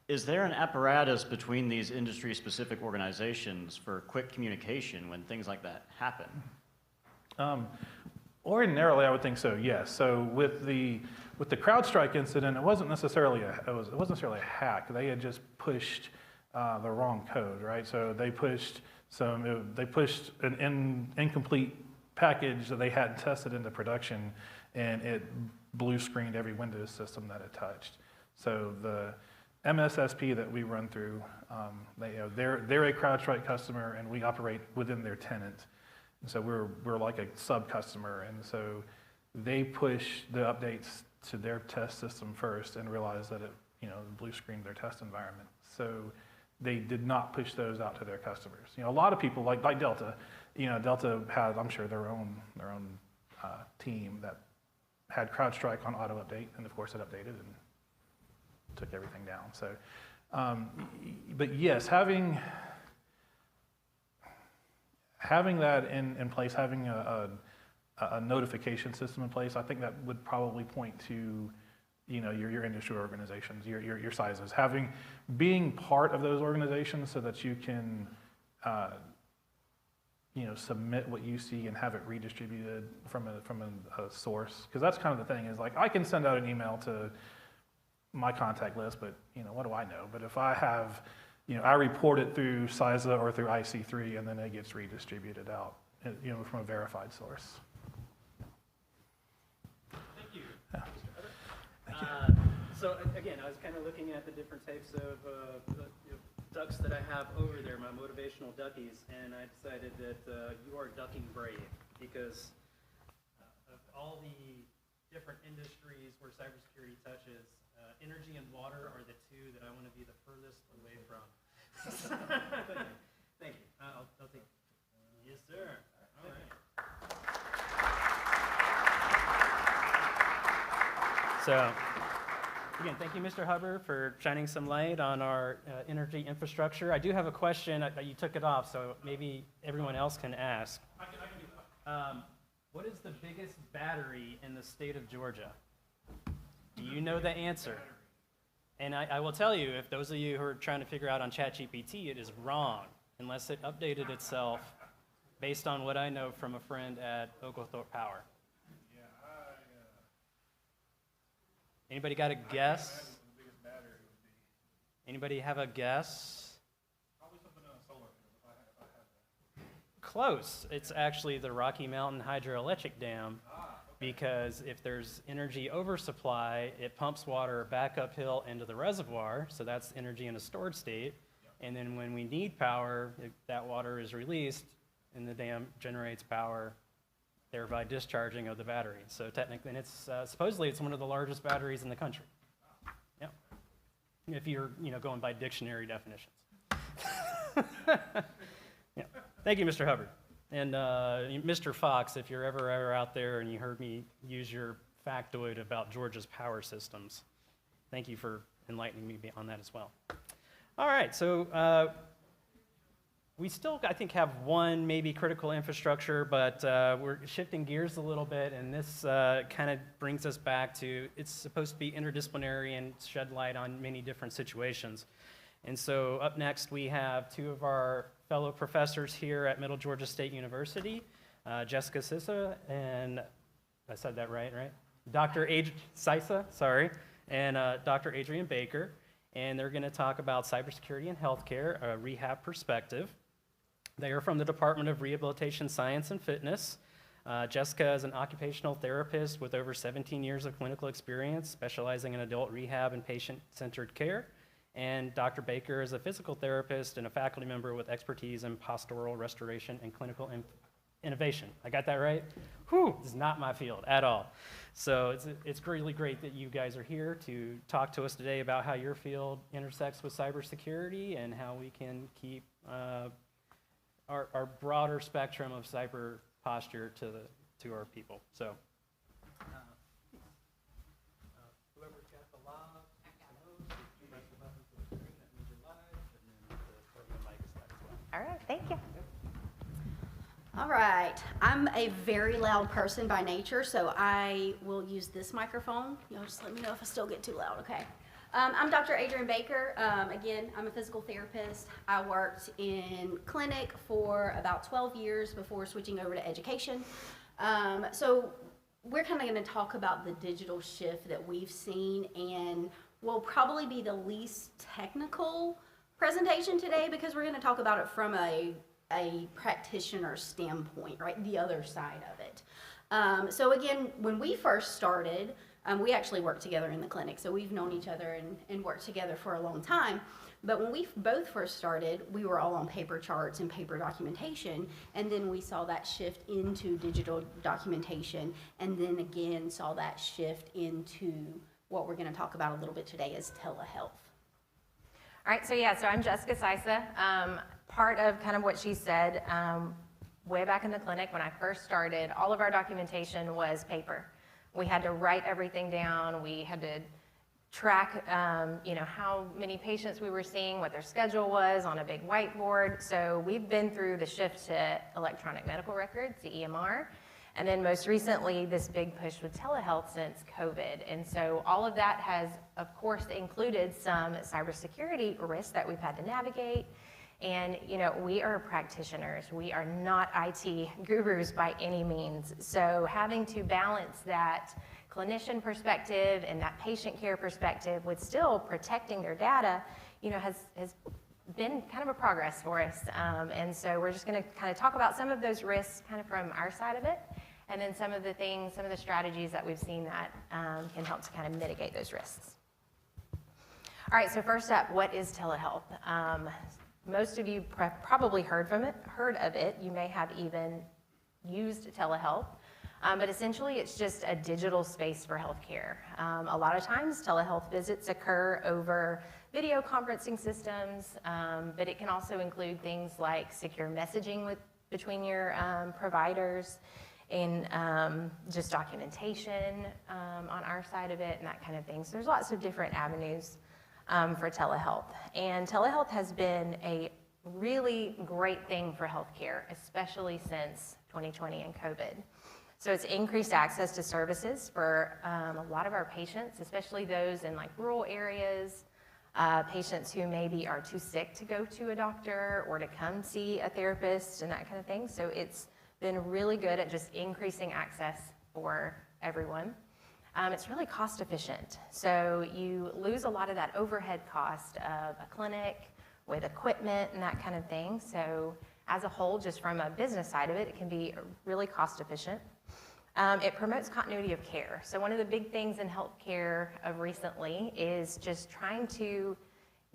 Is there an apparatus between these industry-specific organizations for quick communication when things like that happen? Ordinarily, I would think so, yes. So with the CrowdStrike incident, it wasn't necessarily a hack. They had just pushed the wrong code, right? So they pushed an incomplete package that they hadn't tested into production, and it blue screened every Windows system that it touched. So the MSSP that we run through, they're a CrowdStrike customer, and we operate within their tenant. And so we're like a sub-customer, and so they push the updates to their test system first and realize that it blue screened their test environment. So they did not push those out to their customers. A lot of people like Delta, Delta had, I'm sure, their own team that had CrowdStrike on auto update, and of course it updated and took everything down. So, but yes, having that in place, having a notification system in place, I think that would probably point to your industry organizations, your sizes, being part of those organizations so that you can submit what you see and have it redistributed from a source. Because that's kind of the thing, is like, I can send out an email to my contact list, but what do I know? But if I have, I report it through CISA or through IC3, and then it gets redistributed out, from a verified source. Thank you. Yeah. So again, I was kind of looking at the different types of ducks that I have over there, my motivational duckies, and I decided that you are ducking brave, because of all the different industries where cybersecurity touches, energy and water are the two that I want to be the furthest away from. Thank you. I'll take. Yes, sir. All right. So, again, thank you, Mr. Hubbard, for shining some light on our energy infrastructure. I do have a question. You took it off, so maybe everyone else can ask. I can do that. What is the biggest battery in the state of Georgia? Do you know the answer? And I will tell you, if those of you who are trying to figure out on ChatGPT, it is wrong, unless it updated itself based on what I know from a friend at Oglethorpe Power. Anybody got a guess? Anybody have a guess? Probably something on a solar field, if I had that. Close. It's actually the Rocky Mountain Hydroelectric Dam, because if there's energy oversupply, it pumps water back uphill into the reservoir, so that's energy in a stored state. And then when we need power, that water is released, and the dam generates power, thereby discharging of the battery. So technically, and it's supposedly it's one of the largest batteries in the country. Yeah, if you're going by dictionary definitions. Yeah. Thank you, Mr. Hubbard. And Mr. Fox, if you're ever out there and you heard me use your factoid about Georgia's power systems, thank you for enlightening me on that as well. All right, so we still, I think, have one maybe critical infrastructure, but we're shifting gears a little bit, and this kind of brings us back to, it's supposed to be interdisciplinary and shed light on many different situations. And so up next, we have two of our fellow professors here at Middle Georgia State University, Jessica Sissa, and I said that right? Dr. Sissa, sorry, and Dr. Adrian Baker, and they're gonna talk about cybersecurity in healthcare, a rehab perspective. They are from the Department of Rehabilitation Science and Fitness. Jessica is an occupational therapist with over 17 years of clinical experience, specializing in adult rehab and patient-centered care. And Dr. Baker is a physical therapist and a faculty member with expertise in postural restoration and clinical innovation. I got that right? Whew, this is not my field at all. So it's really great that you guys are here to talk to us today about how your field intersects with cybersecurity and how we can keep our broader spectrum of cyber posture to our people. So, whoever's got the lob, you press the button for the screen, that means you're live, and then the podium mic is live as well. All right, thank you. All right, I'm a very loud person by nature, so I will use this microphone. Y'all just let me know if I still get too loud, okay? I'm Dr. Adrian Baker. Again, I'm a physical therapist. I worked in clinic for about 12 years before switching over to education. So we're kind of going to talk about the digital shift that we've seen, and will probably be the least technical presentation today because we're going to talk about it from a practitioner standpoint, right? The other side of it. So again, when we first started, we actually worked together in the clinic, so we've known each other and worked together for a long time. But when we both first started, we were all on paper charts and paper documentation, and then we saw that shift into digital documentation, and then again saw that shift into what we're going to talk about a little bit today is telehealth. All right, so I'm Jessica Sissa. Part of kind of what she said, way back in the clinic when I first started, all of our documentation was paper. We had to write everything down. We had to track, how many patients we were seeing, what their schedule was on a big whiteboard. So we've been through the shift to electronic medical records, the EMR, and then most recently this big push with telehealth since COVID. And so all of that has, of course, included some cybersecurity risks that we've had to navigate. And, we are practitioners. We are not IT gurus by any means. So having to balance that clinician perspective and that patient care perspective with still protecting their data, has been kind of a progress for us. And so we're just going to kind of talk about some of those risks kind of from our side of it, and then some of the strategies that we've seen that can help to kind of mitigate those risks. All right, so first up, what is telehealth? Most of you probably heard of it. You may have even used telehealth, but essentially it's just a digital space for healthcare. A lot of times telehealth visits occur over video conferencing systems, but it can also include things like secure messaging between your providers and just documentation on our side of it and that kind of thing. So there's lots of different avenues for telehealth. And telehealth has been a really great thing for healthcare, especially since 2020 and COVID. So it's increased access to services for a lot of our patients, especially those in like rural areas, patients who maybe are too sick to go to a doctor or to come see a therapist and that kind of thing. So it's been really good at just increasing access for everyone. It's really cost efficient. So you lose a lot of that overhead cost of a clinic with equipment and that kind of thing. So as a whole, just from a business side of it, it can be really cost efficient. It promotes continuity of care. So one of the big things in healthcare of recently is just trying to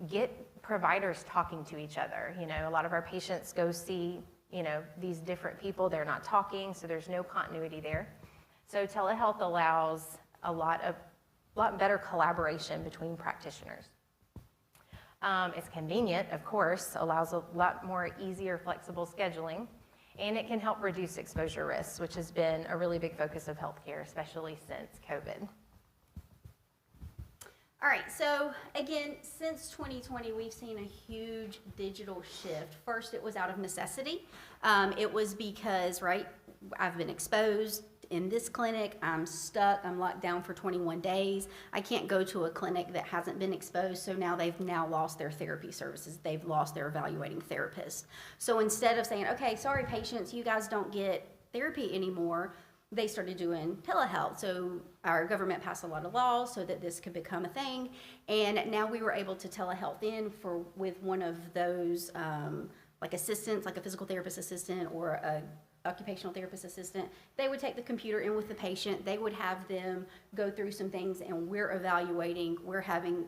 get providers talking to each other. A lot of our patients go see, these different people, they're not talking, so there's no continuity there. So telehealth allows a lot better collaboration between practitioners. It's convenient, of course, allows a lot more easier, flexible scheduling, and it can help reduce exposure risks, which has been a really big focus of healthcare, especially since COVID. All right, so again, since 2020, we've seen a huge digital shift. First, it was out of necessity. It was because, right, I've been exposed in this clinic, I'm stuck, I'm locked down for 21 days. I can't go to a clinic that hasn't been exposed, so now they've lost their therapy services. They've lost their evaluating therapist. So instead of saying, okay, sorry patients, you guys don't get therapy anymore, they started doing telehealth. So our government passed a lot of laws so that this could become a thing. And now we were able to telehealth with one of those like assistants, like a physical therapist assistant or a occupational therapist assistant. They would take the computer in with the patient. They would have them go through some things, and we're evaluating. We're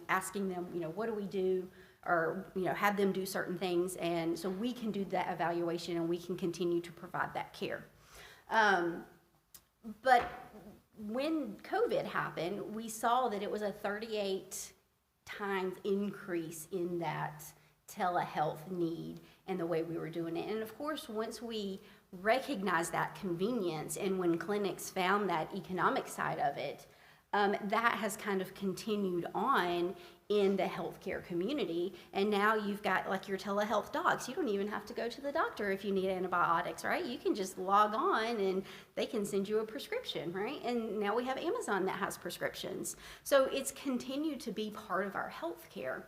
asking them, what do we do? Or, have them do certain things. And so we can do that evaluation, and we can continue to provide that care. But when COVID happened, we saw that it was a 38 times increase in that telehealth need and the way we were doing it. And of course, once we recognized that convenience, and when clinics found that economic side of it, that has kind of continued on in the healthcare community. And now you've got like your telehealth docs. You don't even have to go to the doctor if you need antibiotics, right? You can just log on and they can send you a prescription, right? And now we have Amazon that has prescriptions. So it's continued to be part of our healthcare.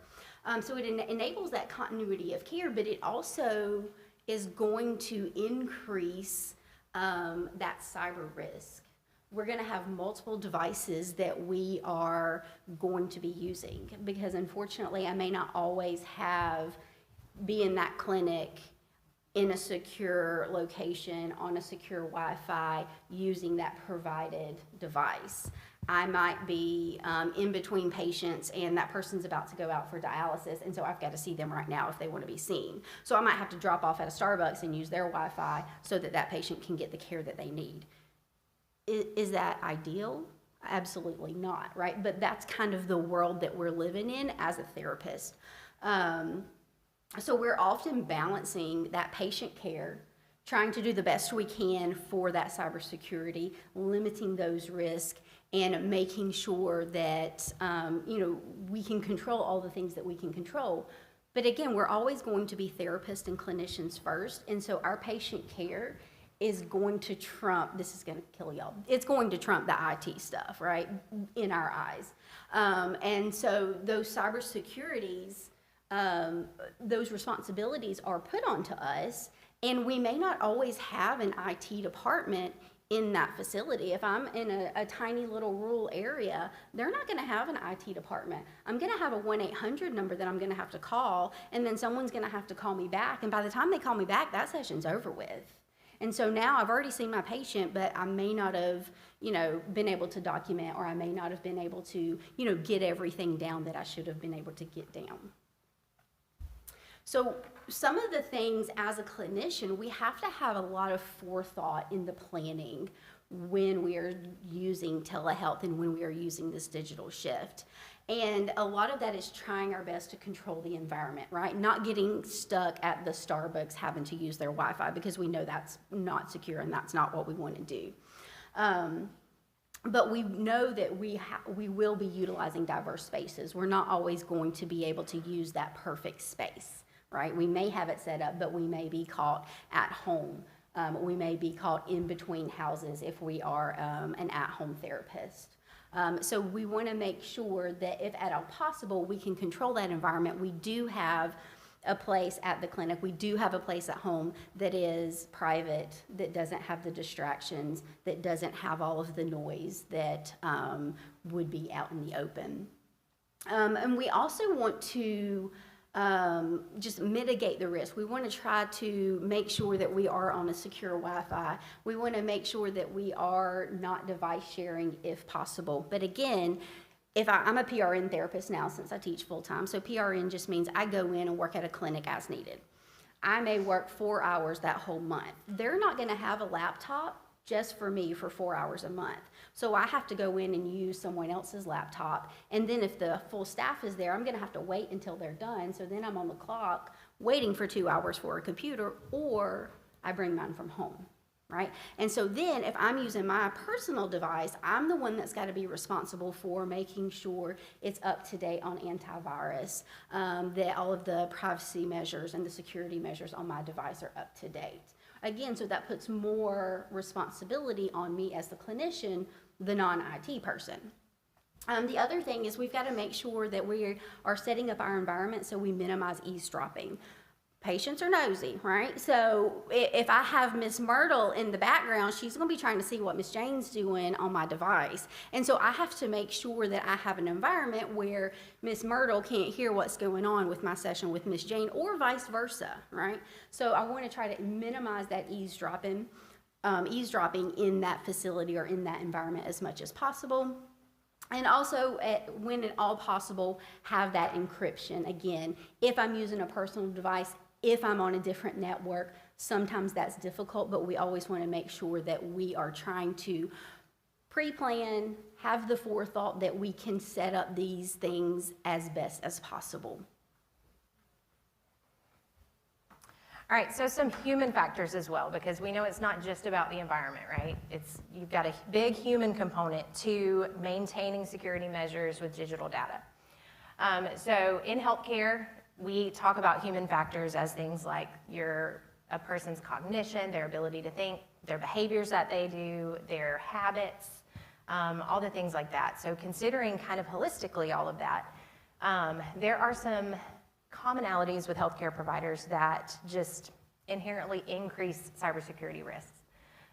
So it enables that continuity of care, but it also is going to increase that cyber risk. We're going to have multiple devices that we are going to be using, because unfortunately I may not always be in that clinic in a secure location on a secure Wi-Fi using that provided device. I might be in between patients, and that person's about to go out for dialysis, and so I've got to see them right now if they want to be seen. So I might have to drop off at a Starbucks and use their Wi-Fi so that patient can get the care that they need. Is that ideal? Absolutely not, right? But that's kind of the world that we're living in as a therapist. So we're often balancing that patient care, trying to do the best we can for that cybersecurity, limiting those risks, and making sure that we can control all the things that we can control. But again, we're always going to be therapists and clinicians first, and so our patient care is going to trump, this is going to kill y'all, it's going to trump the IT stuff, right, in our eyes. And so those cybersecurities, those responsibilities are put onto us, and we may not always have an IT department in that facility. If I'm in a tiny little rural area, they're not going to have an IT department. I'm going to have a 1-800 number that I'm going to have to call, and then someone's going to have to call me back, and by the time they call me back, that session's over with. And so now I've already seen my patient, but I may not have, been able to document, or I may not have been able to, get everything down that I should have been able to get down. So some of the things as a clinician, we have to have a lot of forethought in the planning when we are using telehealth and when we are using this digital shift. And a lot of that is trying our best to control the environment, right? Not getting stuck at the Starbucks having to use their Wi-Fi, because we know that's not secure and that's not what we want to do. But we know that we will be utilizing diverse spaces. We're not always going to be able to use that perfect space, right? We may have it set up, but we may be caught at home. We may be caught in between houses if we are an at-home therapist. So we want to make sure that if at all possible, we can control that environment. We do have a place at the clinic. We do have a place at home that is private, that doesn't have the distractions, that doesn't have all of the noise that would be out in the open. And we also want to just mitigate the risk. We want to try to make sure that we are on a secure Wi-Fi. We want to make sure that we are not device sharing if possible. But again, if I'm a PRN therapist now since I teach full-time, so PRN just means I go in and work at a clinic as needed. I may work 4 hours that whole month. They're not going to have a laptop just for me for 4 hours a month. So I have to go in and use someone else's laptop. And then if the full staff is there, I'm going to have to wait until they're done. So then I'm on the clock waiting for 2 hours for a computer, or I bring mine from home. right? And so then if I'm using my personal device, I'm the one that's got to be responsible for making sure it's up to date on antivirus, that all of the privacy measures and the security measures on my device are up to date. Again, so that puts more responsibility on me as the clinician, the non-IT person. The other thing is we've got to make sure that we are setting up our environment so we minimize eavesdropping. Patients are nosy, right? So if I have Miss Myrtle in the background, she's going to be trying to see what Miss Jane's doing on my device. And so I have to make sure that I have an environment where Miss Myrtle can't hear what's going on with my session with Miss Jane, or vice versa, right? So I want to try to minimize that eavesdropping in that facility or in that environment as much as possible. And also, when at all possible, have that encryption. Again, if I'm using a personal device, if I'm on a different network, sometimes that's difficult, but we always want to make sure that we are trying to pre-plan, have the forethought that we can set up these things as best as possible. All right, so some human factors as well, because we know it's not just about the environment, right? You've got a big human component to maintaining security measures with digital data. So in healthcare, we talk about human factors as things like a person's cognition, their ability to think, their behaviors that they do, their habits, all the things like that. So considering kind of holistically all of that, there are some commonalities with healthcare providers that just inherently increase cybersecurity risks.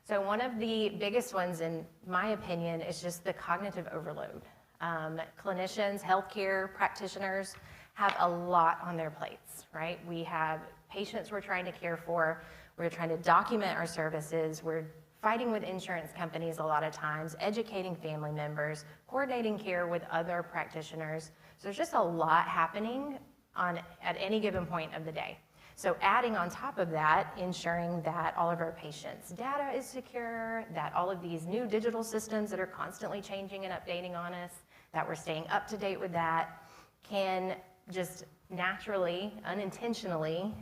So one of the biggest ones, in my opinion, is just the cognitive overload. Clinicians, healthcare practitioners have a lot on their plates, right? We have patients we're trying to care for, we're trying to document our services, we're fighting with insurance companies a lot of times, educating family members, coordinating care with other practitioners. So there's just a lot happening at any given point of the day. So adding on top of that, ensuring that all of our patients' data is secure, that all of these new digital systems that are constantly changing and updating on us, that we're staying up to date with that, can just naturally, unintentionally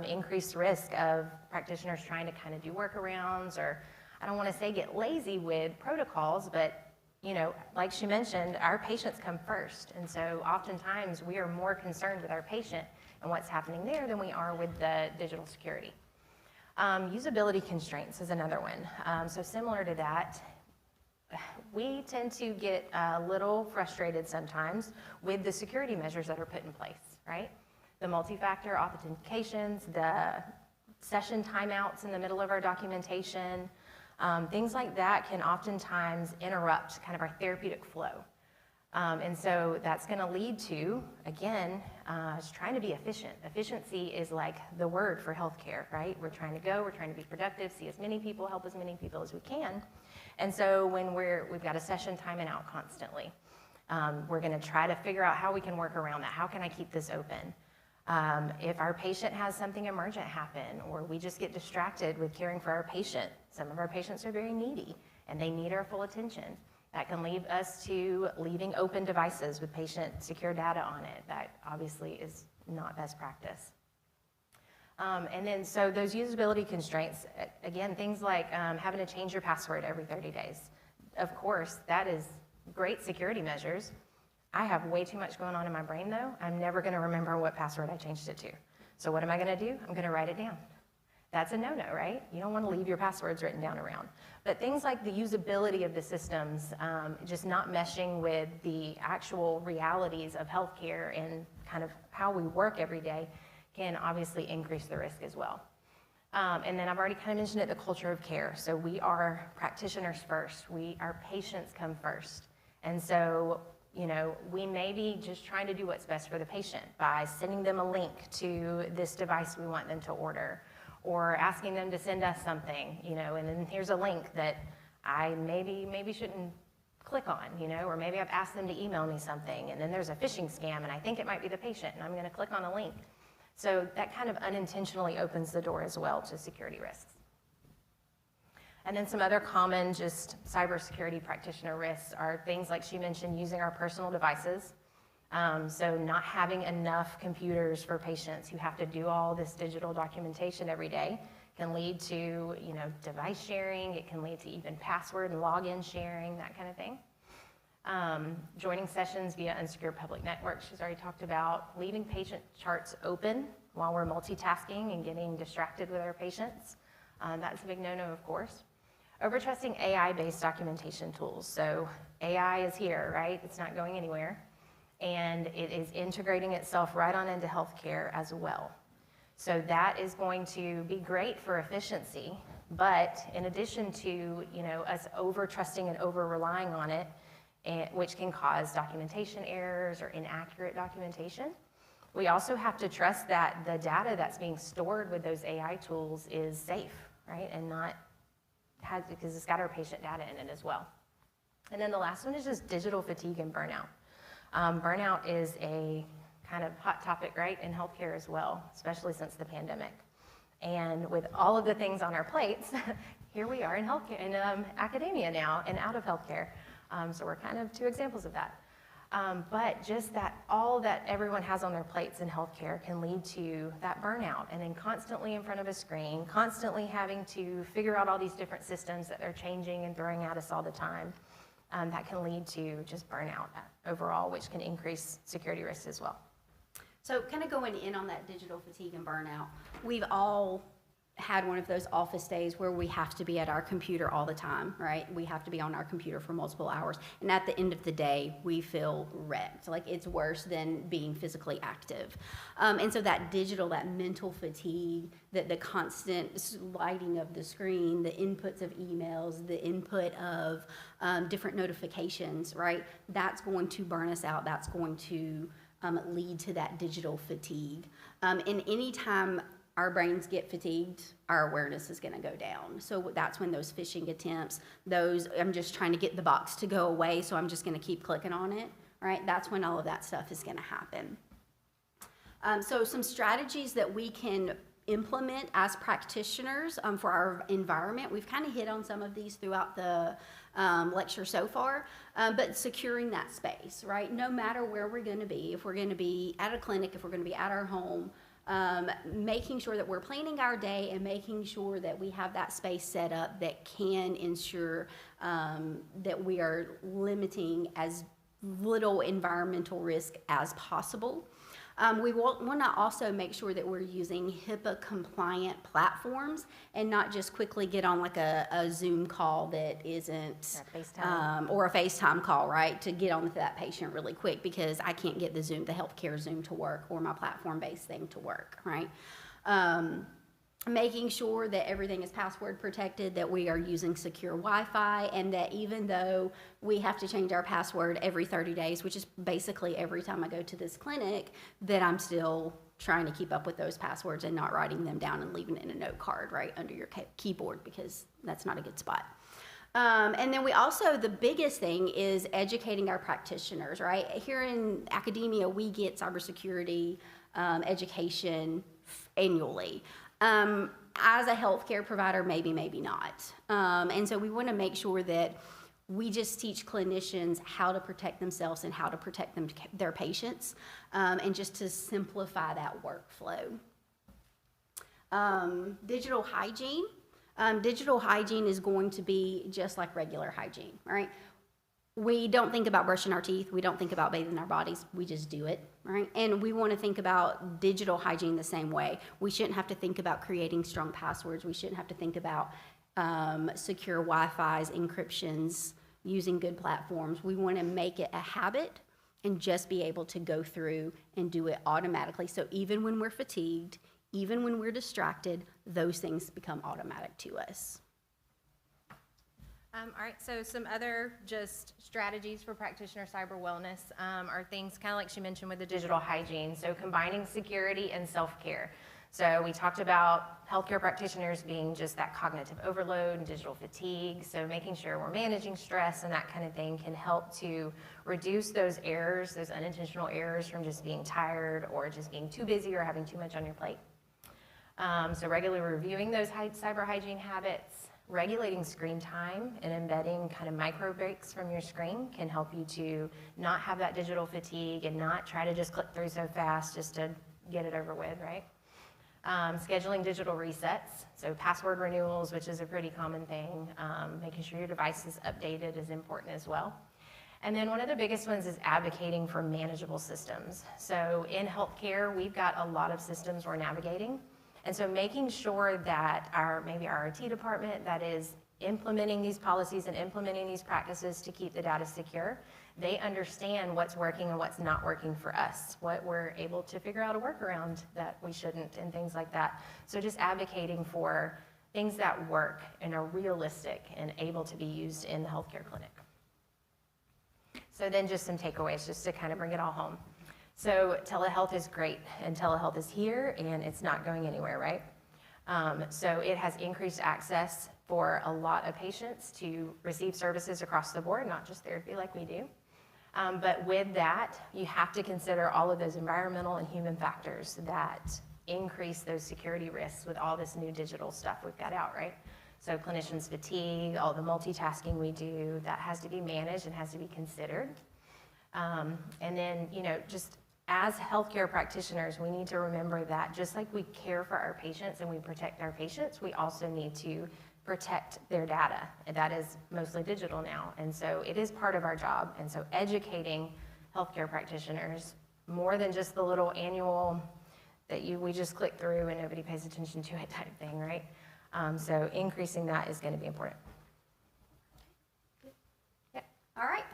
increase risk of practitioners trying to kind of do workarounds, or I don't want to say get lazy with protocols, but like she mentioned, our patients come first. And so oftentimes we are more concerned with our patient and what's happening there than we are with the digital security. Usability constraints is another one. So similar to that, we tend to get a little frustrated sometimes with the security measures that are put in place, right? The multi-factor authentications, the session timeouts in the middle of our documentation, things like that can oftentimes interrupt kind of our therapeutic flow. And so that's going to lead to, again, trying to be efficient. Efficiency is like the word for healthcare, right? We're trying to be productive, see as many people, help as many people as we can. And so when we've got a session timing out constantly, we're going to try to figure out how we can work around that. How can I keep this open? If our patient has something emergent happen, or we just get distracted with caring for our patient, some of our patients are very needy and they need our full attention. That can lead us to leaving open devices with patient secure data on it. That obviously is not best practice. And then so those usability constraints, again, things like having to change your password every 30 days. Of course, that is great security measures. I have way too much going on in my brain though. I'm never gonna remember what password I changed it to. So what am I gonna do? I'm gonna write it down. That's a no-no, right? You don't wanna leave your passwords written down around. But things like the usability of the systems, just not meshing with the actual realities of healthcare and kind of how we work every day can obviously increase the risk as well. And then I've already kind of mentioned it, the culture of care. So we are practitioners first. Our patients come first. And so, we may be just trying to do what's best for the patient by sending them a link to this device we want them to order, or asking them to send us something, and then here's a link that I maybe shouldn't click on, or maybe I've asked them to email me something, and then there's a phishing scam, and I think it might be the patient, and I'm going to click on a link. So that kind of unintentionally opens the door as well to security risks. And then some other common just cybersecurity practitioner risks are things like she mentioned, using our personal devices. So not having enough computers for patients who have to do all this digital documentation every day can lead to, device sharing. It can lead to even password and login sharing, that kind of thing. Joining sessions via unsecure public networks, she's already talked about. Leaving patient charts open while we're multitasking and getting distracted with our patients. That's a big no-no, of course. Overtrusting AI-based documentation tools. So AI is here, right? It's not going anywhere. And it is integrating itself right on into healthcare as well. So that is going to be great for efficiency, but in addition to, us over-trusting and over-relying on it, which can cause documentation errors or inaccurate documentation, we also have to trust that the data that's being stored with those AI tools is safe, right? And because it's got our patient data in it as well. And then the last one is just digital fatigue and burnout. Burnout is a kind of hot topic, right, in healthcare as well, especially since the pandemic. And with all of the things on our plates, here we are in healthcare, in academia now, and out of healthcare. So we're kind of two examples of that. But just that all that everyone has on their plates in healthcare can lead to that burnout, and then constantly in front of a screen, constantly having to figure out all these different systems that they're changing and throwing at us all the time. That can lead to just burnout overall, which can increase security risks as well. So kind of going in on that digital fatigue and burnout, we've all had one of those office days where we have to be at our computer all the time, right? We have to be on our computer for multiple hours. And at the end of the day, we feel wrecked. Like it's worse than being physically active. And so that mental fatigue, the constant sliding of the screen, the inputs of emails, the input of different notifications, right? That's going to burn us out. That's going to lead to that digital fatigue. And anytime our brains get fatigued, our awareness is going to go down. So that's when those phishing attempts, I'm just trying to get the box to go away, so I'm just going to keep clicking on it, right? That's when all of that stuff is going to happen. So some strategies that we can implement as practitioners for our environment. We've kind of hit on some of these throughout the lecture so far, but securing that space, right? No matter where we're going to be, if we're going to be at a clinic, if we're going to be at our home, making sure that we're planning our day and making sure that we have that space set up that can ensure that we are limiting as little environmental risk as possible. We want to also make sure that we're using HIPAA compliant platforms and not just quickly get on like a Zoom call that isn't, or a FaceTime call, right? To get on with that patient really quick because I can't get the healthcare Zoom to work or my platform-based thing to work, right? Making sure that everything is password protected, that we are using secure Wi-Fi, and that even though we have to change our password every 30 days, which is basically every time I go to this clinic, that I'm still trying to keep up with those passwords and not writing them down and leaving it in a note card right under your keyboard because that's not a good spot. And then we also, the biggest thing is educating our practitioners, right? Here in academia, we get cybersecurity education annually. As a healthcare provider, maybe not. And so we want to make sure that we just teach clinicians how to protect themselves and how to protect their patients, and just to simplify that workflow. Digital hygiene. Digital hygiene is going to be just like regular hygiene, right? We don't think about brushing our teeth. We don't think about bathing our bodies. We just do it, right? And we want to think about digital hygiene the same way. We shouldn't have to think about creating strong passwords. We shouldn't have to think about secure Wi-Fi's, encryptions, using good platforms. We want to make it a habit and just be able to go through and do it automatically. So even when we're fatigued, even when we're distracted, those things become automatic to us. All right, so some other just strategies for practitioner cyber wellness are things kind of like she mentioned with the digital hygiene, so combining security and self-care. So we talked about healthcare practitioners being just that cognitive overload and digital fatigue, so making sure we're managing stress and that kind of thing can help to reduce those errors, those unintentional errors from just being tired or just being too busy or having too much on your plate. So regularly reviewing those cyber hygiene habits. Regulating screen time and embedding kind of micro breaks from your screen can help you to not have that digital fatigue and not try to just click through so fast just to get it over with, right? scheduling digital resets, so password renewals, which is a pretty common thing. Making sure your device is updated is important as well. And then one of the biggest ones is advocating for manageable systems. So in healthcare, we've got a lot of systems we're navigating. And so making sure that maybe our IT department that is implementing these policies and implementing these practices to keep the data secure, they understand what's working and what's not working for us, what we're able to figure out a workaround that we shouldn't, and things like that. So just advocating for things that work and are realistic and able to be used in the healthcare clinic. So then just some takeaways, just to kind of bring it all home. So telehealth is great, and telehealth is here, and it's not going anywhere, right? So it has increased access for a lot of patients to receive services across the board, not just therapy like we do. But with that, you have to consider all of those environmental and human factors that increase those security risks with all this new digital stuff we've got out, right? So clinicians' fatigue, all the multitasking we do, that has to be managed and has to be considered. And then, just as healthcare practitioners, we need to remember that just like we care for our patients and we protect our patients, we also need to protect their data. And that is mostly digital now. And so it is part of our job. And so educating healthcare practitioners, more than just the little annual that we just click through and nobody pays attention to it type thing, right? So increasing that is going to be important. Yeah. All right.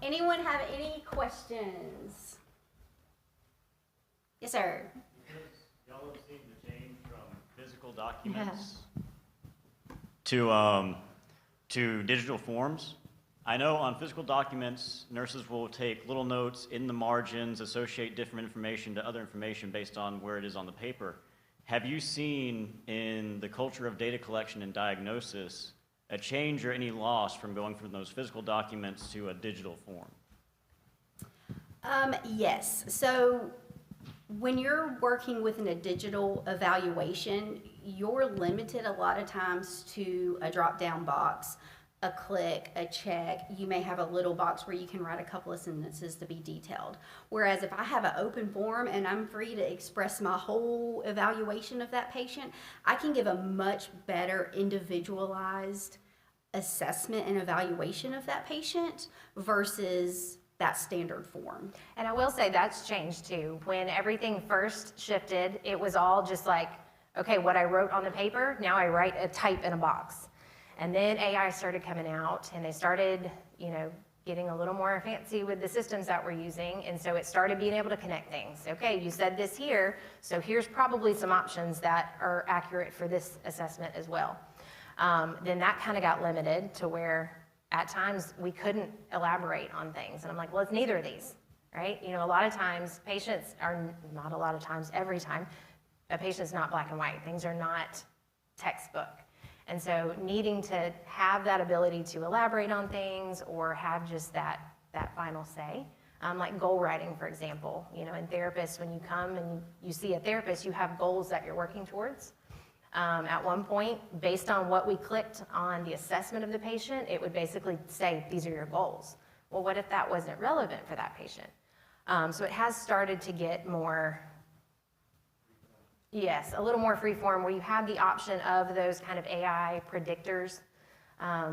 Anyone have any questions? Yes, sir. Because y'all have seen the change from physical documents to digital forms. I know on physical documents, nurses will take little notes in the margins, associate different information to other information based on where it is on the paper. Have you seen in the culture of data collection and diagnosis a change or any loss from going from those physical documents to a digital form? Yes. So when you're working within a digital evaluation, you're limited a lot of times to a drop-down box, a click, a check. You may have a little box where you can write a couple of sentences to be detailed. Whereas if I have an open form and I'm free to express my whole evaluation of that patient, I can give a much better individualized assessment and evaluation of that patient versus that standard form. And I will say that's changed too. When everything first shifted, it was all just like, okay, what I wrote on the paper, now I write a type in a box. And then AI started coming out and they started, getting a little more fancy with the systems that we're using. And so it started being able to connect things. Okay, you said this here, so here's probably some options that are accurate for this assessment as well. Then that kind of got limited to where at times we couldn't elaborate on things. And I'm like, well, it's neither of these, right? A lot of times patients are, not a lot of times, every time, a patient's not black and white. Things are not textbook. And so needing to have that ability to elaborate on things or have just that final say, like goal writing, for example. In therapists, when you come and you see a therapist, you have goals that you're working towards. At one point, based on what we clicked on the assessment of the patient, it would basically say, these are your goals. Well, what if that wasn't relevant for that patient? So it has started to get more, yes, a little more freeform where you have the option of those kind of AI predictors,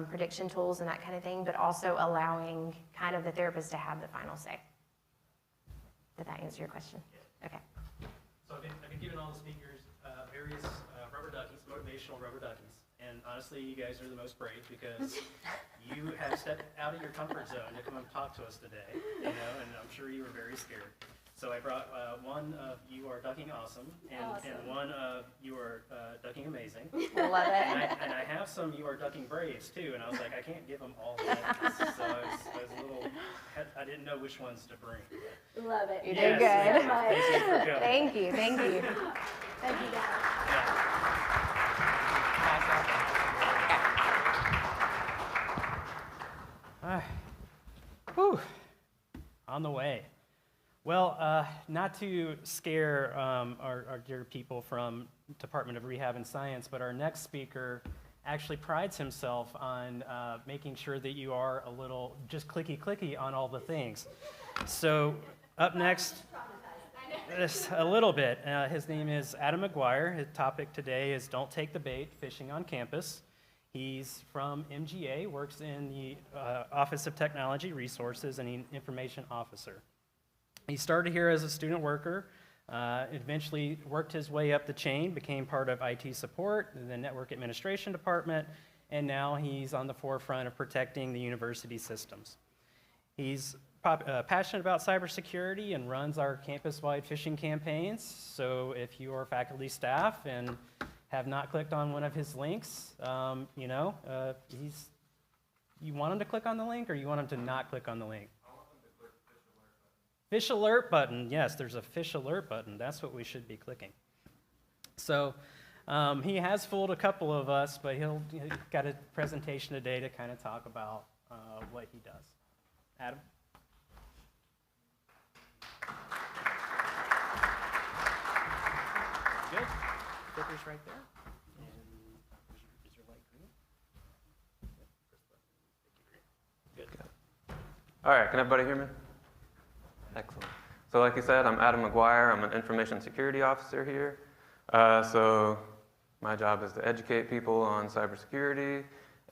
prediction tools and that kind of thing, but also allowing kind of the therapist to have the final say. Did that answer your question? Okay. So I've been giving all the speakers various rubber duckies, motivational rubber duckies. And honestly, you guys are the most brave because you have stepped out of your comfort zone to come and talk to us today, and I'm sure you were very scared. So I brought one of you are ducking awesome, and one of you are ducking amazing. Love it. And I have some you are ducking braves too, and I was like, I can't give them all that. So I was a little, I didn't know which ones to bring. Love it. You did good. Thank you. Thank you. Thank you, guys. Whew. On the way. Well, not to scare our dear people from Department of Rehab and Science, but our next speaker actually prides himself on making sure that you are a little just clicky on all the things. So up next, Just a little bit. His name is Adam McGuire. His topic today is Don't Take the Bait, Fishing on Campus. He's from MGA, works in the Office of Technology Resources, and he's an information officer. He started here as a student worker, eventually worked his way up the chain, became part of IT support, the network administration department, and now he's on the forefront of protecting the university systems. He's passionate about cybersecurity and runs our campus-wide phishing campaigns. So if you are faculty, staff, and have not clicked on one of his links, you want him to click on the link, or you want him to not click on the link? I want him to click fish alert button. Yes, there's a fish alert button. That's what we should be clicking. So he has fooled a couple of us, but he's got a presentation today to kind of talk about what he does. Adam? Good. Clicker's right there. And is your light green? Good. All right, can everybody hear me? Excellent. So like you said, I'm Adam McGuire. I'm an information security officer here. So my job is to educate people on cybersecurity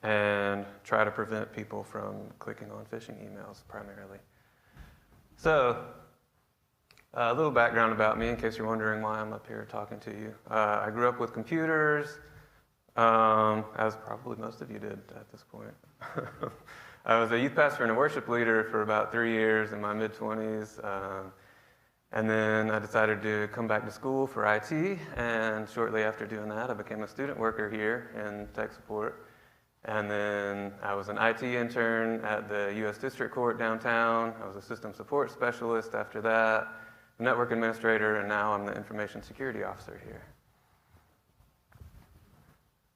and try to prevent people from clicking on phishing emails primarily. So a little background about me in case you're wondering why I'm up here talking to you. I grew up with computers, as probably most of you did at this point. I was a youth pastor and a worship leader for about 3 years in my mid-20s. And then I decided to come back to school for IT, and shortly after doing that, I became a student worker here in tech support. And then I was an IT intern at the U.S. District Court downtown. I was a system support specialist after that, network administrator, and now I'm the information security officer here.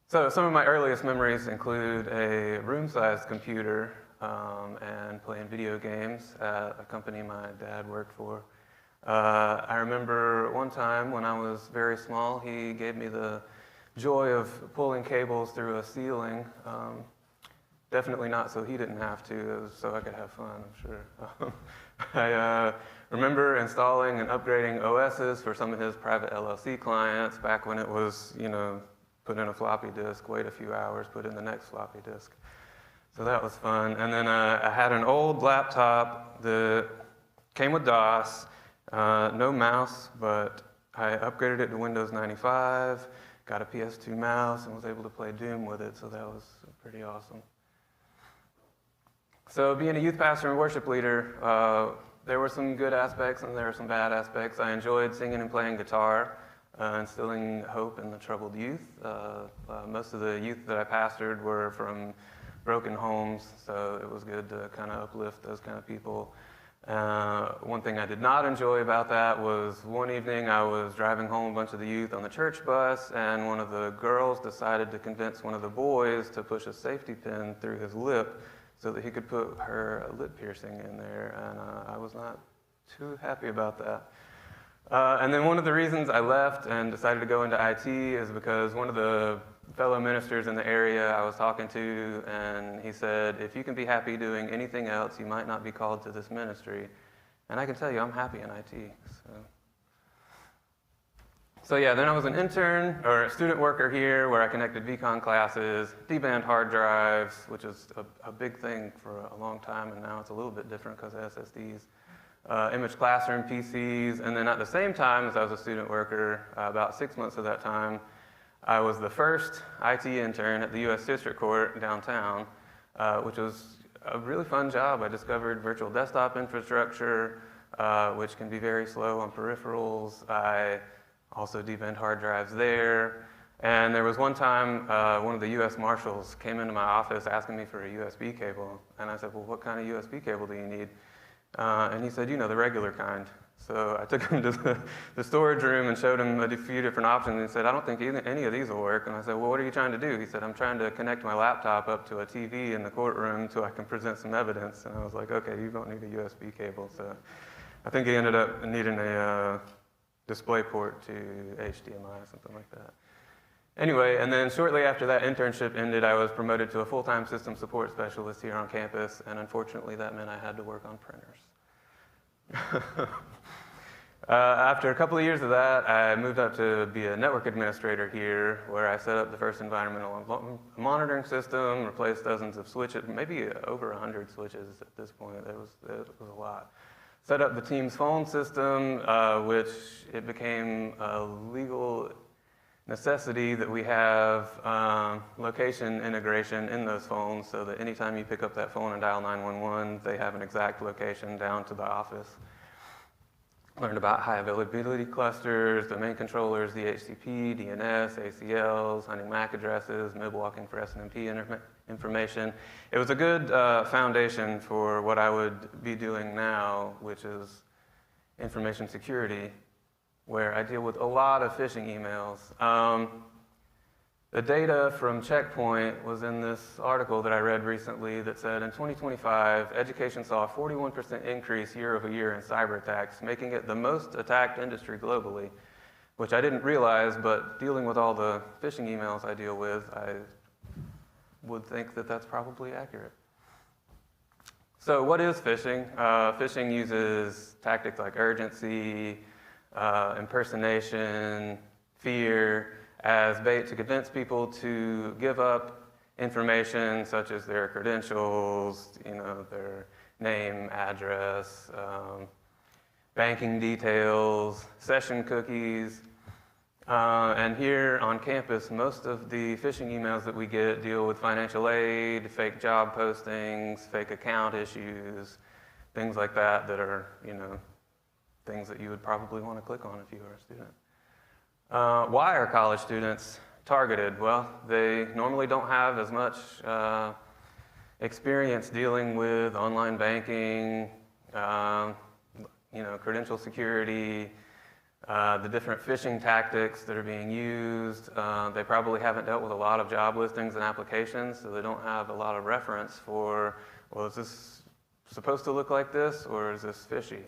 So some of my earliest memories include a room-sized computer and playing video games at a company my dad worked for. I remember one time when I was very small, he gave me the joy of pulling cables through a ceiling. Definitely not so he didn't have to, it was so I could have fun, I'm sure. I remember installing and upgrading OSs for some of his private LLC clients back when it was, put in a floppy disk, wait a few hours, put in the next floppy disk. So that was fun. And then I had an old laptop that came with DOS, no mouse, but I upgraded it to Windows 95, got a PS2 mouse, and was able to play Doom with it, so that was pretty awesome. So being a youth pastor and worship leader, there were some good aspects and there were some bad aspects. I enjoyed singing and playing guitar, instilling hope in the troubled youth. Most of the youth that I pastored were from broken homes, so it was good to kind of uplift those kind of people. One thing I did not enjoy about that was one evening I was driving home a bunch of the youth on the church bus, and one of the girls decided to convince one of the boys to push a safety pin through his lip so that he could put her lip piercing in there, and I was not too happy about that. And then one of the reasons I left and decided to go into IT is because one of the fellow ministers in the area I was talking to, and he said, if you can be happy doing anything else, you might not be called to this ministry. And I can tell you, I'm happy in IT. So yeah, then I was an intern, or a student worker here, where I connected VCon classes, D-band hard drives, which is a big thing for a long time, and now it's a little bit different because of SSDs. Image classroom PCs, and then at the same time as I was a student worker, about 6 months of that time, I was the first IT intern at the U.S. District Court downtown, which was a really fun job. I discovered virtual desktop infrastructure, which can be very slow on peripherals. I also D-band hard drives there. And there was one time one of the U.S. Marshals came into my office asking me for a USB cable. And I said, well, what kind of USB cable do you need? And he said, the regular kind. So I took him to the storage room and showed him a few different options. And he said, I don't think any of these will work. And I said, well, what are you trying to do? He said, I'm trying to connect my laptop up to a TV in the courtroom so I can present some evidence. And I was like, okay, you don't need a USB cable. So I think he ended up needing a display port to HDMI or something like that. Anyway, and then shortly after that internship ended, I was promoted to a full-time system support specialist here on campus, and unfortunately that meant I had to work on printers. After a couple of years of that, I moved up to be a network administrator here, where I set up the first environmental monitoring system, replaced dozens of switches, maybe over 100 switches at this point. It was a lot. Set up the Teams phone system, which it became a legal necessity that we have location integration in those phones, so that anytime you pick up that phone and dial 911, they have an exact location down to the office. Learned about high availability clusters, domain controllers, DHCP, DNS, ACLs, hunting MAC addresses, mid-walking for SNMP information. It was a good foundation for what I would be doing now, which is information security, where I deal with a lot of phishing emails. The data from Checkpoint was in this article that I read recently that said in 2025, education saw a 41% increase year over year in cyber attacks, making it the most attacked industry globally, which I didn't realize, but dealing with all the phishing emails I deal with, I would think that that's probably accurate. So what is phishing? Phishing uses tactics like urgency, impersonation, fear, as bait to convince people to give up information such as their credentials, their name, address, banking details, session cookies. And here on campus, most of the phishing emails that we get deal with financial aid, fake job postings, fake account issues, things like that that are, things that you would probably want to click on if you were a student. Why are college students targeted? Well, they normally don't have as much experience dealing with online banking, credential security, the different phishing tactics that are being used. They probably haven't dealt with a lot of job listings and applications, so they don't have a lot of reference for, well, is this supposed to look like this, or is this fishy?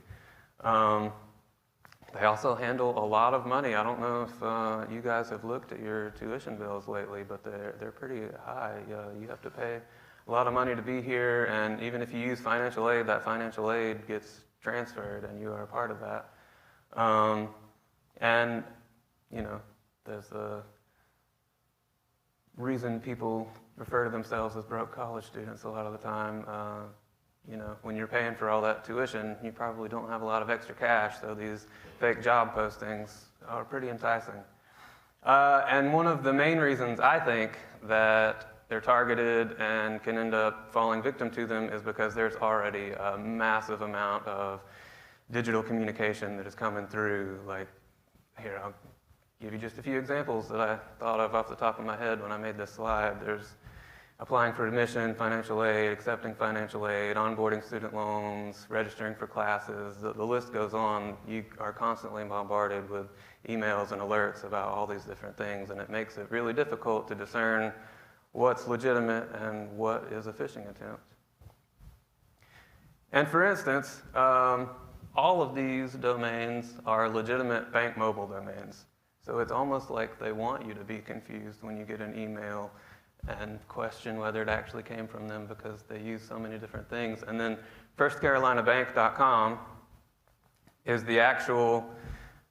They also handle a lot of money. I don't know if you guys have looked at your tuition bills lately, but they're pretty high. You have to pay a lot of money to be here, and even if you use financial aid, that financial aid gets transferred, and you are a part of that. And, there's a reason people refer to themselves as broke college students a lot of the time. When you're paying for all that tuition, you probably don't have a lot of extra cash, so these fake job postings are pretty enticing. And one of the main reasons I think that they're targeted and can end up falling victim to them is because there's already a massive amount of digital communication that is coming through. Like, here, I'll give you just a few examples that I thought of off the top of my head when I made this slide. There's applying for admission, financial aid, accepting financial aid, onboarding student loans, registering for classes. The list goes on. You are constantly bombarded with emails and alerts about all these different things, and it makes it really difficult to discern what's legitimate and what is a phishing attempt. And for instance, all of these domains are legitimate bank mobile domains. So it's almost like they want you to be confused when you get an email and question whether it actually came from them because they use so many different things. And then firstcarolinabank.com is the actual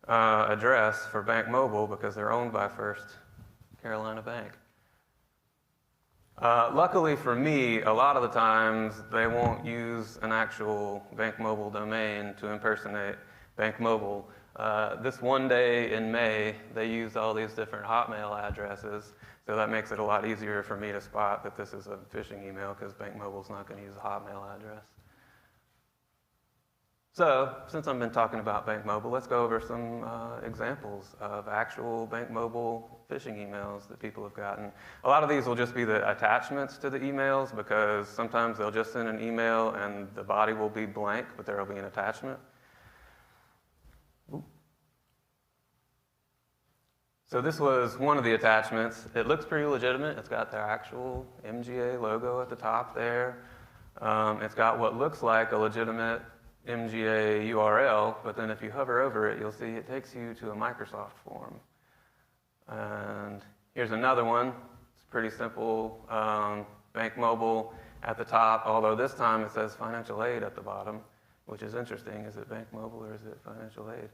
address for Bank Mobile because they're owned by First Carolina Bank. Luckily for me, a lot of the times they won't use an actual Bank Mobile domain to impersonate Bank Mobile. This one day in May, they used all these different Hotmail addresses. So that makes it a lot easier for me to spot that this is a phishing email because Bank Mobile's not going to use a Hotmail address. So, since I've been talking about Bank Mobile, let's go over some examples of actual Bank Mobile phishing emails that people have gotten. A lot of these will just be the attachments to the emails because sometimes they'll just send an email and the body will be blank, but there will be an attachment. So this was one of the attachments. It looks pretty legitimate. It's got their actual MGA logo at the top there. It's got what looks like a legitimate MGA URL, but then if you hover over it, you'll see it takes you to a Microsoft form. And here's another one. It's pretty simple. Bank Mobile at the top, although this time it says financial aid at the bottom, which is interesting. Is it Bank Mobile or is it financial aid?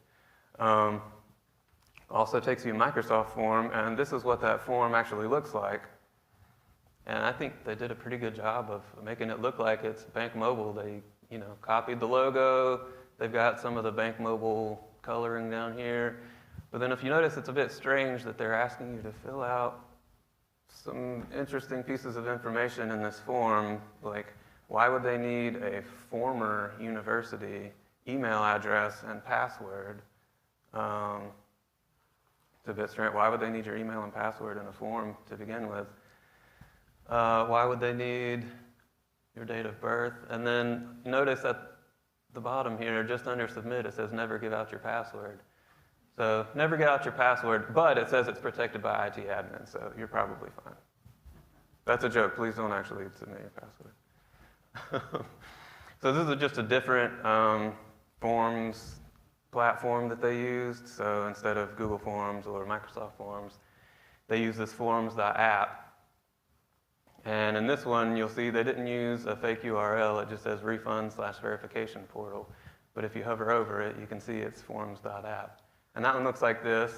Also takes you a Microsoft form, and this is what that form actually looks like. And I think they did a pretty good job of making it look like it's Bank Mobile. They, copied the logo. They've got some of the Bank Mobile coloring down here. But then if you notice, it's a bit strange that they're asking you to fill out some interesting pieces of information in this form, like why would they need a former university email address and password? It's a bit strange. Why would they need your email and password in a form to begin with? Why would they need your date of birth? And then notice at the bottom here, just under submit, it says never give out your password. So never give out your password, but it says it's protected by IT admin, so you're probably fine. That's a joke. Please don't actually submit your password. So this is just a different forms platform that they used. So instead of Google Forms or Microsoft Forms, they use this forms.app. And in this one, you'll see they didn't use a fake URL. It just says refund/verification portal. But if you hover over it, you can see it's forms.app. And that one looks like this.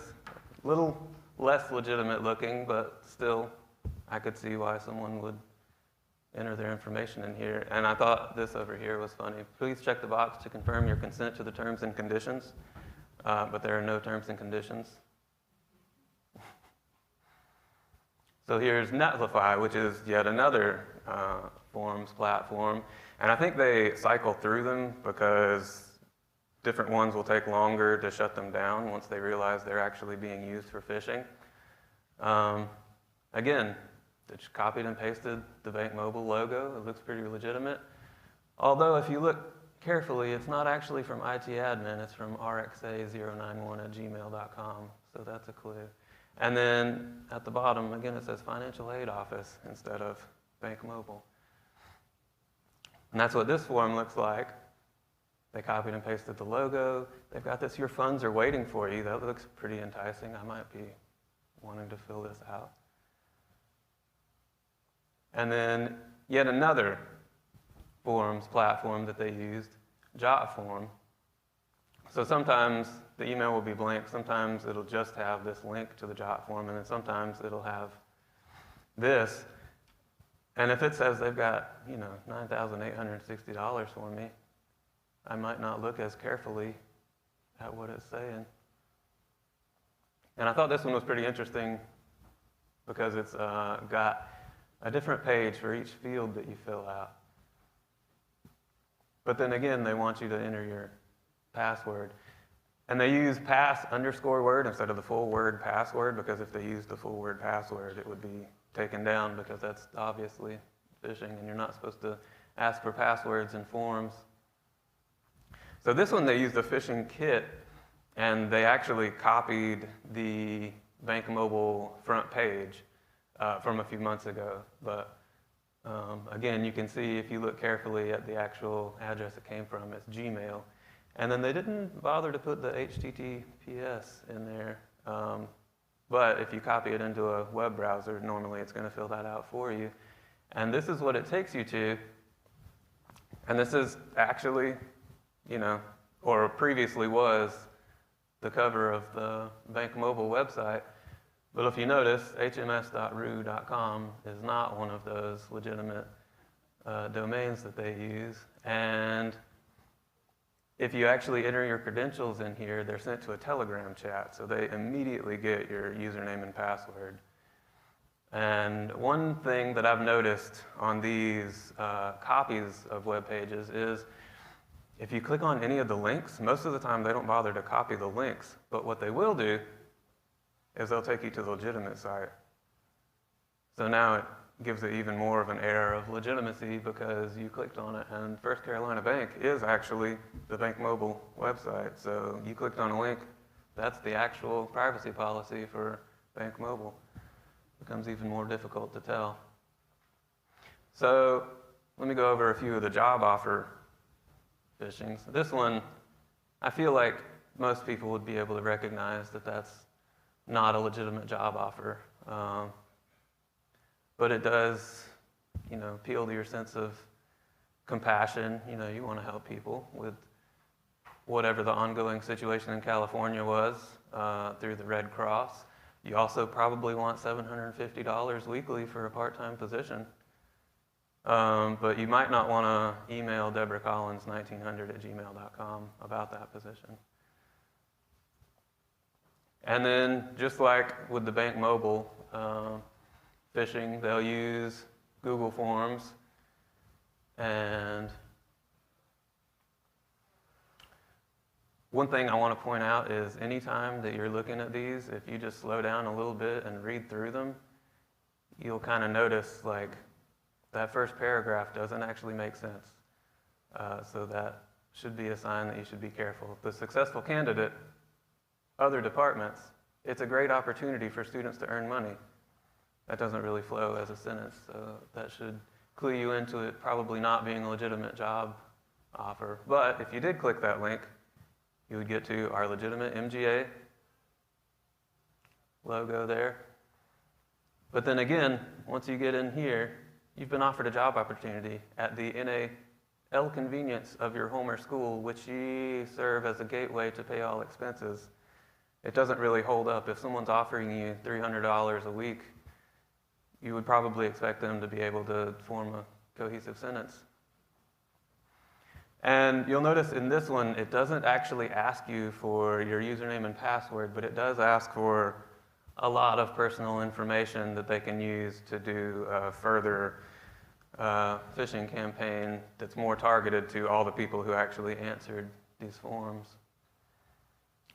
A little less legitimate looking, but still, I could see why someone would enter their information in here. And I thought this over here was funny. Please check the box to confirm your consent to the terms and conditions. But there are no terms and conditions. So here's Netlify, which is yet another forms platform. And I think they cycle through them because different ones will take longer to shut them down once they realize they're actually being used for phishing. Again, they just copied and pasted the Bank Mobile logo. It looks pretty legitimate. Although if you look carefully, it's not actually from IT admin. It's from rxa091@gmail.com. So that's a clue. And then at the bottom, again, it says financial aid office instead of Bank Mobile. And that's what this form looks like. They copied and pasted the logo. They've got this, your funds are waiting for you. That looks pretty enticing. I might be wanting to fill this out. And then yet another forms platform that they used, JotForm. So sometimes the email will be blank. Sometimes it'll just have this link to the JotForm, and then sometimes it'll have this. And if it says they've got, $9,860 for me, I might not look as carefully at what it's saying. And I thought this one was pretty interesting because it's got a different page for each field that you fill out. But then again, they want you to enter your password. And they use pass_word instead of the full word password, because if they use the full word password, it would be taken down because that's obviously phishing, and you're not supposed to ask for passwords in forms. So this one, they used a phishing kit, and they actually copied the Bank Mobile front page from a few months ago. But again, you can see if you look carefully at the actual address it came from, it's Gmail. And then they didn't bother to put the HTTPS in there. But if you copy it into a web browser, normally it's going to fill that out for you. And this is what it takes you to. And this is actually, or previously was, the cover of the Bank Mobile website. But if you notice, hms.ru.com is not one of those legitimate domains that they use. And if you actually enter your credentials in here, they're sent to a Telegram chat, so they immediately get your username and password. And one thing that I've noticed on these copies of web pages is if you click on any of the links, most of the time they don't bother to copy the links, but what they will do is they'll take you to the legitimate site. So now it gives it even more of an air of legitimacy because you clicked on it, and First Carolina Bank is actually the Bank Mobile website. So you clicked on a link, that's the actual privacy policy for Bank Mobile. It becomes even more difficult to tell. So let me go over a few of the job offer phishings. This one, I feel like most people would be able to recognize that that's not a legitimate job offer. But it does, appeal to your sense of compassion. You want to help people with whatever the ongoing situation in California was through the Red Cross. You also probably want $750 weekly for a part-time position. But you might not want to email Deborah Collins 1900@gmail.com about that position. And then, just like with the bank mobile phishing, they'll use Google Forms. And one thing I want to point out is anytime that you're looking at these, if you just slow down a little bit and read through them, you'll kind of notice like that first paragraph doesn't actually make sense. So that should be a sign that you should be careful. The successful candidate, other departments, it's a great opportunity for students to earn money. That doesn't really flow as a sentence, so that should clue you into it probably not being a legitimate job offer. But if you did click that link, you would get to our legitimate MGA logo there. But then again, once you get in here, you've been offered a job opportunity at the NAL convenience of your home or school, which ye serve as a gateway to pay all expenses. It doesn't really hold up. If someone's offering you $300 a week, you would probably expect them to be able to form a cohesive sentence. And you'll notice in this one, it doesn't actually ask you for your username and password, but it does ask for a lot of personal information that they can use to do a further phishing campaign that's more targeted to all the people who actually answered these forms.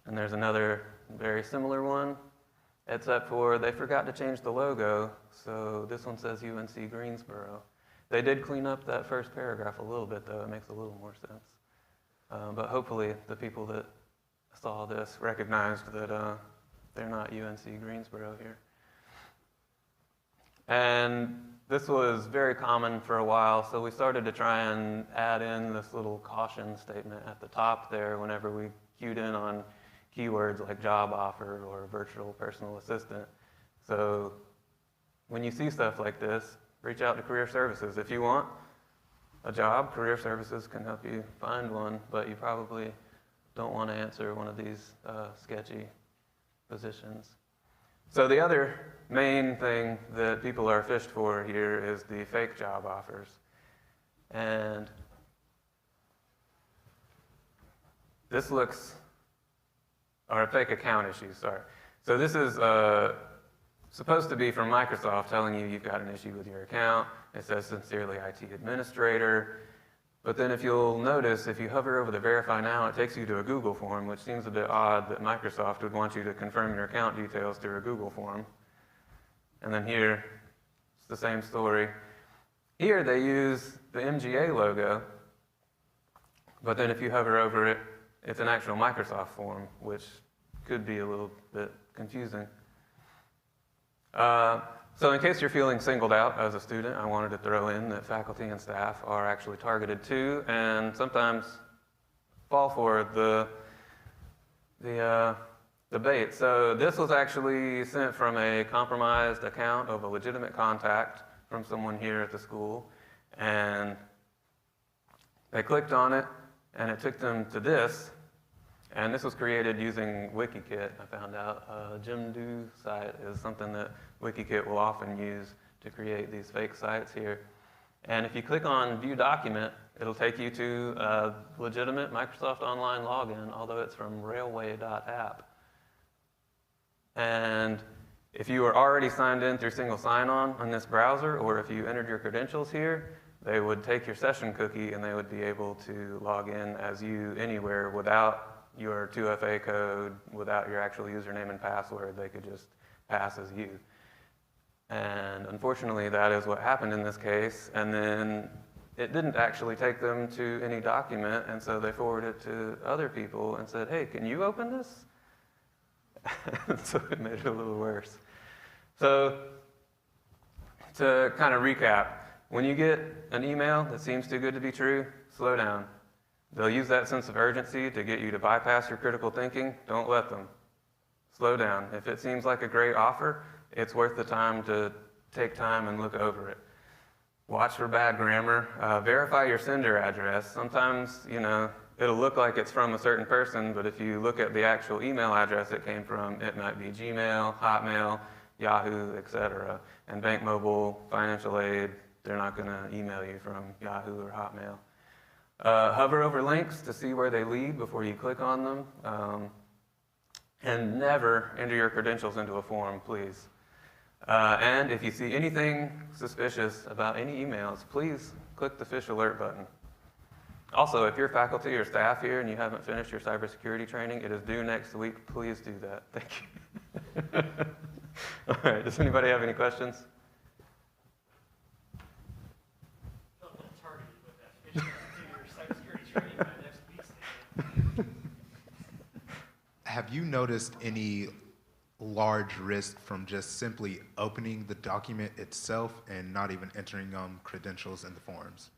And there's another very similar one, except for they forgot to change the logo, so this one says UNC Greensboro. They did clean up that first paragraph a little bit, though. It makes a little more sense. But hopefully the people that saw this recognized that they're not UNC Greensboro here. And this was very common for a while, so we started to try and add in this little caution statement at the top there whenever we cued in on keywords like job offer or virtual personal assistant. So when you see stuff like this, reach out to Career Services. If you want a job, Career Services can help you find one, but you probably don't want to answer one of these sketchy positions. So the other main thing that people are phished for here is the fake job offers. And this looks, or fake account issues, sorry. So this is supposed to be from Microsoft telling you you've got an issue with your account. It says sincerely IT administrator. But then if you'll notice, if you hover over the verify now, it takes you to a Google form, which seems a bit odd that Microsoft would want you to confirm your account details through a Google form. And then here, it's the same story. Here they use the MGA logo, but then if you hover over it, it's an actual Microsoft form, which could be a little bit confusing. So in case you're feeling singled out as a student, I wanted to throw in that faculty and staff are actually targeted too, and sometimes fall for the bait. So this was actually sent from a compromised account of a legitimate contact from someone here at the school, and they clicked on it, and it took them to this. And this was created using WikiKit, I found out. Jimdo site is something that WikiKit will often use to create these fake sites here. And if you click on View Document, it'll take you to a legitimate Microsoft Online login, although it's from railway.app. And if you were already signed in through single sign-on on this browser, or if you entered your credentials here, they would take your session cookie and they would be able to log in as you anywhere without your 2FA code, without your actual username and password. They could just pass as you. And unfortunately, that is what happened in this case. And then it didn't actually take them to any document, and so they forwarded it to other people and said, hey, can you open this? So it made it a little worse. So to kind of recap, when you get an email that seems too good to be true, slow down. They'll use that sense of urgency to get you to bypass your critical thinking. Don't let them. Slow down. If it seems like a great offer, it's worth the time to take time and look over it. Watch for bad grammar. Verify your sender address. Sometimes, it'll look like it's from a certain person, but if you look at the actual email address it came from, it might be Gmail, Hotmail, Yahoo, etc. And Bank Mobile, financial aid, they're not going to email you from Yahoo or Hotmail. Hover over links to see where they lead before you click on them. And never enter your credentials into a form, please. And if you see anything suspicious about any emails, please click the fish alert button. Also, if you're faculty or staff here and you haven't finished your cybersecurity training, it is due next week. Please do that. Thank you. All right, does anybody have any questions? Have you noticed any large risk from just simply opening the document itself and not even entering credentials in the forms?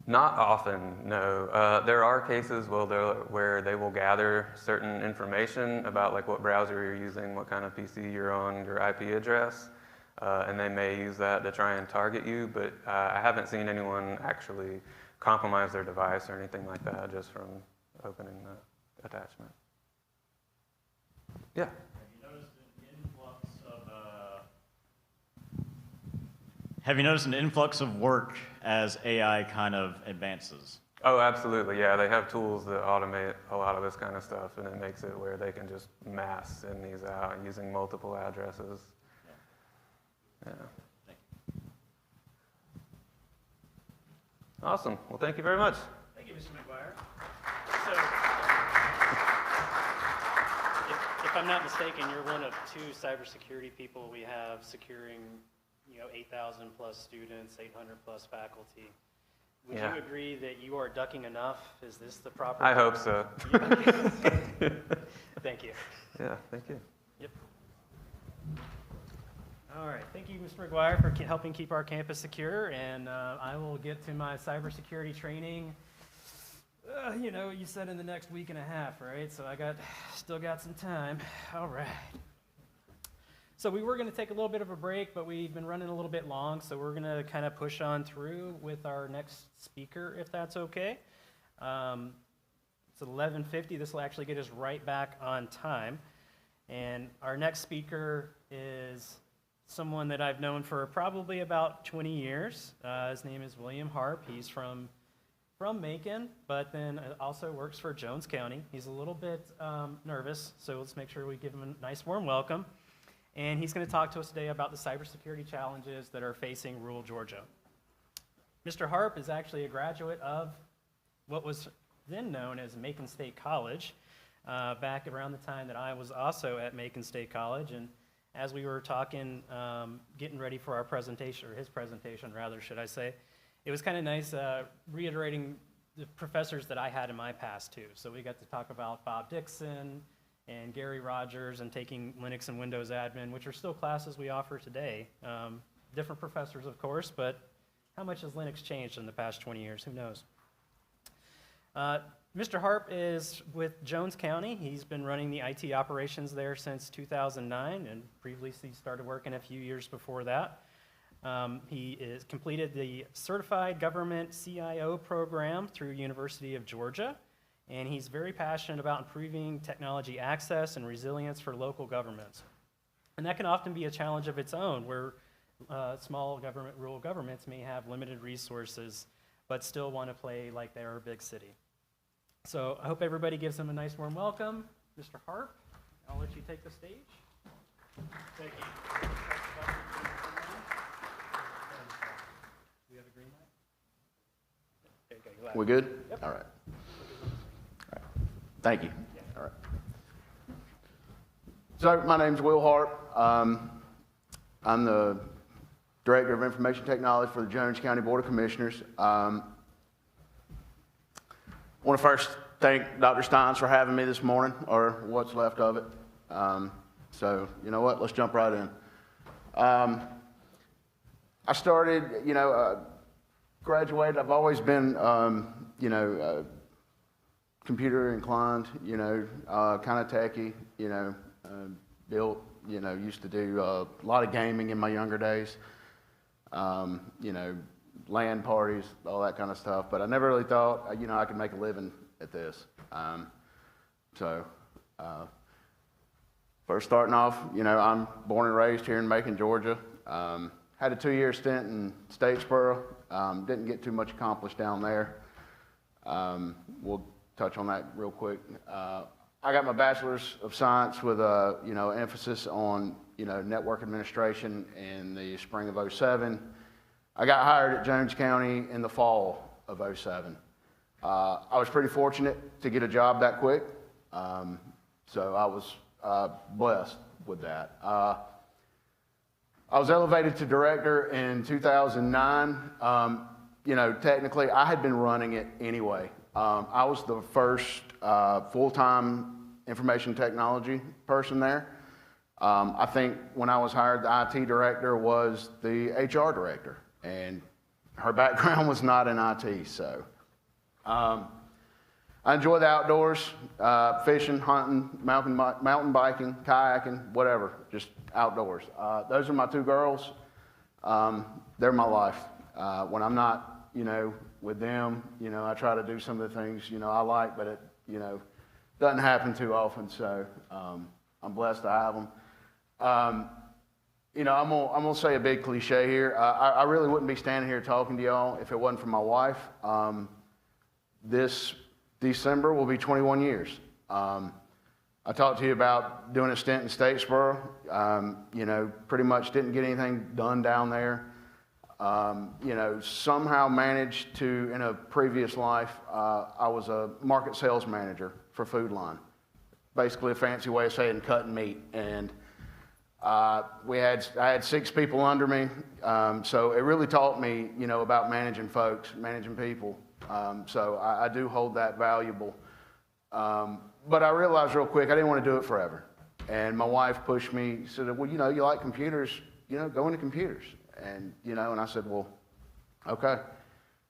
Not often, no. There are cases where they will gather certain information about like what browser you're using, what kind of PC you're on, your IP address, and they may use that to try and target you, but I haven't seen anyone actually compromise their device or anything like that just from opening the attachment. Yeah? Have you noticed an influx of work as AI kind of advances? Oh, absolutely, yeah. They have tools that automate a lot of this kind of stuff, and it makes it where they can just mass send these out using multiple addresses. Yeah. Awesome. Well, thank you very much. Thank you, Mr. McGuire. So, if I'm not mistaken, you're one of 2 cybersecurity people we have securing 8,000 plus students, 800 plus faculty. Would you agree that you are ducking enough? Is this the proper? I hope so. Thank you. Yeah, thank you. Yep. All right, thank you, Mr. McGuire, for helping keep our campus secure, and I will get to my cybersecurity training. You said in the next week and a half, right? So still got some time. All right. So we were going to take a little bit of a break, but we've been running a little bit long, so we're going to kind of push on through with our next speaker, if that's okay. It's 11:50. This will actually get us right back on time. And our next speaker is someone that I've known for probably about 20 years. His name is William Harp. He's from Macon, but then also works for Jones County. He's a little bit nervous, so let's make sure we give him a nice warm welcome. And he's going to talk to us today about the cybersecurity challenges that are facing rural Georgia. Mr. Harp is actually a graduate of what was then known as Macon State College, back around the time that I was also at Macon State College. And as we were talking, getting ready for our presentation, or his presentation rather, should I say, it was kind of nice reiterating the professors that I had in my past too. So we got to talk about Bob Dixon and Gary Rogers and taking Linux and Windows admin, which are still classes we offer today. Different professors, of course, but how much has Linux changed in the past 20 years? Who knows? Mr. Harp is with Jones County. He's been running the IT operations there since 2009, and previously started working a few years before that. He is completed the Certified Government CIO program through University of Georgia, and he's very passionate about improving technology access and resilience for local governments. And that can often be a challenge of its own, where small government, rural governments may have limited resources, but still want to play like they're a big city. So I hope everybody gives him a nice warm welcome. Mr. Harp, I'll let you take the stage. Thank you. Do we have a green light? Okay, we good? Yep. All right. Thank you. All right. So my name's Will Harp. I'm the Director of Information Technology for the Jones County Board of Commissioners. I want to first thank Dr. Steins for having me this morning, or what's left of it. So you know what? Let's jump right in. I started, graduated. I've always been, computer inclined, kind of techie, built, used to do a lot of gaming in my younger days. LAN parties, all that kind of stuff. But I never really thought, I could make a living at this. First starting off, I'm born and raised here in Macon, Georgia. Had a 2-year stint in Statesboro. Didn't get too much accomplished down there. We'll touch on that real quick. I got my Bachelor's of Science with a emphasis on network administration in the spring of '07. I got hired at Jones County in the fall of '07. I was pretty fortunate to get a job that quick, so I was blessed with that. I was elevated to director in 2009. Technically, I had been running it anyway. I was the first full-time information technology person there. I think when I was hired, the IT director was the HR director, and her background was not in IT, so. I enjoy the outdoors, fishing, hunting, mountain biking, kayaking, whatever, just outdoors. Those are my 2 girls. They're my life. When I'm not, with them, I try to do some of the things, I like, but it, doesn't happen too often, so I'm blessed to have them. I'm gonna say a big cliche here. I really wouldn't be standing here talking to y'all if it wasn't for my wife. This December will be 21 years. I talked to you about doing a stint in Statesboro. Pretty much didn't get anything done down there. Somehow managed to, in a previous life, I was a market sales manager for Food Line. Basically a fancy way of saying cutting meat. And I had 6 people under me. So it really taught me, about managing folks, managing people. So I do hold that valuable. But I realized real quick, I didn't want to do it forever. And my wife pushed me, said, well, you like computers, go into computers. And, and I said, well, okay.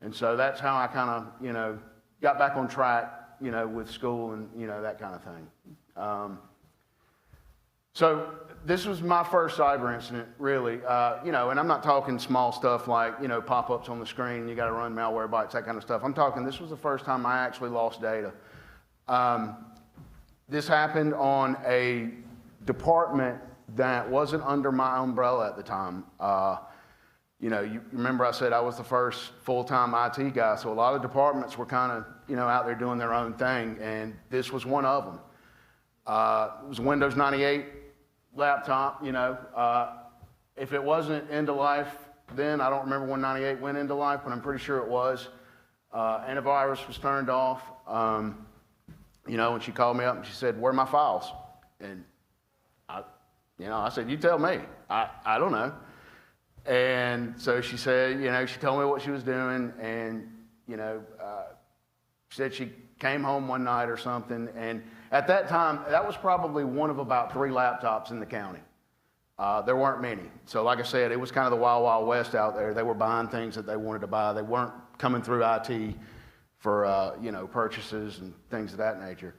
And so that's how I kind of, got back on track, with school and, that kind of thing. So this was my first cyber incident, really, and I'm not talking small stuff like, pop-ups on the screen, you got to run malware bytes, that kind of stuff. I'm talking, this was the first time I actually lost data. This happened on a department that wasn't under my umbrella at the time. You remember I said I was the first full-time IT guy, so a lot of departments were kind of, out there doing their own thing, and this was one of them. It was a Windows 98 laptop, if it wasn't end of life then, I don't remember when 98 went into life, but I'm pretty sure it was. Antivirus was turned off, and she called me up and she said, where are my files? And I said, you tell me, I don't know. And so she said, she told me what she was doing, and, she said she came home one night or something, and at that time, that was probably one of about 3 laptops in the county. There weren't many. So like I said, it was kind of the wild, wild west out there. They were buying things that they wanted to buy. They weren't coming through IT for, purchases and things of that nature.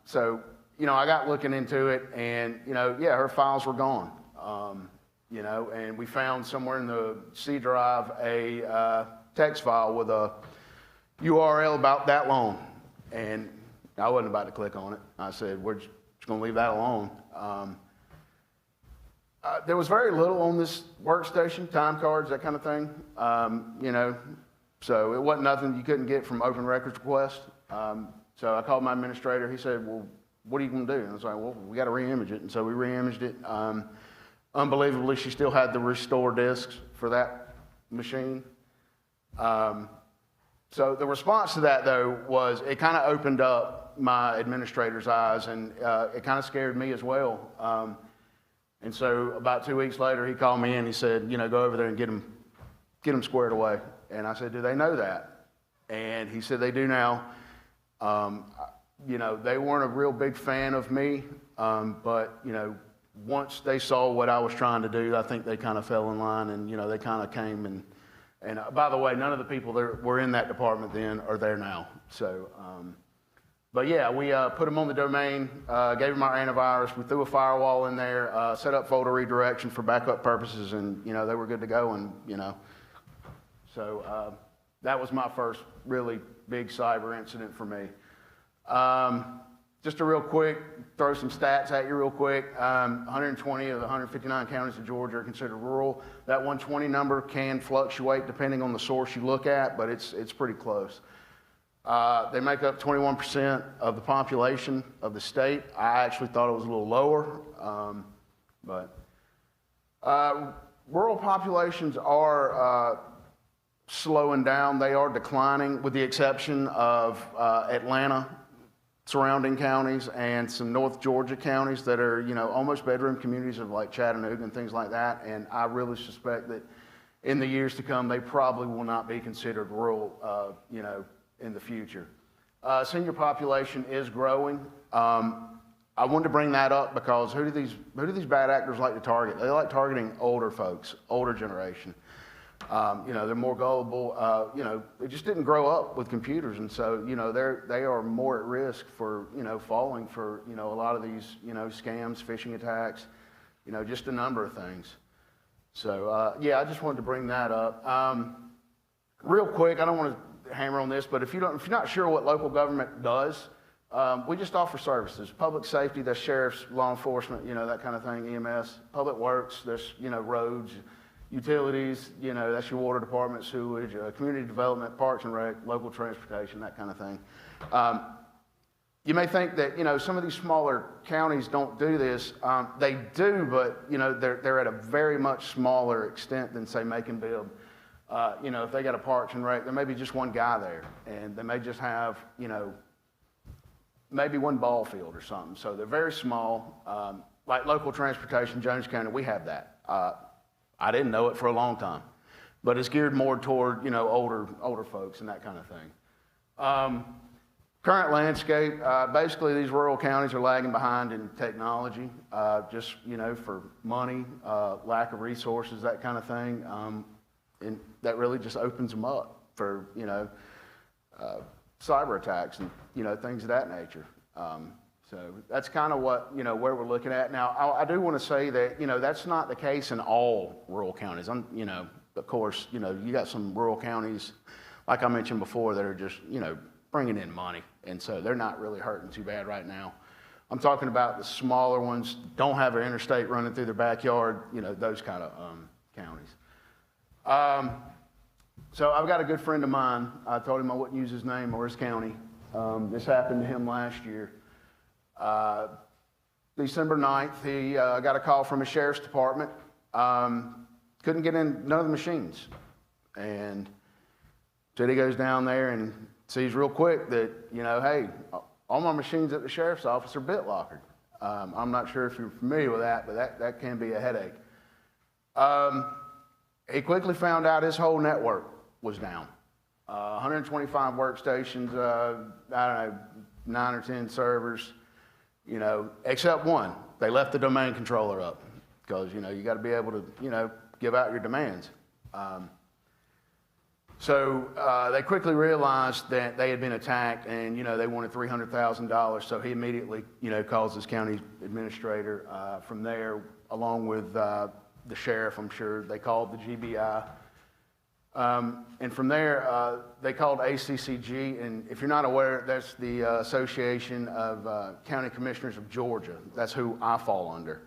So, I got looking into it, and, her files were gone. And we found somewhere in the C drive a text file with a URL about that long. And I wasn't about to click on it. I said, we're just going to leave that alone. There was very little on this workstation, time cards, that kind of thing. So it wasn't nothing you couldn't get from open records request. So I called my administrator. He said, well, what are you going to do? And I was like, well, we got to re-image it. And so we re-imaged it. Unbelievably, she still had the restore disks for that machine. So the response to that, though, was it kind of opened up my administrator's eyes, and it kind of scared me as well. And so about 2 weeks later, he called me in. He said, go over there and get them squared away. And I said, do they know that? And he said, they do now. They weren't a real big fan of me, but, once they saw what I was trying to do, I think they kind of fell in line, and, they kind of came and by the way, none of the people that were in that department then are there now. So, but yeah, we put them on the domain, gave them our antivirus, we threw a firewall in there, set up folder redirection for backup purposes, and, they were good to go, and, So that was my first really big cyber incident for me. Just a real quick, throw some stats at you real quick. 120 of the 159 counties of Georgia are considered rural. That 120 number can fluctuate depending on the source you look at, but it's pretty close. They make up 21% of the population of the state. I actually thought it was a little lower, but rural populations are slowing down. They are declining, with the exception of Atlanta, surrounding counties, and some North Georgia counties that are, almost bedroom communities of like Chattanooga and things like that. And I really suspect that in the years to come, they probably will not be considered rural, in the future. Senior population is growing. I wanted to bring that up because who do these bad actors like to target? They like targeting older folks, older generation. They're more gullible. They just didn't grow up with computers, and so they are more at risk for falling for a lot of these scams, phishing attacks, just a number of things. So I just wanted to bring that up. Real quick, I don't want to hammer on this, but if you're not sure what local government does, we just offer services. Public safety, that's sheriffs, law enforcement, that kind of thing, EMS. Public works, there's roads. Utilities, that's your water department, sewage, community development, parks and rec, local transportation, that kind of thing. You may think that, some of these smaller counties don't do this. They do, but, they're at a very much smaller extent than, say, Macon build. If they got a parks and rec, there may be just one guy there, and they may just have, maybe one ball field or something. So they're very small. Like local transportation, Jones County, we have that. I didn't know it for a long time, but it's geared more toward, older folks and that kind of thing. Current landscape, basically these rural counties are lagging behind in technology, just, for money, lack of resources, that kind of thing. And that really just opens them up for, cyber attacks and, things of that nature. So that's kind of what, where we're looking at. Now, I do want to say that, that's not the case in all rural counties. Of course, you got some rural counties, like I mentioned before, that are just, bringing in money. And so they're not really hurting too bad right now. I'm talking about the smaller ones, don't have an interstate running through their backyard, those kind of counties. So I've got a good friend of mine. I told him I wouldn't use his name or his county. This happened to him last year. December 9th, he got a call from his sheriff's department. Couldn't get in none of the machines. And so he goes down there and sees real quick that, hey, all my machines at the sheriff's office are BitLockered. I'm not sure if you're familiar with that, but that can be a headache. He quickly found out his whole network was down. 125 workstations, I don't know, 9 or 10 servers. Except one. They left the domain controller up because, you got to be able to, give out your demands. So they quickly realized that they had been attacked and, they wanted $300,000. So he immediately, calls his county administrator. From there, along with the sheriff, I'm sure, they called the GBI. And from there, they called ACCG, and if you're not aware, that's the Association of County Commissioners of Georgia. That's who I fall under.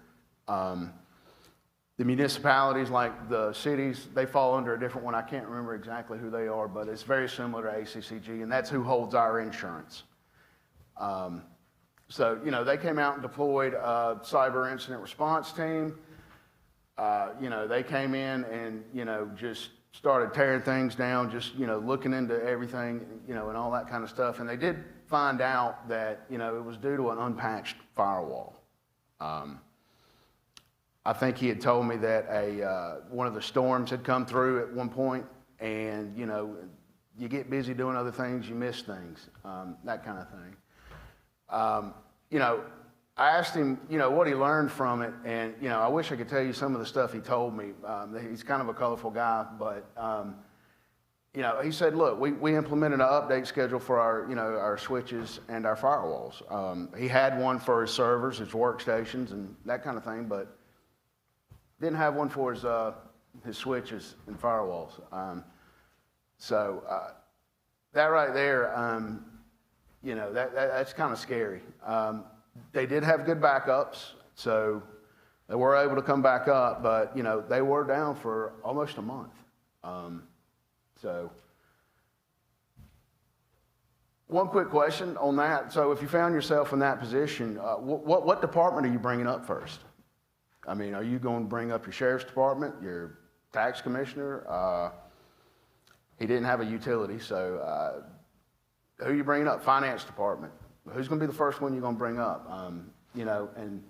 The municipalities, like the cities, they fall under a different one. I can't remember exactly who they are, but it's very similar to ACCG, and that's who holds our insurance. So, they came out and deployed a cyber incident response team. They came in and, just started tearing things down, just, looking into everything, and all that kind of stuff. And they did find out that, it was due to an unpatched firewall. I think he had told me that one of the storms had come through at one point, and, you get busy doing other things, you miss things, that kind of thing. I asked him, what he learned from it, and, I wish I could tell you some of the stuff he told me. He's kind of a colorful guy, but, he said, look, we implemented an update schedule for our switches and our firewalls. He had one for his servers, his workstations, and that kind of thing, but didn't have one for his switches and firewalls. So that right there, you know, that's kind of scary. They did have good backups, so they were able to come back up, but, you know, they were down for almost a month. So one quick question on that. So if you found yourself in that position, what department are you bringing up first? I mean, are you going to bring up your sheriff's department, your tax commissioner? He didn't have a utility, so who are you bringing up? Finance department. Who's going to be the first one you're going to bring up? You know, and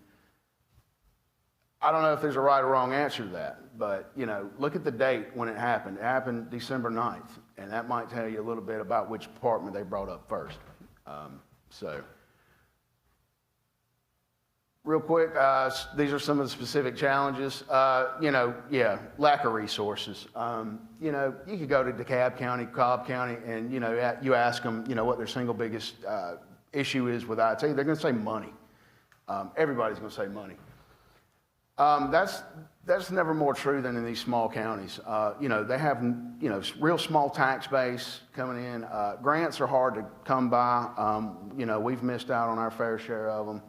I don't know if there's a right or wrong answer to that, but, you know, look at the date when it happened. It happened December 9th, and that might tell you a little bit about which department they brought up first. So, real quick, these are some of the specific challenges. You know, yeah, lack of resources. You know, you could go to DeKalb County, Cobb County, and, you know, you ask them, you know, what their single biggest issue is with IT. They're going to say money. Everybody's going to say money. That's never more true than in these small counties. You know, they have, you know, real small tax base coming in. Grants are hard to come by. You know, we've missed out on our fair share of them.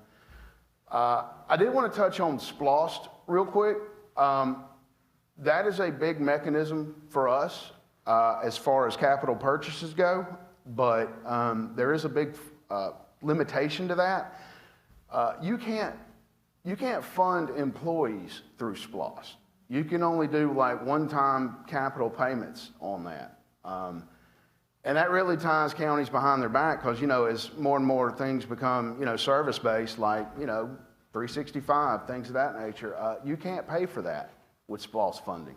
I did want to touch on SPLOST real quick. That is a big mechanism for us as far as capital purchases go, but there is a big limitation to that. You can't fund employees through SPLOST. You can only do like one-time capital payments on that. And that really ties counties behind their back because, you know, as more and more things become, you know, service-based, like, you know, 365, things of that nature, you can't pay for that with SPLOST funding.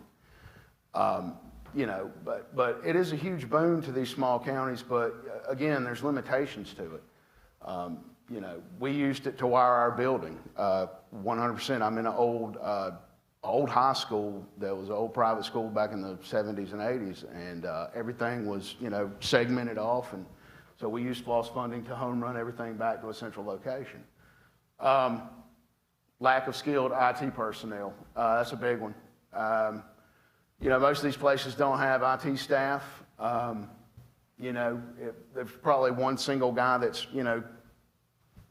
You know, but it is a huge boon to these small counties, but again, there's limitations to it. You know, we used it to wire our building, 100%. I'm in an old high school that was an old private school back in the 70s and 80s, and everything was, you know, segmented off, and so we used SPLOST funding to home run everything back to a central location. Lack of skilled IT personnel, that's a big one. You know, most of these places don't have IT staff. You know, there's probably one single guy that's, you know,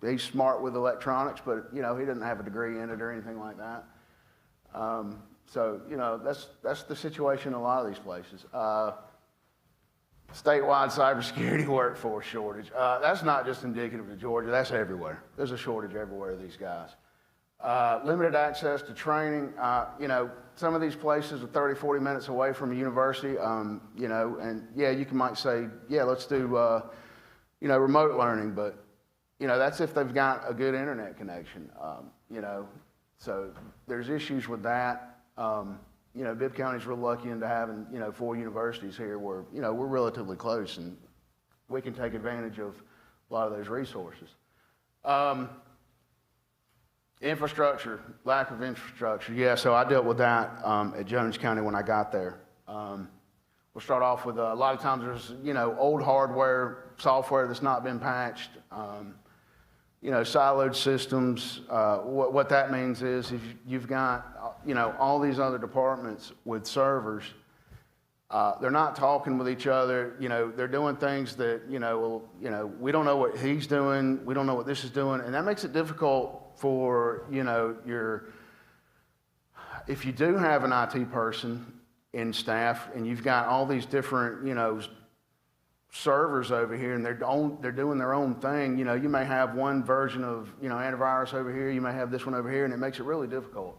he's smart with electronics, but, you know, he doesn't have a degree in it or anything like that. So, you know, that's the situation in a lot of these places. Statewide cybersecurity workforce shortage. That's not just indicative of Georgia, that's everywhere. There's a shortage everywhere of these guys. Limited access to training. You know, some of these places are 30, 40 minutes away from a university, you know, and yeah, you might say, yeah, let's do, you know, remote learning, but, you know, that's if they've got a good internet connection, you know, so there's issues with that. You know, Bibb County's real lucky into having, you know, 4 universities here where, you know, we're relatively close and we can take advantage of a lot of those resources. Infrastructure, lack of infrastructure. Yeah, so I dealt with that at Jones County when I got there. We'll start off with a lot of times there's, you know, old hardware, software that's not been patched. You know, siloed systems. What that means is if you've got, you know, all these other departments with servers, they're not talking with each other. You know, they're doing things that, you know, we don't know what he's doing. We don't know what this is doing. And that makes it difficult for, you know, if you do have an IT person in staff and you've got all these different, you know, servers over here and they're doing their own thing, you know, you may have one version of, you know, antivirus over here, you may have this one over here, and it makes it really difficult.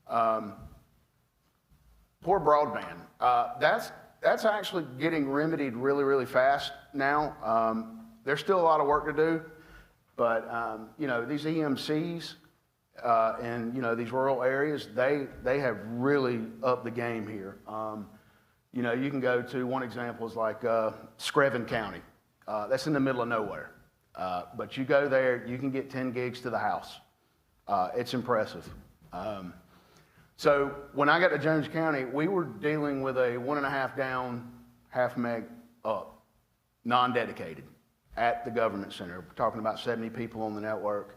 Poor broadband. That's actually getting remedied really, really fast now. There's still a lot of work to do, but, you know, these EMCs and, you know, these rural areas, they have really upped the game here. You know, you can go to, one example is like Screven County. That's in the middle of nowhere. But you go there, you can get 10 gigs to the house. It's impressive. So when I got to Jones County, we were dealing with a 1.5 down, 0.5 meg up, non-dedicated at the government center. We're talking about 70 people on the network.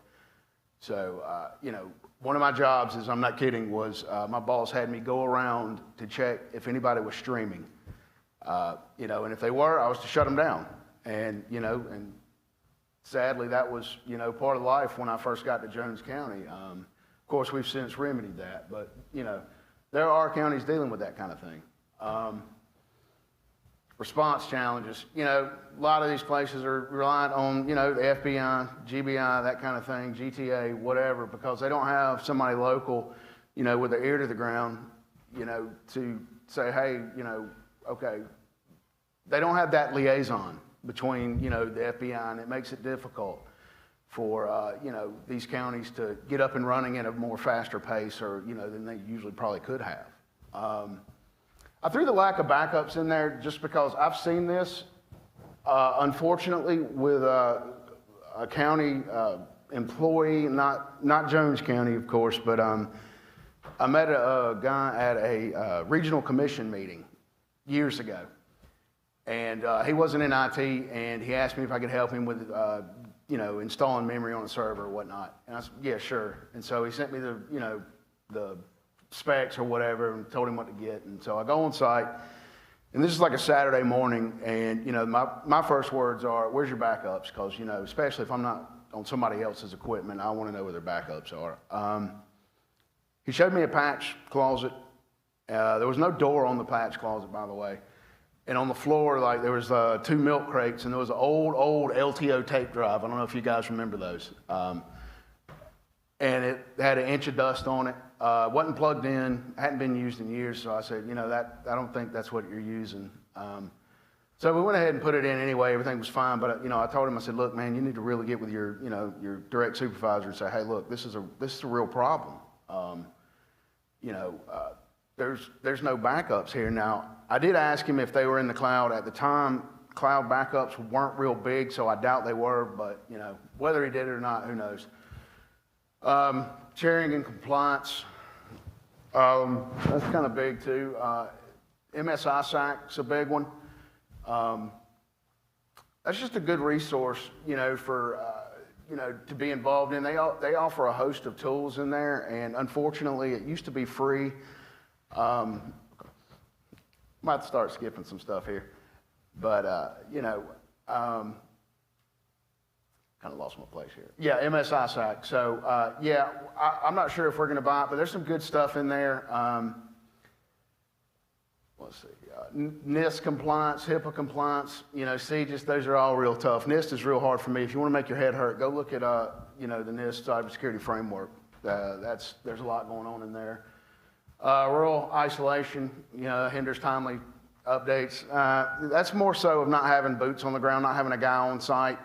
So, you know, one of my jobs is, I'm not kidding, was my boss had me go around to check if anybody was streaming. You know, and if they were, I was to shut them down. And, you know, and sadly, that was, you know, part of life when I first got to Jones County. Of course, we've since remedied that, but, you know, there are counties dealing with that kind of thing. Response challenges, you know, a lot of these places are reliant on, you know, the FBI, GBI, that kind of thing, GTA, whatever, because they don't have somebody local, you know, with their ear to the ground, you know, to say, hey, you know, okay, they don't have that liaison between, you know, the FBI, and it makes it difficult for, you know, these counties to get up and running at a more faster pace or, you know, than they usually probably could have. I threw the lack of backups in there just because I've seen this, unfortunately, with a county employee, not Jones County, of course, but I met a guy at a regional commission meeting years ago. And he wasn't in IT, and he asked me if I could help him with, you know, installing memory on a server or whatnot. And I said, yeah, sure. And so he sent me the, you know, the specs or whatever and told him what to get. And so I go on site, and this is like a Saturday morning, and, you know, my first words are, where's your backups? Because, you know, especially if I'm not on somebody else's equipment, I want to know where their backups are. He showed me a patch closet. There was no door on the patch closet, by the way. And on the floor, like, there was 2 milk crates, and there was an old LTO tape drive. I don't know if you guys remember those. And it had an inch of dust on it. Wasn't plugged in, hadn't been used in years, so I said, you know, I don't think that's what you're using. So we went ahead and put it in anyway. Everything was fine, but, you know, I told him, I said, look, man, you need to really get with your, you know, your direct supervisor and say, hey, look, this is a real problem. You know, there's no backups here. Now, I did ask him if they were in the cloud. At the time, cloud backups weren't real big, so I doubt they were, but, you know, whether he did it or not, who knows. Sharing and compliance, that's kind of big too. MSISAC's a big one. That's just a good resource, you know, for, you know, to be involved in. They offer a host of tools in there, and unfortunately, it used to be free. Might start skipping some stuff here, but, you know, kind of lost my place here. Yeah, MSISAC. So, yeah, I'm not sure if we're going to buy it, but there's some good stuff in there. Let's see. NIST compliance, HIPAA compliance, you know, CJIS, those are all real tough. NIST is real hard for me. If you want to make your head hurt, go look at, you know, the NIST cybersecurity framework. There's a lot going on in there. Rural isolation, you know, hinders timely updates. That's more so of not having boots on the ground, not having a guy on site.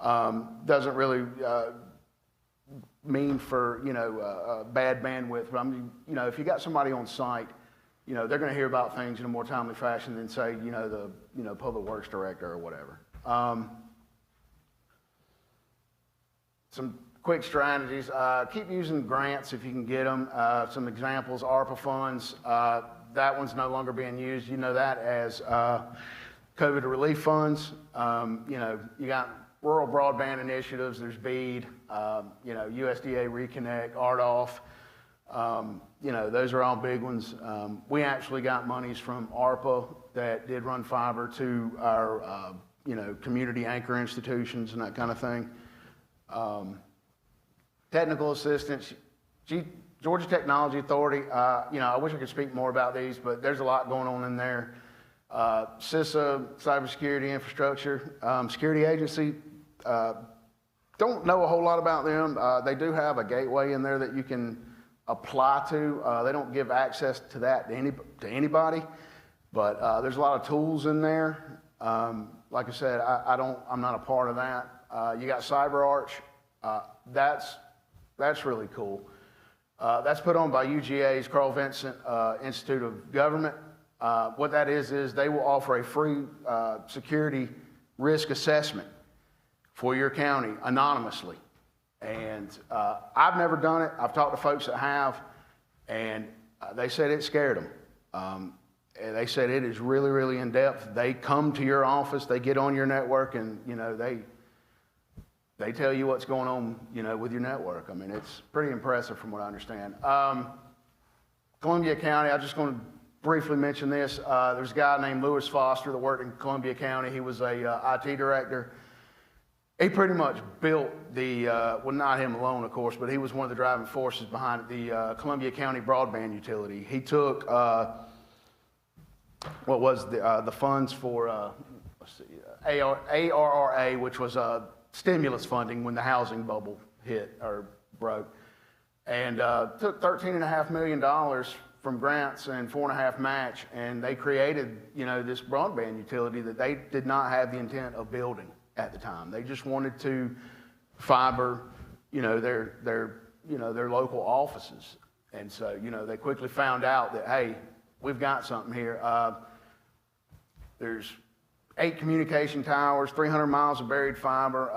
Doesn't really mean for, you know, bad bandwidth. But I mean, you know, if you got somebody on site, you know, they're going to hear about things in a more timely fashion than, say, you know, the, you know, public works director or whatever. Some quick strategies. Keep using grants if you can get them. Some examples, ARPA funds. That one's no longer being used. You know that as COVID relief funds. You know, you got rural broadband initiatives. There's BEAD. You know, USDA Reconnect, RDOF. You know, those are all big ones. We actually got monies from ARPA that did run fiber to our, you know, community anchor institutions and that kind of thing. Technical assistance, Georgia Technology Authority, you know, I wish I could speak more about these, but there's a lot going on in there. CISA, Cybersecurity Infrastructure, Security Agency, don't know a whole lot about them. They do have a gateway in there that you can apply to. They don't give access to that to anybody, but there's a lot of tools in there. Like I said, I'm not a part of that. You got CyberArch. That's really cool. That's put on by UGA's Carl Vincent Institute of Government. What that is they will offer a free security risk assessment for your county anonymously. And I've never done it. I've talked to folks that have, and they said it scared them. And they said it is really, really in depth. They come to your office, they get on your network, and, you know, they tell you what's going on, you know, with your network. I mean, it's pretty impressive from what I understand. Columbia County, I'm just going to briefly mention this. There's a guy named Lewis Foster that worked in Columbia County. He was a IT director. He pretty much built the, well, not him alone, of course, but he was one of the driving forces behind the Columbia County broadband utility. He took what was the funds for, let's see, ARRA, which was stimulus funding when the housing bubble hit or broke, and took $13.5 million from grants and 4.5 match, and they created, this broadband utility that they did not have the intent of building at the time. They just wanted to fiber, their local offices, and so, they quickly found out that, hey, we've got something here. There's 8 communication towers, 300 miles of buried fiber.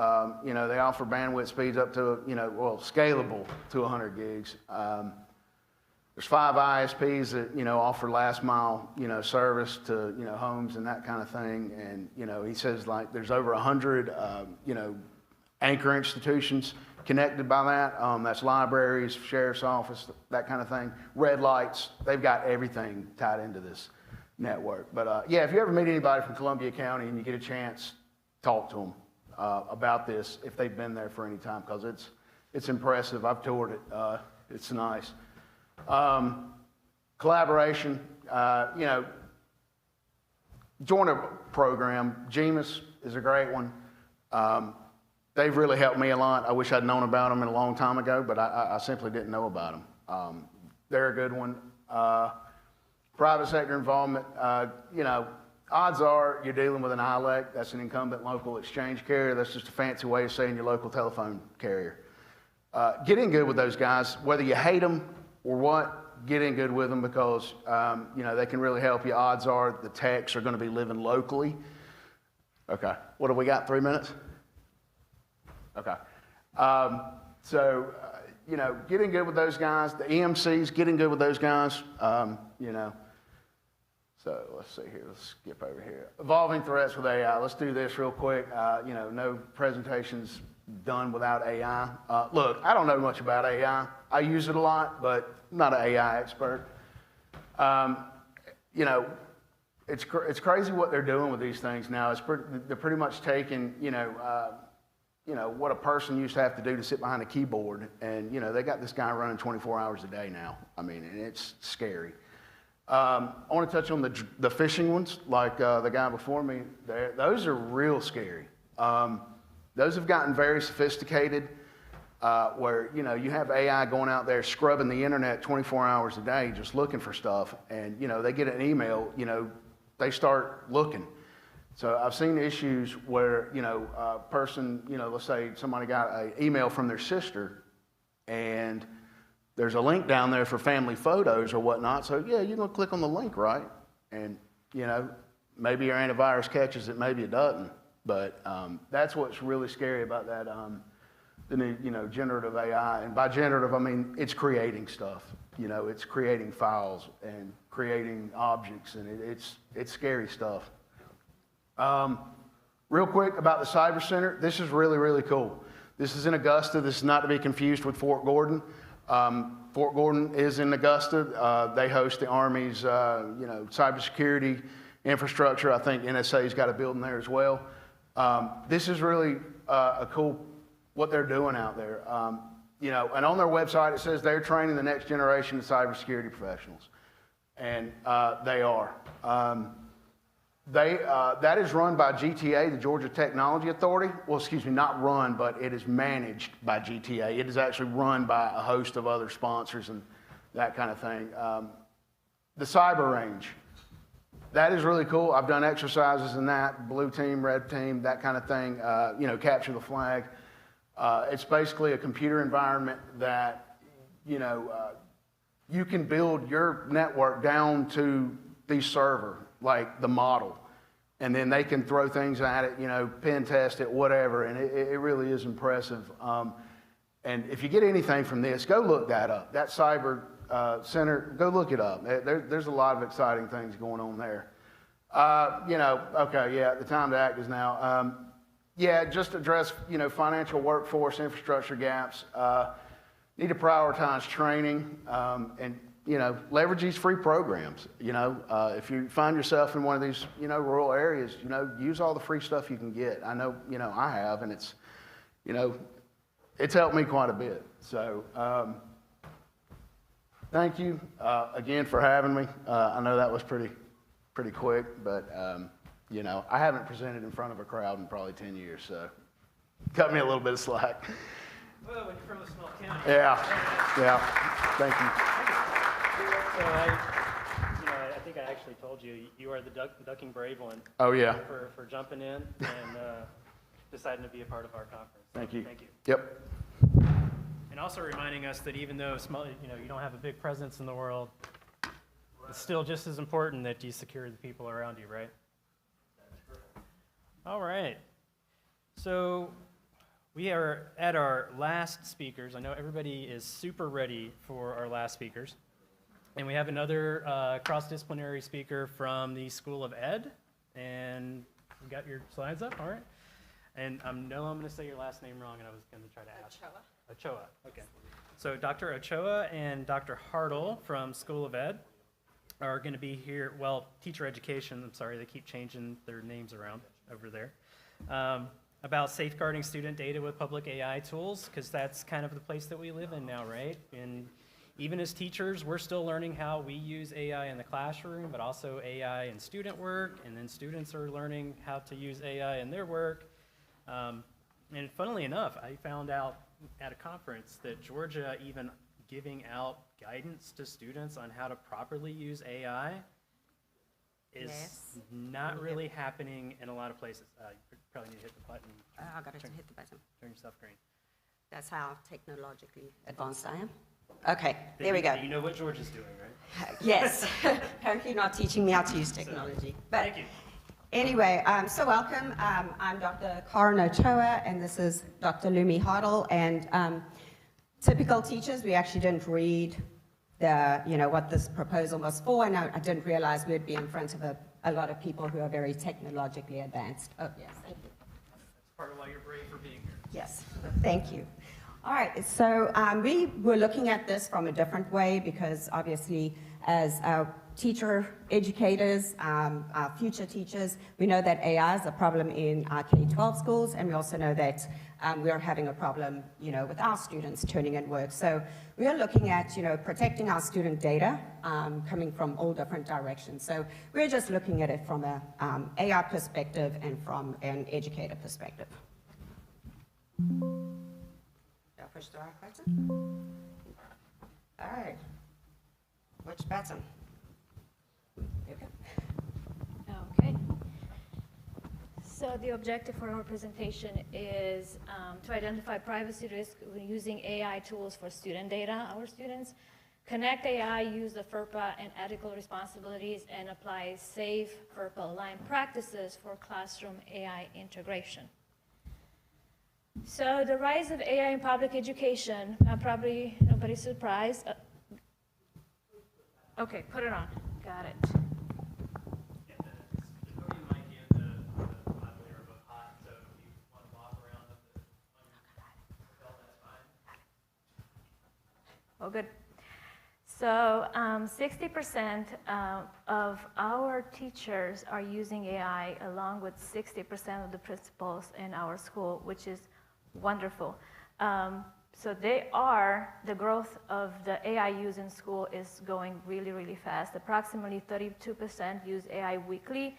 They offer bandwidth speeds up to, scalable to 100 gigs. There's 5 ISPs that, offer last mile, service to, homes and that kind of thing. And, he says like there's over 100, anchor institutions connected by that. That's libraries, sheriff's office, that kind of thing. Red lights, they've got everything tied into this network. But yeah, if you ever meet anybody from Columbia County and you get a chance, talk to them about this if they've been there for any time, because it's impressive. I've toured it. It's nice. Collaboration, join a program. GEMIS is a great one. They've really helped me a lot. I wish I'd known about them a long time ago, but I simply didn't know about them. They're a good one. Private sector involvement, odds are you're dealing with an ILEC. That's an incumbent local exchange carrier. That's just a fancy way of saying your local telephone carrier. Get in good with those guys. Whether you hate them or what, get in good with them because, they can really help you. Odds are the techs are going to be living locally. Okay. What have we got, 3 minutes? Okay. Get in good with those guys. The EMCs, get in good with those guys, So let's see here. Let's skip over here. Evolving threats with AI. Let's do this real quick. No presentations done without AI. Look, I don't know much about AI. I use it a lot, but I'm not an AI expert. It's crazy what they're doing with these things now. They're pretty much taking, what a person used to have to do to sit behind a keyboard, and they got this guy running 24 hours a day now. I mean, and it's scary. I want to touch on the phishing ones, like the guy before me. Those are real scary. Those have gotten very sophisticated, where you have AI going out there scrubbing the internet 24 hours a day, just looking for stuff, and they get an email, they start looking. So I've seen issues where a person, let's say somebody got an email from their sister, and there's a link down there for family photos or whatnot. So yeah, you're gonna click on the link, right? And maybe your antivirus catches it, maybe it doesn't. But that's what's really scary about that. The new, generative AI, and by generative I mean it's creating stuff. It's creating files and creating objects, and it's scary stuff. Real quick about the Cyber Center. This is really, really cool. This is in Augusta. This is not to be confused with Fort Gordon. Fort Gordon is in Augusta. They host the Army's, cybersecurity infrastructure. I think NSA's got a building there as well. This is really a cool what they're doing out there. And on their website it says they're training the next generation of cybersecurity professionals, and they are. That is run by GTA, the Georgia Technology Authority. Well, excuse me, not run, but it is managed by GTA. It is actually run by a host of other sponsors and that kind of thing. The cyber range, that is really cool. I've done exercises in that, blue team, red team, that kind of thing, capture the flag. It's basically a computer environment that, you can build your network down to the server, like the model, and then they can throw things at it, pen test it, whatever, and it really is impressive. And if you get anything from this, go look that up. That Cyber Center, go look it up. There's a lot of exciting things going on there. Okay, yeah, the time to act is now. Just address, financial workforce infrastructure gaps. Need to prioritize training, and leverage these free programs. If you find yourself in one of these, rural areas, use all the free stuff you can get. I know, I have, and it's helped me quite a bit. So, thank you again for having me. I know that was pretty quick, but I haven't presented in front of a crowd in probably 10 years, so cut me a little bit of slack. Well, when you're from a small county. Yeah. Thank you. So I think I actually told you, you are the ducking brave one. Oh, yeah. For jumping in and deciding to be a part of our conference. Thank you. Thank you. Yep. And also reminding us that even though you don't have a big presence in the world, it's still just as important that you secure the people around you, right? All right. So we are at our last speakers. I know everybody is super ready for our last speakers. And we have another cross-disciplinary speaker from the School of Ed. And we got your slides up, all right? And I'm going to say your last name wrong, and I was going to try to ask. Ochoa, okay. So Dr. Ochoa and Dr. Hartle from School of Ed are going to be here, well, Teacher Education, I'm sorry, they keep changing their names around over there, about safeguarding student data with public AI tools, because that's kind of the place that we live in now, right? And even as teachers, we're still learning how we use AI in the classroom, but also AI in student work, and then students are learning how to use AI in their work. And funnily enough, I found out at a conference that Georgia even giving out guidance to students on how to properly use AI is not really happening in a lot of places. You probably need to hit the button. I got to hit the button. Turn yourself green. That's how technologically advanced I am. Okay, there we go. You know what Georgia's doing, right? Yes. Apparently not teaching me how to use technology. But thank you. Anyway, so welcome. I'm Dr. Karen Ochoa, and this is Dr. Lumi Hartle. And typical teachers, we actually didn't read what this proposal was for, and I didn't realize we'd be in front of a lot of people who are very technologically advanced. Oh, yes, thank you. That's part of why you're brave for being here. Yes, thank you. All right, so we were looking at this from a different way because obviously as teacher educators, our future teachers, we know that AI is a problem in our K-12 schools, and we also know that we're having a problem, with our students turning in work. So we are looking at, protecting our student data coming from all different directions. So we're just looking at it from a AI perspective and from an educator perspective. Did I push the right button? All right. Which button? Okay. So the objective for our presentation is to identify privacy risk when using AI tools for student data. Our students connect AI, use the FERPA and ethical responsibilities, and apply safe FERPA-aligned practices for classroom AI integration. So the rise of AI in public education, probably nobody's surprised. Okay, put it on. Got it. Oh, good. So 60% of our teachers are using AI, along with 60% of the principals in our school, which is wonderful. So the growth of the AI use in school is going really, really fast. Approximately 32% use AI weekly,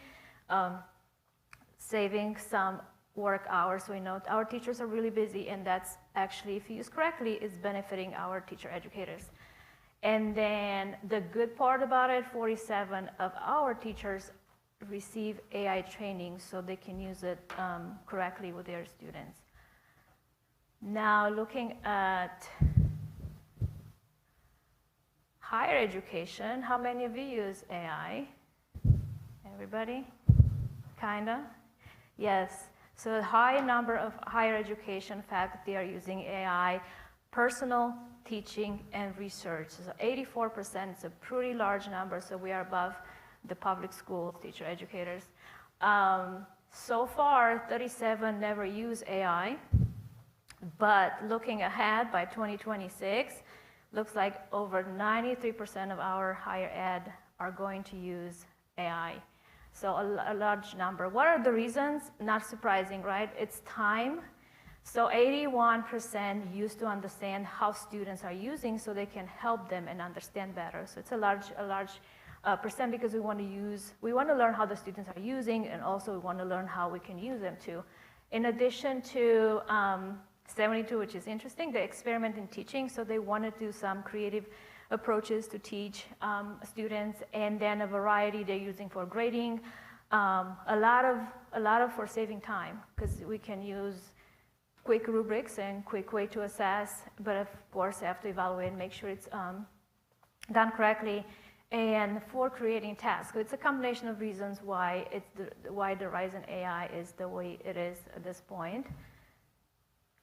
saving some work hours. We know our teachers are really busy, and that's actually, if used correctly, is benefiting our teacher educators. And then the good part about it, 47 of our teachers receive AI training so they can use it correctly with their students. Now, looking at higher education, how many of you use AI? Everybody? Kinda? Yes. So a high number of higher education faculty are using AI, personal teaching and research. So 84% is a pretty large number, so we are above the public school teacher educators. So far, 37 never use AI, but looking ahead by 2026, looks like over 93% of our higher ed are going to use AI. So a large number. What are the reasons? Not surprising, right? It's time. So 81% used to understand how students are using so they can help them and understand better. So it's a large percent because we want to learn how the students are using, and also we want to learn how we can use them too. In addition to 72, which is interesting, the experiment in teaching. So they want to do some creative approaches to teach students, and then a variety they're using for grading. A lot of for saving time, because we can use quick rubrics and quick way to assess, but of course you have to evaluate and make sure it's done correctly, and for creating tasks. So it's a combination of reasons why why the rise in AI is the way it is at this point.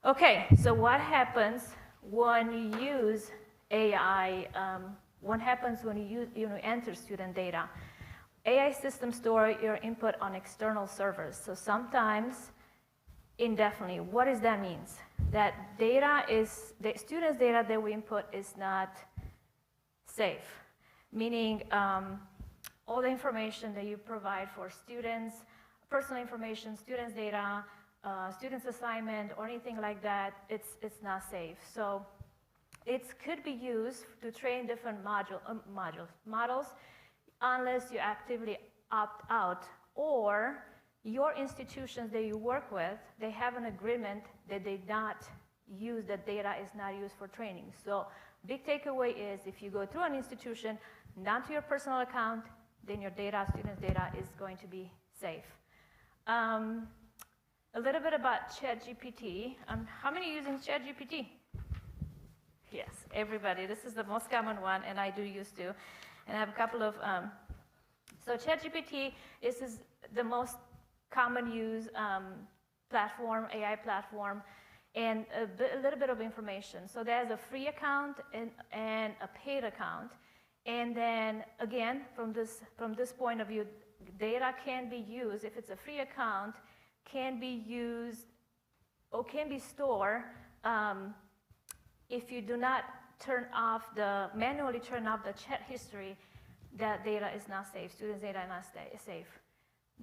Okay, so what happens when you use AI? What happens when you enter student data? AI systems store your input on external servers. So sometimes indefinitely. What does that mean? That the students' data that we input is not safe, meaning all the information that you provide for students, personal information, students' data, students' assignment, or anything like that, it's not safe. So it could be used to train different models unless you actively opt out, or your institutions that you work with, they have an agreement that they not use, that data is not used for training. So big takeaway is if you go through an institution, not to your personal account, then your data, students' data, is going to be safe. A little bit about ChatGPT. How many are using ChatGPT? Yes, everybody. This is the most common one, and I do use to. And I have a couple of, so ChatGPT is the most common use platform, AI platform, and a little bit of information. So there's a free account and a paid account. And then again, from this point of view, data can be used, if it's a free account, can be used or can be stored if you do not manually turn off the chat history. That data is not safe. Students' data is not safe.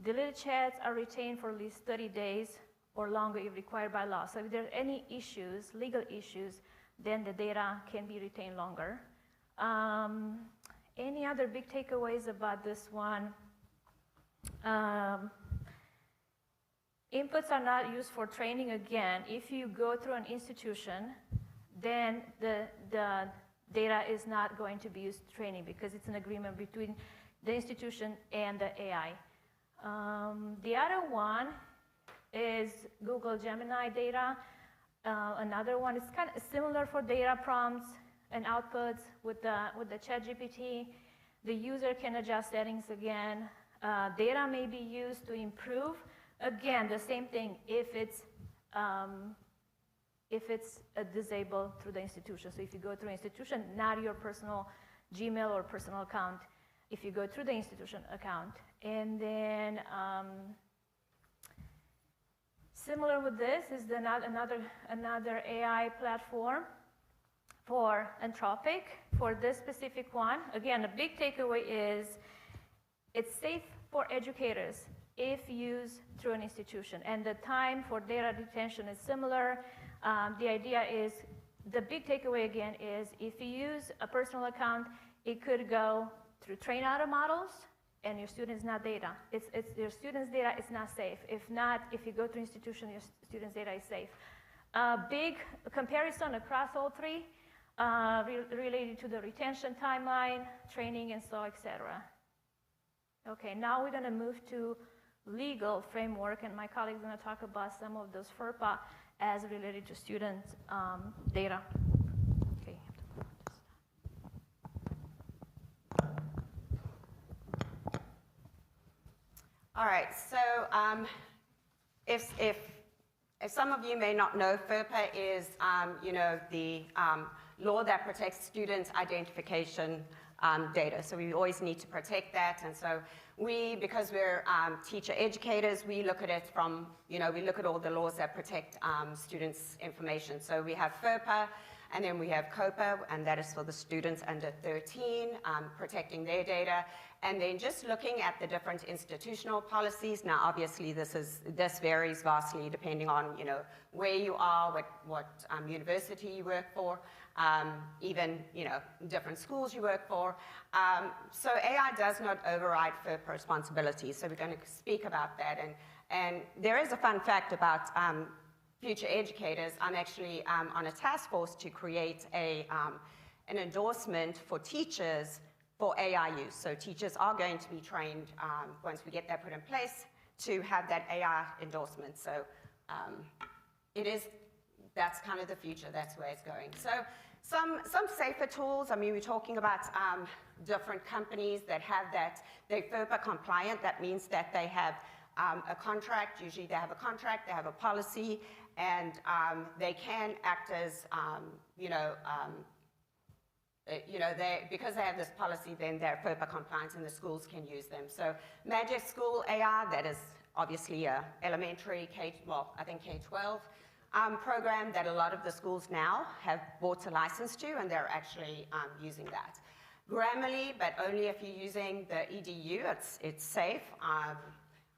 Deleted chats are retained for at least 30 days or longer if required by law. So if there are any issues, legal issues, then the data can be retained longer. Any other big takeaways about this one? Inputs are not used for training. Again, if you go through an institution, then the data is not going to be used for training because it's an agreement between the institution and the AI. The other one is Google Gemini data. Another one is kind of similar for data prompts and outputs with the ChatGPT. The user can adjust settings again. Data may be used to improve. Again, the same thing if it's disabled through the institution. So if you go through institution, not your personal Gmail or personal account, if you go through the institution account. And then similar with this is another AI platform for Anthropic. For this specific one, again, a big takeaway is it's safe for educators if used through an institution. And the time for data retention is similar. The idea is, the big takeaway again is if you use a personal account, it could go through train auto models and your students' not data. Your students' data is not safe. If not, if you go through institution, your students' data is safe. Big comparison across all three related to the retention timeline, training, and so, etc. Okay, now we're going to move to legal framework, and my colleague's going to talk about some of those FERPA as related to students' data. Okay. All right, so if some of you may not know, FERPA is, the law that protects students' identification data. So we always need to protect that. And so because we're teacher educators, we look at it from, we look at all the laws that protect students' information. So we have FERPA, And then we have COPA, and that is for the students under 13, protecting their data. And then just looking at the different institutional policies. Now, obviously, this varies vastly depending on, where you are, what university you work for, even, different schools you work for. So AI does not override FERPA responsibilities. So we're going to speak about that. And there is a fun fact about future educators. I'm actually on a task force to create an endorsement for teachers for AI use. So teachers are going to be trained, once we get that put in place, to have that AI endorsement. So that's kind of the future, that's where it's going. So some safer tools, we're talking about different companies that have that, they're FERPA compliant. That means that they have a contract. Usually they have a contract, they have a policy, and they can act as, because they have this policy, then they're FERPA compliant and the schools can use them. So Magic School AI, that is obviously a elementary K-12 program that a lot of the schools now have bought a license to, and they're actually using that. Grammarly, but only if you're using the EDU, it's safe.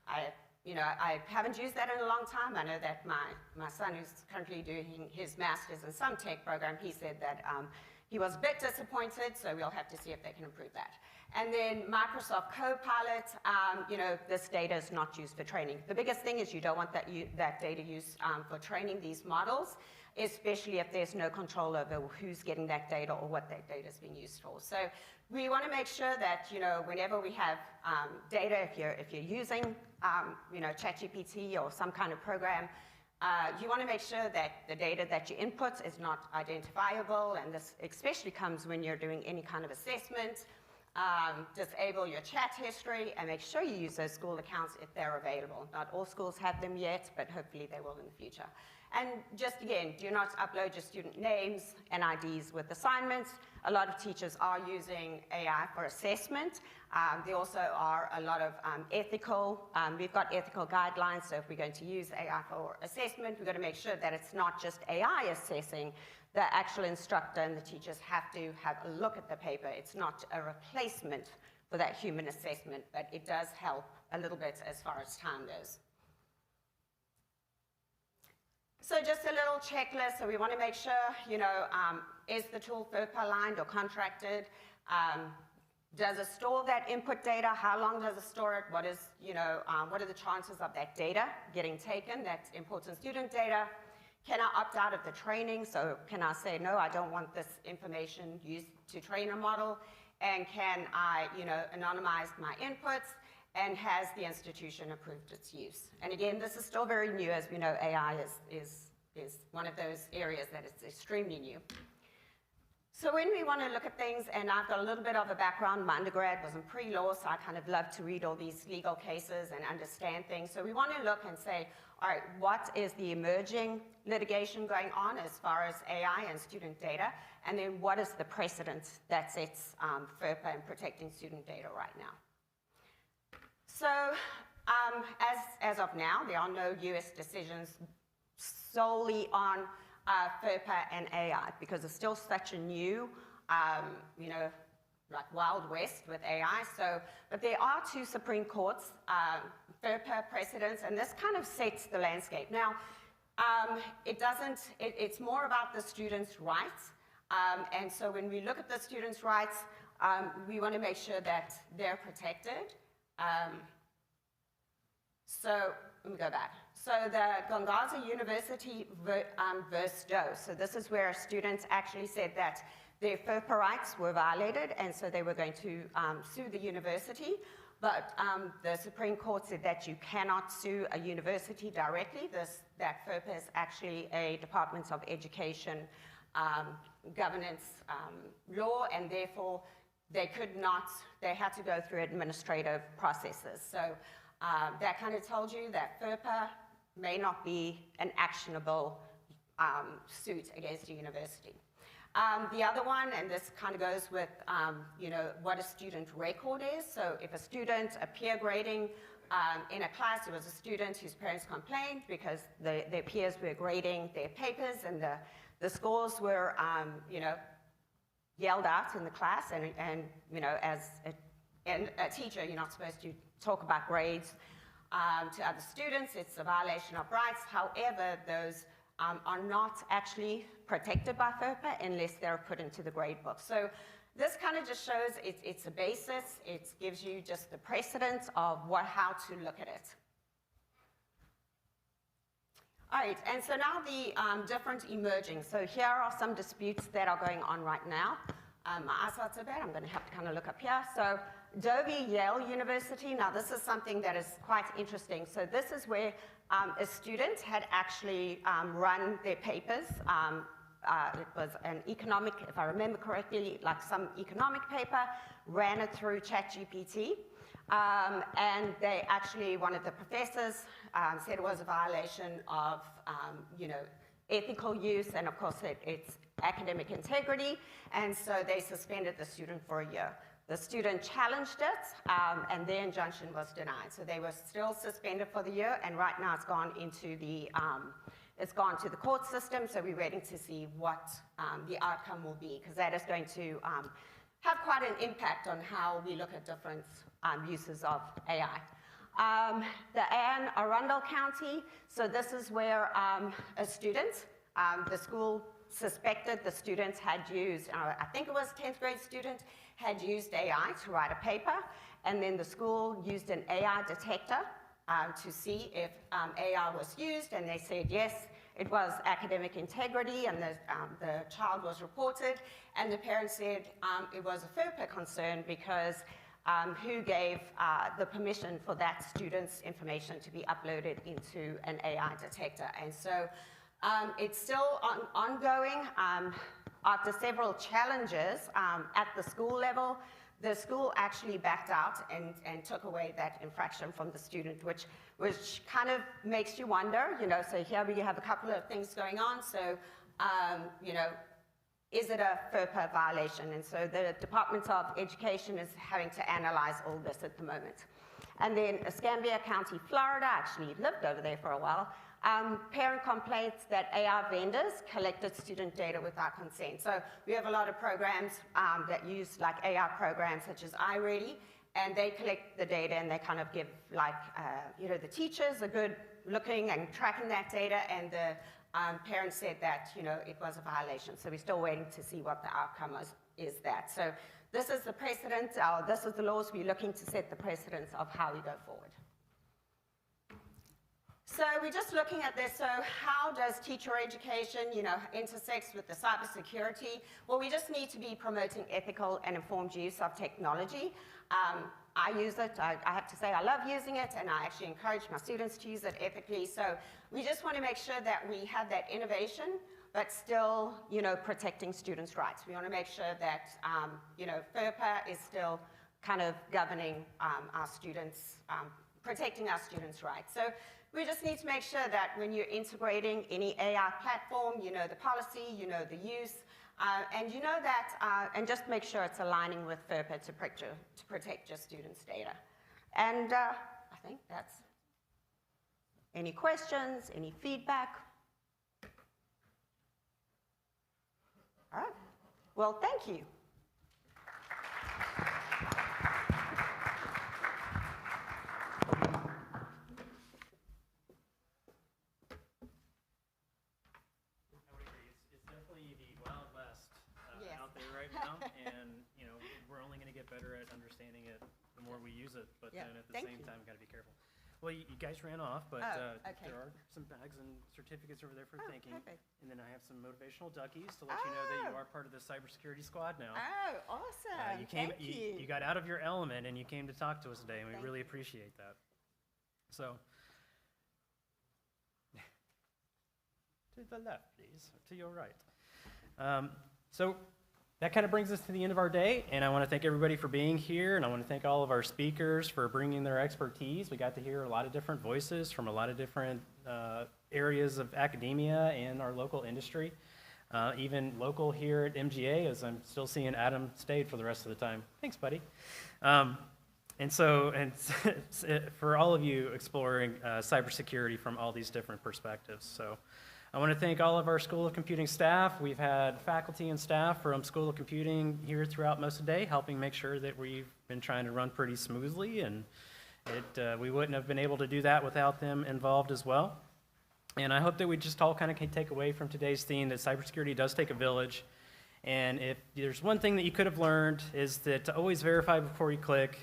I haven't used that in a long time. I know that my son, who's currently doing his master's in some tech program, he said that he was a bit disappointed, so we'll have to see if they can improve that. And then Microsoft Copilot, this data is not used for training. The biggest thing is you don't want that data used for training these models, especially if there's no control over who's getting that data or what that data is being used for. So we want to make sure that, whenever we have data, if you're using, ChatGPT or some kind of program, you want to make sure that the data that you input is not identifiable, and this especially comes when you're doing any kind of assessment. Disable your chat history and make sure you use those school accounts if they're available. Not all schools have them yet, but hopefully they will in the future. And just again, do not upload your student names and IDs with assignments. A lot of teachers are using AI for assessment. There also are a lot of ethical, we've got ethical guidelines, so if we're going to use AI for assessment, we've got to make sure that it's not just AI assessing. The actual instructor and the teachers have to have a look at the paper. It's not a replacement for that human assessment, but it does help a little bit as far as time goes. So just a little checklist. So we want to make sure, is the tool FERPA aligned or contracted? Does it store that input data? How long does it store it? What are the chances of that data getting taken, that important student data? Can I opt out of the training? So can I say, no, I don't want this information used to train a model? And can I, anonymize my inputs? And has the institution approved its use? And again, this is still very new. As we know, AI is one of those areas that is extremely new. So when we want to look at things, and I've got a little bit of a background, my undergrad was in pre-law, so I kind of love to read all these legal cases and understand things. So we want to look and say, all right, what is the emerging litigation going on as far as AI and student data? And then what is the precedent that sets FERPA and protecting student data right now? So as of now, there are no US decisions solely on FERPA and AI, because it's still such a new, like Wild West with AI. So, but there are two Supreme Courts, FERPA precedents, and this kind of sets the landscape. Now, it's more about the students' rights. And so when we look at the students' rights, we want to make sure that they're protected. So let me go back. So the Gonzaga University versus Doe. So this is where students actually said that their FERPA rights were violated, and so they were going to sue the university. But the Supreme Court said that you cannot sue a university directly. That FERPA is actually a Department of Education governance law, and therefore they had to go through administrative processes. So that kind of told you that FERPA may not be an actionable suit against a university. The other one, and this kind of goes with, what a student record is. So if a student, a peer grading in a class, there was a student whose parents complained because their peers were grading their papers, and The scores were, yelled out in the class, and as a teacher, you're not supposed to talk about grades to other students. It's a violation of rights. However, those are not actually protected by FERPA unless they're put into the grade book. So this kind of just shows it's a basis. It gives you just the precedent of how to look at it. All right, and so now the different emerging. So here are some disputes that are going on right now. My eyesight's so bad, I'm going to have to kind of look up here. So Dovey Yale University, now this is something that is quite interesting. So this is where a student had actually run their papers. It was an economic, if I remember correctly, like some economic paper, ran it through ChatGPT. And they actually, one of the professors said it was a violation of, ethical use, and of course it's academic integrity, and so they suspended the student for a year. The student challenged it, and their injunction was denied. So they were still suspended for the year, and right now it's gone into the, it's gone to the court system, so we're waiting to see what the outcome will be, because that is going to have quite an impact on how we look at different uses of AI. The Anne Arundel County, so this is where a student, the school suspected the students had used, I think it was a 10th grade student, had used AI to write a paper, and then the school used an AI detector to see if AI was used, and they said yes, it was academic integrity, and the child was reported, and the parents said it was a FERPA concern because who gave the permission for that student's information to be uploaded into an AI detector. And so it's still ongoing. After several challenges at the school level, the school actually backed out and took away that infraction from the student, which kind of makes you wonder, so here we have a couple of things going on. So, is it a FERPA violation? And so the Department of Education is having to analyze all this at the moment. And then Escambia County, Florida, actually lived over there for a while. Parent complaints that AI vendors collected student data without consent. So we have a lot of programs that use like AI programs such as iReady, and they collect the data and they kind of give the teachers a good looking and tracking that data, and the parents said that, it was a violation. So we're still waiting to see what the outcome is that. So this is the precedent, this is the laws we're looking to set the precedents of how we go forward. So we're just looking at this. So how does teacher education, intersect with the cybersecurity? Well, we just need to be promoting ethical and informed use of technology. I use it. I have to say I love using it, and I actually encourage my students to use it ethically. So we just want to make sure that we have that innovation, but still, protecting students' rights. We want to make sure that, FERPA is still kind of governing our students, protecting our students' rights. So we just need to make sure that when you're integrating any AI platform, you know the policy, you know the use, and you know that, and just make sure it's aligning with FERPA to protect your students' data. And I think that's any questions, any feedback? All right. Well, thank you. Out there right now, and we're only going to get better at understanding it the more we use it, but then at the same time, got to be careful. Well, you guys ran off, but there are some bags and certificates over there for thanking, perfect. And then I have some motivational duckies to let you know that you are part of the cybersecurity squad now. Oh, awesome! Thank you. You got out of your element and you came to talk to us today, and we really appreciate that. So, to the left, please, to your right. So that kind of brings us to the end of our day, and I want to thank everybody for being here, and I want to thank all of our speakers for bringing their expertise. We got to hear a lot of different voices from a lot of different areas of academia and our local industry, even local here at MGA, as I'm still seeing Adam stayed for the rest of the time. Thanks, buddy. And for all of you exploring cybersecurity from all these different perspectives. So I want to thank all of our School of Computing staff. We've had faculty and staff from School of Computing here throughout most of the day, helping make sure that we've been trying to run pretty smoothly, and we wouldn't have been able to do that without them involved as well. And I hope that we just all kind of can take away from today's theme that cybersecurity does take a village. And if there's one thing that you could have learned is that to always verify before you click,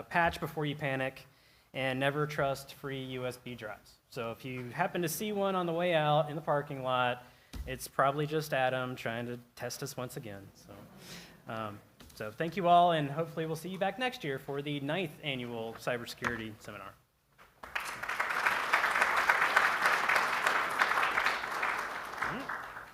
patch before you panic, and never trust free USB drives. So if you happen to see one on the way out in the parking lot, it's probably just Adam trying to test us once again. So thank you all, and hopefully we'll see you back next year for the 9th annual Cybersecurity Seminar.